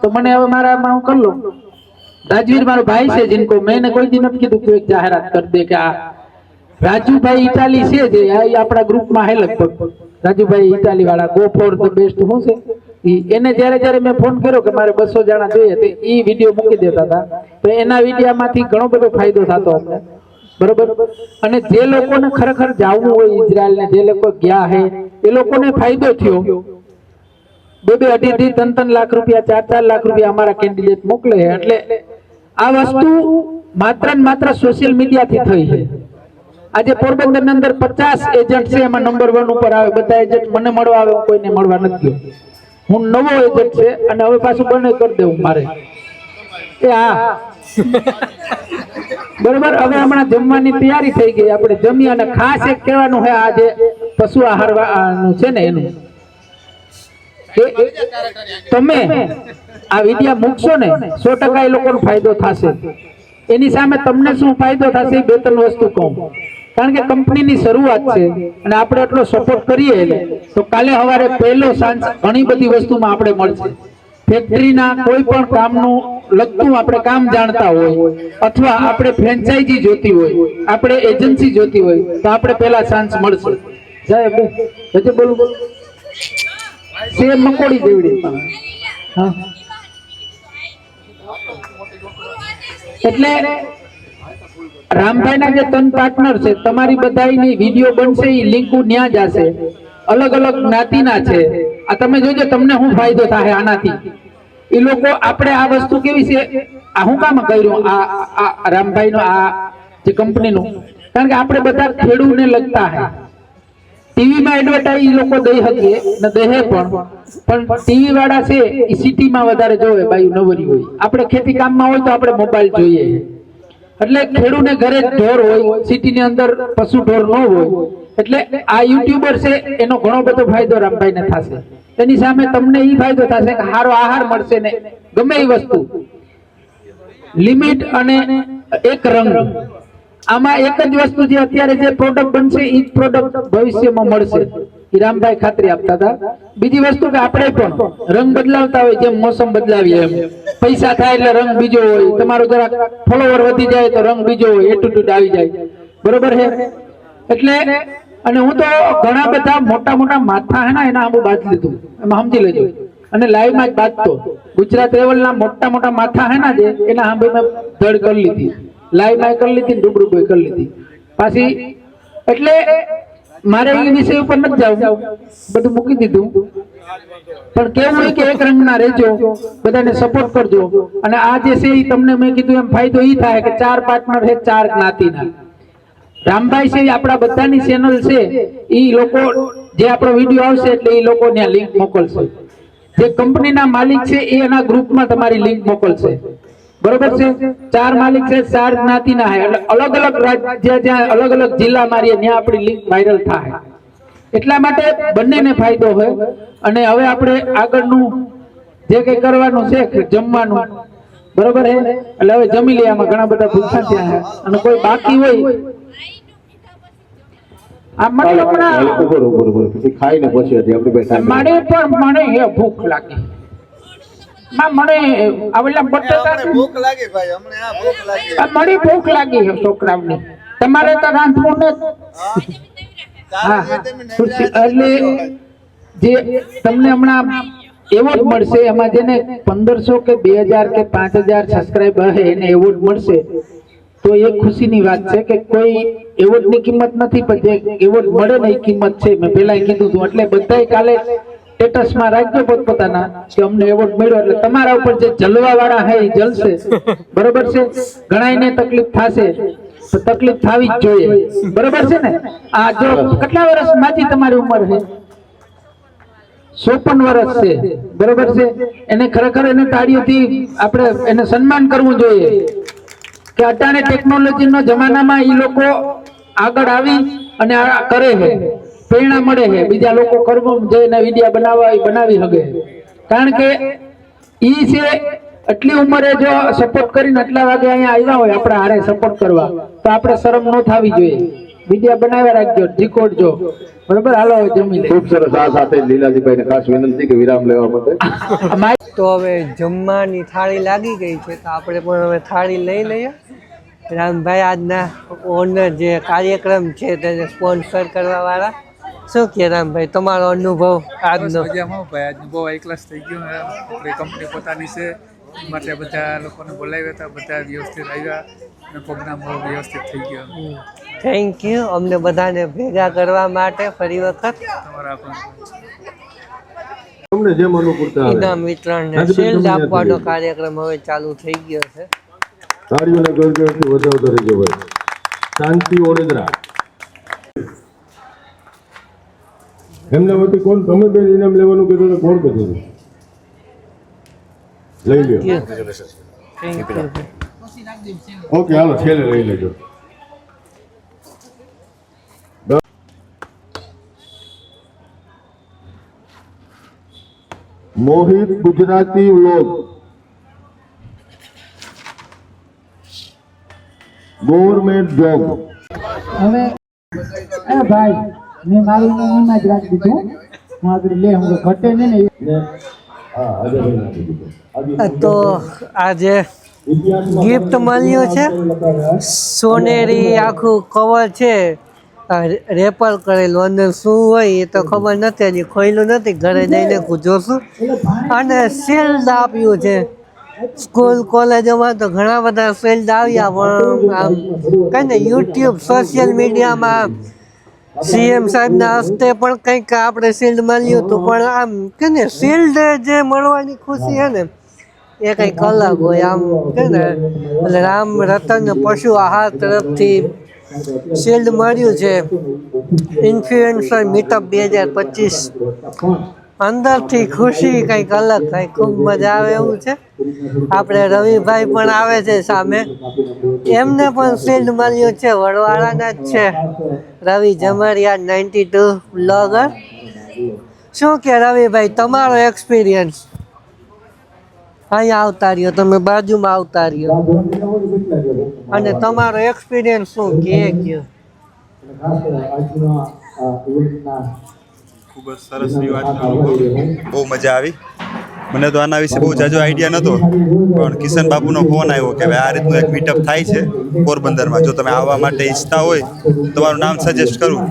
તો મને હવે મારામાં હું કરી લઉં. રાજવીર મારો ભાઈ છે જીनको મેં કોઈ દી નથી કીધું કે એક જાહેરાત કરી દે, કે આ રાજુભાઈ ઇટાલી છે જે આપણા ગ્રુપમાં હે લગભગ, રાજુભાઈ ઇટાલી વાળા, ગો ફોર ધ બેસ્ટ શું છે, એને જ્યારે મેં ફોન કર્યો કે મારે 200 જણા જોઈએ તો એ વિડીયો મૂકી દેતા હતા. તો એના વિડીયોમાંથી ઘણો બધો ફાયદો થતો અમને, બરોબર. અને જે લોકોને ખરેખર જવું હોય ઇઝરાયલ ને, જે લોકો ગયા હે એ લોકોને ફાયદો થયો. 2-2, 2.5, 3-3 લાખ રૂપિયા, 4-4 લાખ રૂપિયા અમારા કેન્ડિડેટ મોકલે. એટલે આ વસ્તુ માત્ર ને માત્ર સોશિયલ મીડિયાથી થઈ છે. આજે પોરબંદર ની અંદર 50 એજન્ટ છે, એમાં નંબર 1 ઉપર આવે. બધા એજન્ટ મને મળવા આવે, કોઈને મળવા નથી ગયો. હું નવો એજન્ટ છે અને હવે પાછું બંને કરી દેવું મારે. હા બરોબર. હવે હમણાં જમવાની તૈયારી થઈ ગઈ, આપણે જમી. અને ખાસ એક કહેવાનું છે, આ જે પશુ આહારનું છે ને એનું, તમે આ વિડીયો મૂકશો ને 100% એ લોકોનો ફાયદો થશે. એની સામે તમને શું ફાયદો થશે એ 2-3 વસ્તુ કહું. કારણ કે કંપનીની શરૂઆત છે અને આપણે એટલો સપોર્ટ કરીએ તો કાલે સવારે પહેલો સાંજ ઘણી બધી વસ્તુમાં આપણે મળશે. ફેક્ટરીના કોઈ પણ કામનું લગતું આપણે કામ જાણતા હોય, અથવા આપણે ફ્રેન્ચાઇઝી જોતી હોય, આપણે એજન્સી જોતી હોય, તો આપણે પહેલા ચાન્સ મળશે. સાહેબ હજે બોલું સેમ મકોડી જેવડી. હા, એટલે રામભાઈના જે 3 પાર્ટનર છે, તમારી બધાની વિડીયો બનશે, એ લિંક ન્યા જશે. અલગ અલગ જ્ઞાતિના છે. આ તમે જોજો તમને શું ફાયદો થાય આનાથી. એ લોકો આપણે આ વસ્તુ કેવી છે, આ હું કામ કર્યું આ રામભાઈનો આ જે કંપનીનું, કારણ કે આપણે બધા ખેડૂતને લગતા હે. ટીવીમાં એડવર્ટાઈઝ એ લોકો દઈ શકીએ ને દે પણ ટીવી વાળા છે એ સિટીમાં વધારે જોવે, બાયું નવરી હોય. આપણે ખેતી કામમાં હોય તો આપણે મોબાઈલ જોઈએ. એટલે ખેડૂતને ઘરે ઢોર હોય, સિટીની અંદર પશુ ઢોર ન હોય. એટલે આ યુટ્યુબર છે એનો ઘણો બધો ફાયદો રામભાઈને થશે. એની સામે તમને એ ફાયદો થશે કે સારો આહાર મળશે ને ગમે એ વસ્તુ લિમિટ અને એક રંગ. આમાં એક જ વસ્તુ જે અત્યારે જે પ્રોડક્ટ બનશે એ જ પ્રોડક્ટ ભવિષ્યમાં મળશે, એ રામભાઈ ખાતરી આપતા હતા. બીજી વસ્તુ કે આપણે પણ રંગ બદલાવતા હોય, જેમ મોસમ બદલાવીએ એમ પૈસા થાય એટલે રંગ બીજો હોય, તમારો જરાક ફોલોવર વધી જાય તો રંગ બીજો હોય, એટીટ્યુડ આવી જાય, બરોબર છે. એટલે અને હું તો ઘણા બધા મોટા મોટા માથા હે ને એના આંબુ બાદ લીધું, એમાં સમજી લેજો. અને લાઈવમાં જ બાદતો ગુજરાત લેવલના મોટા મોટા માથા હે ને જે એના આંબે મેં ધડ કરી લીધી, લાઈવમાં કરી લીધી, ડુબડું કરી લીધી પાછી. એટલે મારે એ વિષય ઉપર નથી જાવ, બધું મૂકી દીધું. પણ કેવું હોય કે એક રંગના રહેજો, બધાને સપોર્ટ કરજો. અને આ જે છે એ તમને મેં કીધું એમ ફાયદો એ થાય કે 4 પાર્ટનર છે, 4 જ્ઞાતિના. રામભાઈ છે આપણા બધાની ચેનલ છે, એ લોકો જે આપણો વિડીયો આવશે એટલે એ લોકો ત્યાં લિંક મોકલશે. જે કંપનીના માલિક છે એ એના ગ્રુપમાં તમારી લિંક મોકલશે, બરોબર છે. 4 માલિક છે, 4 જ્ઞાતિના છે. એટલે અલગ અલગ રાજ્ય, જ્યાં અલગ અલગ જિલ્લા મારીએ ત્યાં આપણી લિંક વાયરલ થાય. એટલા માટે બંનેને ફાયદો હોય. અને હવે આપણે આગળનું જે કંઈ કરવાનું છે જમવાનું, બરોબર છે. એટલે હવે જમી લઈએ. આમાં ઘણા બધા ભૂખા થયા અને કોઈ બાકી હોય મને ભૂખ લાગી. મને ભૂખ લાગી છે છોકરાઓને. તમારે તો રાંધવું ને. એટલે જે તમને હમણાં એવોર્ડ મળશે, એમાં જેને 1500 કે 2000 કે 5000 સબસ્ક્રાઇબર હે એને એવોર્ડ મળશે. તો એ ખુશીની વાત છે કે કોઈ એવોર્ડની કિંમત નથી, પણ જે એવોર્ડ મળે ને એ કિંમત છે. મેં પહેલા કીધું હતું, એટલે બધાય કાલે સ્ટેટસમાં રાખજો પોતપોતાના કે અમને એવોર્ડ મળ્યો, એટલે તમારા ઉપર જે જલવા વાળા હે એ જલશે. બરોબર છે? ઘણાયને તકલીફ થશે, તો તકલીફ થવી જ જોઈએ. બરોબર છે ને? આ જો કેટલા વર્ષ માજી તમારી ઉંમર છે? 54 વર્ષ છે. બરોબર છે? એને ખરેખર એને તાળીઓથી આપણે એને સન્માન કરવું જોઈએ કે અટાણે ટેકનોલોજીનો જમાનામાં એ લોકો આગળ આવી અને આ કરે છે, પ્રેરણા મળે છે. બીજા લોકો કરવા જઈને વિડીયો બનાવી શકે, કારણ કે ઈ છે આટલી ઉંમરે જો સપોર્ટ કરીને આટલા વાગે અહીંયા આવ્યા હોય આપણા હારે સપોર્ટ કરવા, તો આપણે શરમ ન થવી જોઈએ. વિડીયો બનાવ્યા રાખજો, જીકોડજો. બરોબર? હાલો જમી લે. ખૂબ સરસ. આ સાથે લીલાજીભાઈને ખાસ વિનંતી કે વિરામ લેવા માટે. તો હવે જમવાની થાળી લાગી ગઈ છે, તો આપણે પણ હવે થાળી લઈ લઈએ. રામભાઈ આજના ઓનર જે કાર્યક્રમ છે તેને સ્પોન્સર કરવા વાળા, શું કે રામભાઈ તમારો અનુભવ આજનો? મજામાં ભાઈ, આજનો બહુ હાઈ ક્લાસ થઈ ગયો. આપણી કંપની પોતાની છે માટે બધા લોકોને બોલાવ્યા હતા, બધા વ્યવસ્થિત આવ્યા અને પ્રોગ્રામ વ્યવસ્થિત થઈ ગયો. થેન્ક યુ અમને બધાને ભેગા કરવા માટે ફરી વખત. તમારા પણ તમને જેમ અનુકૂળતા આવે. ઇનામ વિતરણ ને શિલ્ડ આપવાનો કાર્યક્રમ હવે ચાલુ થઈ ગયો છે. તાળીઓને ગળગળથી વધાવતા રહેજો ભાઈ. શાંતિ ઓડેદરા. એમના વતી કોણ? તમે બેન ઇનામ લેવાનું કીધું તો કોણ કીધું? લઈ લ્યો. ઓકે હાલો છેલ્લે લઈ લેજો. મોહિત ગુજરાતી વ્લોગ, ગવર્મેન્ટ જોબ. હવે ભાઈ મેં મારું નામ એમાં જ રાખી દીધું. હું આગળ લે હું ઘટે નહીં ને. તો આજે ગિફ્ટ મળ્યું છે સોનેરી આખું કવર છે, રેપર કરેલું. અંદર શું હોય એ તો ખબર નથી, હજી ખોયલું નથી, ઘરે જઈને જોશું. અને શિલ્ડ આપ્યું છે. સ્કૂલ કોલેજોમાં તો ઘણા બધા શિલ્ડ આવ્યા, પણ આમ કઈ ને યુટ્યુબ સોશિયલ મીડિયામાં સીએમ સાહેબના હસ્તે પણ કંઈક આપણે શિલ્ડ મળ્યું હતું. પણ આમ કે ને શિલ્ડ જે મળવાની ખુશી છે ને એ કંઈક અલગ હોય. આમ કે ને એટલે રામ રતન પશુ આહાર તરફથી શિલ્ડ મળ્યું છે. Influencer meetup 2025. અંદરથી ખુશી કંઈક અલગ થાય, ખૂબ મજા આવે એવું છે. આપણે રવિભાઈ પણ આવે છે સામે, એમને પણ શિલ્ડ મળ્યું છે, વડવાળાના જ છે. રવિ જમરિયા 92 બ્લોગર. શું કે રવિભાઈ તમારો એક્સપિરિયન્સ? અહીંયા આવતા રહ્યો, તમે બાજુમાં આવતા રહ્યો, અને તમારો એક્સપિરિયન્સ શું કે કયો? ખૂબ જ સરસ રહ્યો આજનો અનુભવ, બહુ મજા આવી. મને તો આના વિશે બહુ જાજો આઈડિયા નહોતો, પણ કિશન બાપુનો ફોન આવ્યો કે ભાઈ આ રીતનું એક મીટઅપ થાય છે પોરબંદરમાં, જો તમે આવવા માટે ઈચ્છતા હોય તમારું નામ સજેસ્ટ કરું.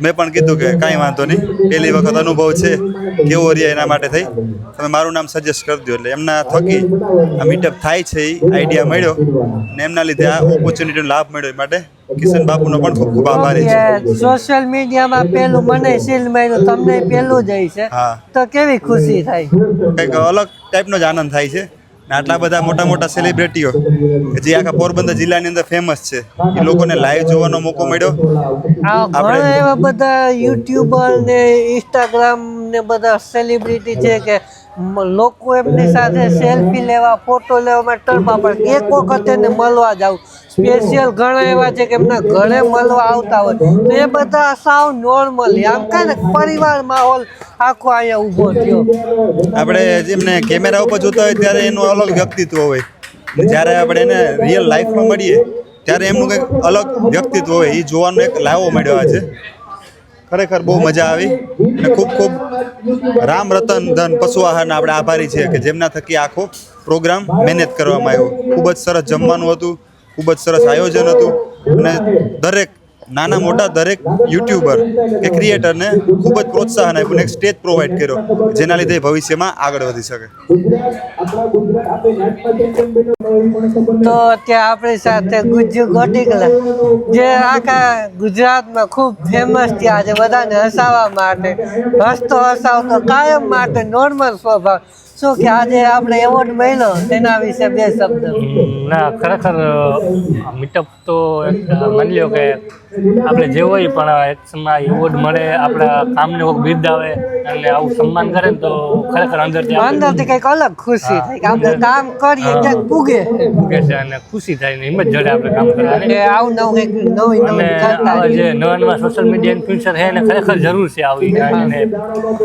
મેં પણ કીધું કે કાંઈ વાંધો નહીં, પહેલી વખત અનુભવ છે, કેવો રહ્યા એના માટે થઈ, તમે મારું નામ સજેસ્ટ કરી દો. એટલે એમના થકી આ મીટઅપ થાય છે એ આઈડિયા મળ્યો, અને એમના લીધે આ ઓપોર્ચ્યુનિટીનો લાભ મળ્યો. એ માટે કિશન બાપુનો પણ ખૂબ ખૂબ આભારી છે. સોશિયલ મીડિયામાં પેલું મને શિલ્ડ મળ્યું, તમને પેલું જ છે, તો કેવી ખુશી થાય? કંઈક અલગ ટાઈપનો જ આનંદ થાય છે. આટલા બધા મોટા મોટા સેલિબ્રિટીઓ જે આખા પોરબંદર જિલ્લાની અંદર ફેમસ છે, એ લોકોને લાઈવ જોવાનો મોકો મળ્યો. ઘણા એવા બધા યુટ્યુબર ને ઇન્સ્ટાગ્રામ ને બધા સેલિબ્રિટી છે કે લોકો એમની સાથે સેલ્ફી લેવા, ફોટો લેવામાં ટરપા, પણ એક વખત એને મળવા જાવ. સ્પેશિયલ ઘણા એવા છે કે એમના ઘરે મળવા આવતા હોય, તો એ બધા સાવ નોર્મલી આમ કાંઈ ને પરિવાર માહોલ આખો અહીંયા ઊભો થયો. આપણે જેમને કેમેરા ઉપર જોતા હોય ત્યારે એનું અલગ વ્યક્તિત્વ હોય, જ્યારે આપણે એને રિયલ લાઈફમાં મળીએ ત્યારે એમનું કંઈક અલગ વ્યક્તિત્વ હોય, એ જોવાનો એક લાવો મળ્યો છે. ખરેખર બહુ મજા આવી, અને ખૂબ ખૂબ રામ રતન ધન પશુ આહારના આપણે આભારી છીએ કે જેમના થકી આખો પ્રોગ્રામ મહેનત કરવામાં આવ્યો. ખૂબ જ સરસ જમવાનું હતું, ખૂબ જ સરસ આયોજન હતું, અને દરેક નાના મોટા દરેક યુટ્યુબર કે ક્રિએટરને ખૂબ જ પ્રોત્સાહન આપ્યું, એક સ્ટેજ પ્રોવાઈડ કર્યો, જેના લીધે ભવિષ્યમાં આગળ વધી શકે. તો અત્યારે આપણી સાથે ગુજ્જુ ગોટીકલા જે આખા ગુજરાતમાં ખૂબ ફેમસ થયા છે બધાને હસાવવા માટે, હસતો હસાવતો કાયમ માટે નોર્મલ સ્વભાવ. શું કે આજે આપણે એવોર્ડ મળ્યો તેના વિશે 2 શબ્દ? ના, ખરેખર મીટઅપ તો માની લો કે આપણે જે હોય પણ એક સમય એવોર્ડ મળે, આપણા કામને કોઈ બિરદાવે અને આવું સન્માન કરે ને તો ખરેખર અંદરથી કંઈક અલગ ખુશી થાય કે આપણે કામ કરીએ ક્યાંક પૂગે છે અને ખુશી થાય ને હિંમત જડે આપણે કામ કરવાની. આવું નવું નવી અને આવા જે નવા સોશિયલ મીડિયા ઇન્ફ્લુએન્સર છે એને ખરેખર જરૂર છે આવી એને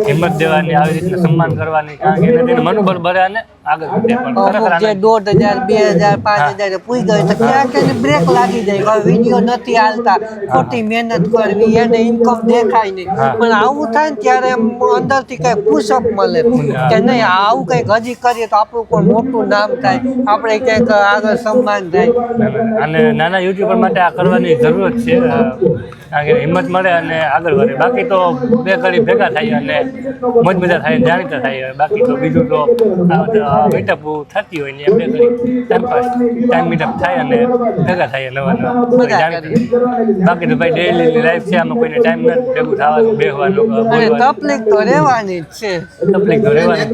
હિંમત દેવાની, આવી રીતના સન્માન કરવાની, કારણ કે એને મનોબળ ભરે અને આગળ વધે. પણ ખરેખર જે 1,500 2,000 5,000 પૂઈ ગયો તો ક્યાંક એને બ્રેક લાગી જાય, વિડીયો નથી હાલતા, ખોટી મહેનત કરવી, એને ઇન્કમ દેખાય નહીં. પણ આવું થાય ને ત્યારે એમ અંદરથી કંઈક પુશઅપ મળે કે નહીં આવું કંઈક હજી કરીએ તો આપણું કોઈ મોટું નામ થાય, આપણે કંઈક આગળ સન્માન થાય. અને નાના યુટ્યુબર માટે આ કરવાની જરૂરત છે, કારણ કે હિંમત મળે અને આગળ વધે. બાકી તો બે ઘડી ભેગા થાય અને મોજ મજા થાય, જાણીતા થાય. બાકી તો બીજું તો મીટઅપ થતી હોય ને બે ઘડી ટાઈમ મીટઅપ થાય અને ભેગા થાય નવા જાણીતા. બાકી તો ભાઈ ડેઈલી લાઈફ છે, આમાં કોઈને ટાઈમ નથી ભેગું થવાનું, બેસવાનું, તકલીફ તો રહેવાની જ છે. તકલીફ તો રહેવાની.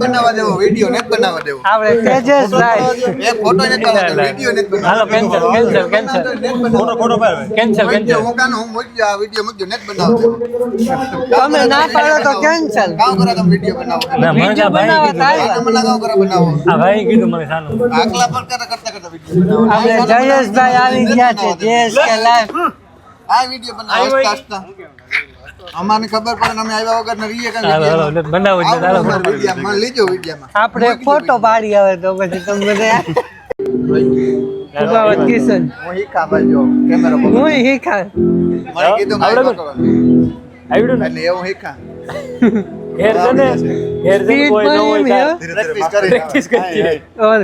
આપણે તેજસભાઈ હાલો cancel cancel cancel cancel cancel તમે ના પાડો તો કેન્સલ. ના મને કા ભાઈ કીધું, આ ભાઈ કીધું મને સાનું. આપણે જયેશભાઈ આવી ગયા છે, JSK લાઈવ. અમાને ખબર પડે અમે આવ્યા વગર ને રહીએ બનાવો આપણે ફોટો પાડી આવે તો પછી તમે બધા કિશન હું શીખા આવડ્યું ને એવું શીખા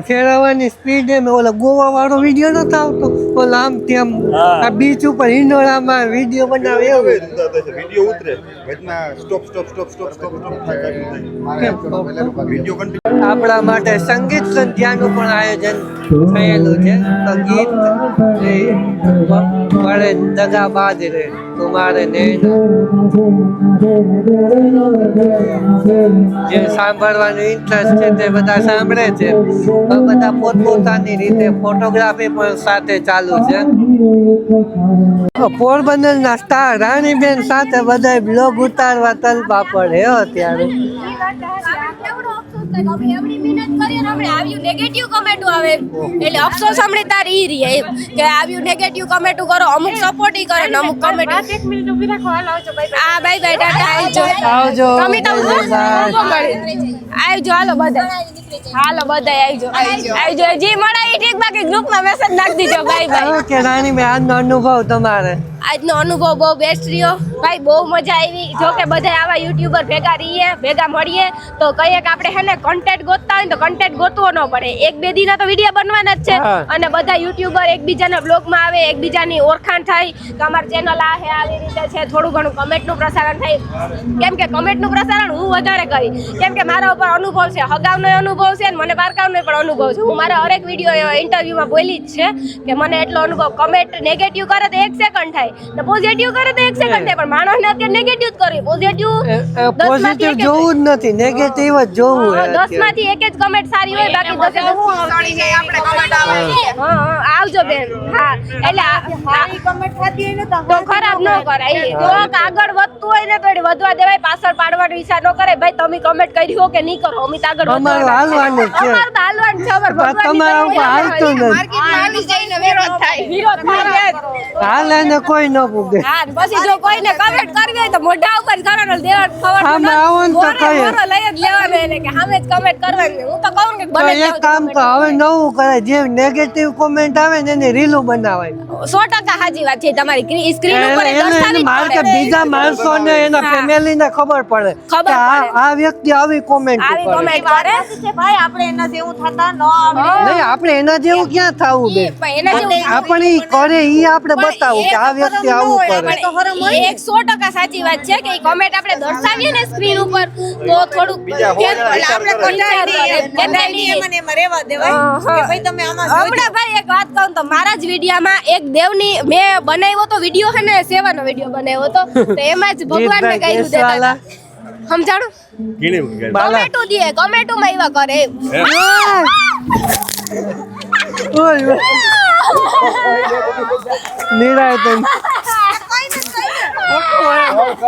ફેરવવાની સ્પીડ એમ ઓલા ગોવા વાળો વિડીયો નતો આવતો, ઓલા આમ તેમ આ બીચ ઉપર હિંડોળામાં વિડીયો બનાવે એવું વિડીયો ઉતરે વચમાં stop stop stop stop stop આપણા માટે સંગીત સંધ્યાનું પણ આયોજન થયેલું છે. તો ગીત મળે દગા બાદ રે તુમારે નૈના, જે સાંભળવાનું ઇન્ટરેસ્ટ છે તે બધા સાંભળે છે. બધા પોતપોતાની રીતે ફોટોગ્રાફી પણ સાથે ચાલુ છે. પોરબંદરના સ્ટાર રાણીબેન સાથે બધા બ્લોગ ઉતારવા તલપા પડે અત્યારે. નેગેટિવ કમેન્ટ આવે એટલે અફસોસ સાંભળે તાર ઈ રહે એમ કે આવ્યું નેગેટિવ કમેન્ટ કરો, અમુક સપોર્ટ કરે ને અમુક કમેન્ટ. આ બાય બાય ટાટા આવજો તમે તો આવજો. હાલો બધા આવજો જે મળે એ ઠીક, બાકી ગ્રુપમાં મેસેજ નાખી દીજો. Bye bye. ઓકે રાણીબેન, આજનો અનુભવ તમારે? આજનો અનુભવ બહુ બેસ્ટ રહ્યો ભાઈ, બહુ મજા આવી. જો કે બધા આવા યુટ્યુબર ભેગા રહીએ, ભેગા મળીએ તો કહીએ કે આપણે હે ને કન્ટેન્ટ ગોતતા હોય તો કન્ટેન્ટ ગોતવો ન પડે. 1-2 દિના તો વિડીયો બનવાના જ છે અને બધા યુટ્યુબર એકબીજાના બ્લોગમાં આવે, એકબીજાની ઓળખાણ થાય કે અમારી ચેનલ આ હે આવી રીતે છે. થોડું ઘણું કમેન્ટનું પ્રસારણ થાય, કેમ કે કમેન્ટનું પ્રસારણ હું વધારે કરી, કેમ કે મારા ઉપર અનુભવ છે, હગાવનો અનુભવ છે અને મને બારકાવનો પણ અનુભવ છે. હું મારા હરેક વિડીયો ઇન્ટરવ્યુમાં બોલી જ છે કે મને એટલો અનુભવ. કમેન્ટ નેગેટિવ કરે તો 1 સેકન્ડ થાય ને પોઝિટિવ કરે તો 1 સેકન્ડ થાય, પણ માણસને અત્યારે નેગેટિવ જ કરવી. પોઝિટિવ જોવું જ નથી, નેગેટિવ જ જોવું. 10 માંથી 1 જ કમેન્ટ સારી હોય, બાકી 10 આવજો બેન. હા એટલે સારી કમેન્ટ થતી હોય ને તો ખરાબ ન કરાય. જો આગળ વધતું હોય ને તો વધવા દેવાય, પાછળ પાડવાનો વિચાર ન કરે. ભાઈ તમે કમેન્ટ કરી હો કે નહીં કરો, અમે તો આગળ અમારું હાલવાનું છે, અમારું તો હાલવાનું છે. તમારા ઉપર હાલતું નથી, વિરોધ થાય હાલે ને કોઈ ન પૂગે. હા પછી જો કોઈને કમેન્ટ કરવી હોય તો મોઢા ઉપર કરવાનો, દેવાનું સામે આવો ને તો કહીએ લઈ જ લેવાનું એને કે સામે જ કમેન્ટ કરવાની. હું તો કહું કે બને એક કામ તો હવે નવું કરે, જે નેગેટિવ કોમેન્ટ આવે ને એની રીલું બનાવાય. 100% સાચી વાત છે તમારી. સ્ક્રીન ઉપર દર્શાવી મારે બીજા માણસોને એના ફેમિલીને ખબર પડે કે આ વ્યક્તિ આવી કોમેન્ટ કરે. ભાઈ આપણે એના જેવું થતા ન આવડે નહીં, આપણે એના જેવું ક્યાં થવું બે, આપણે ઈ કરે ઈ આપણે બતાવું કે આ વ્યક્તિ વખતે આવવું પડે. પણ એ 100% સાચી વાત છે કે કોમેન્ટ આપણે દર્શાવીએ ને સ્ક્રીન ઉપર તો થોડુંક હમણાં ભાઈ એક વાત કહું તો મારા જ વિડીયોમાં એક દેવની મેં બનાવ્યો તો વિડીયો છે ને સેવાનો વિડીયો બનાવ્યો તો એમાં જ ભગવાનને ગાયું દેતા હતા. સમજાણું? કોમેન્ટો દે, કોમેન્ટોમાં એવા કરે એમ. નિરાય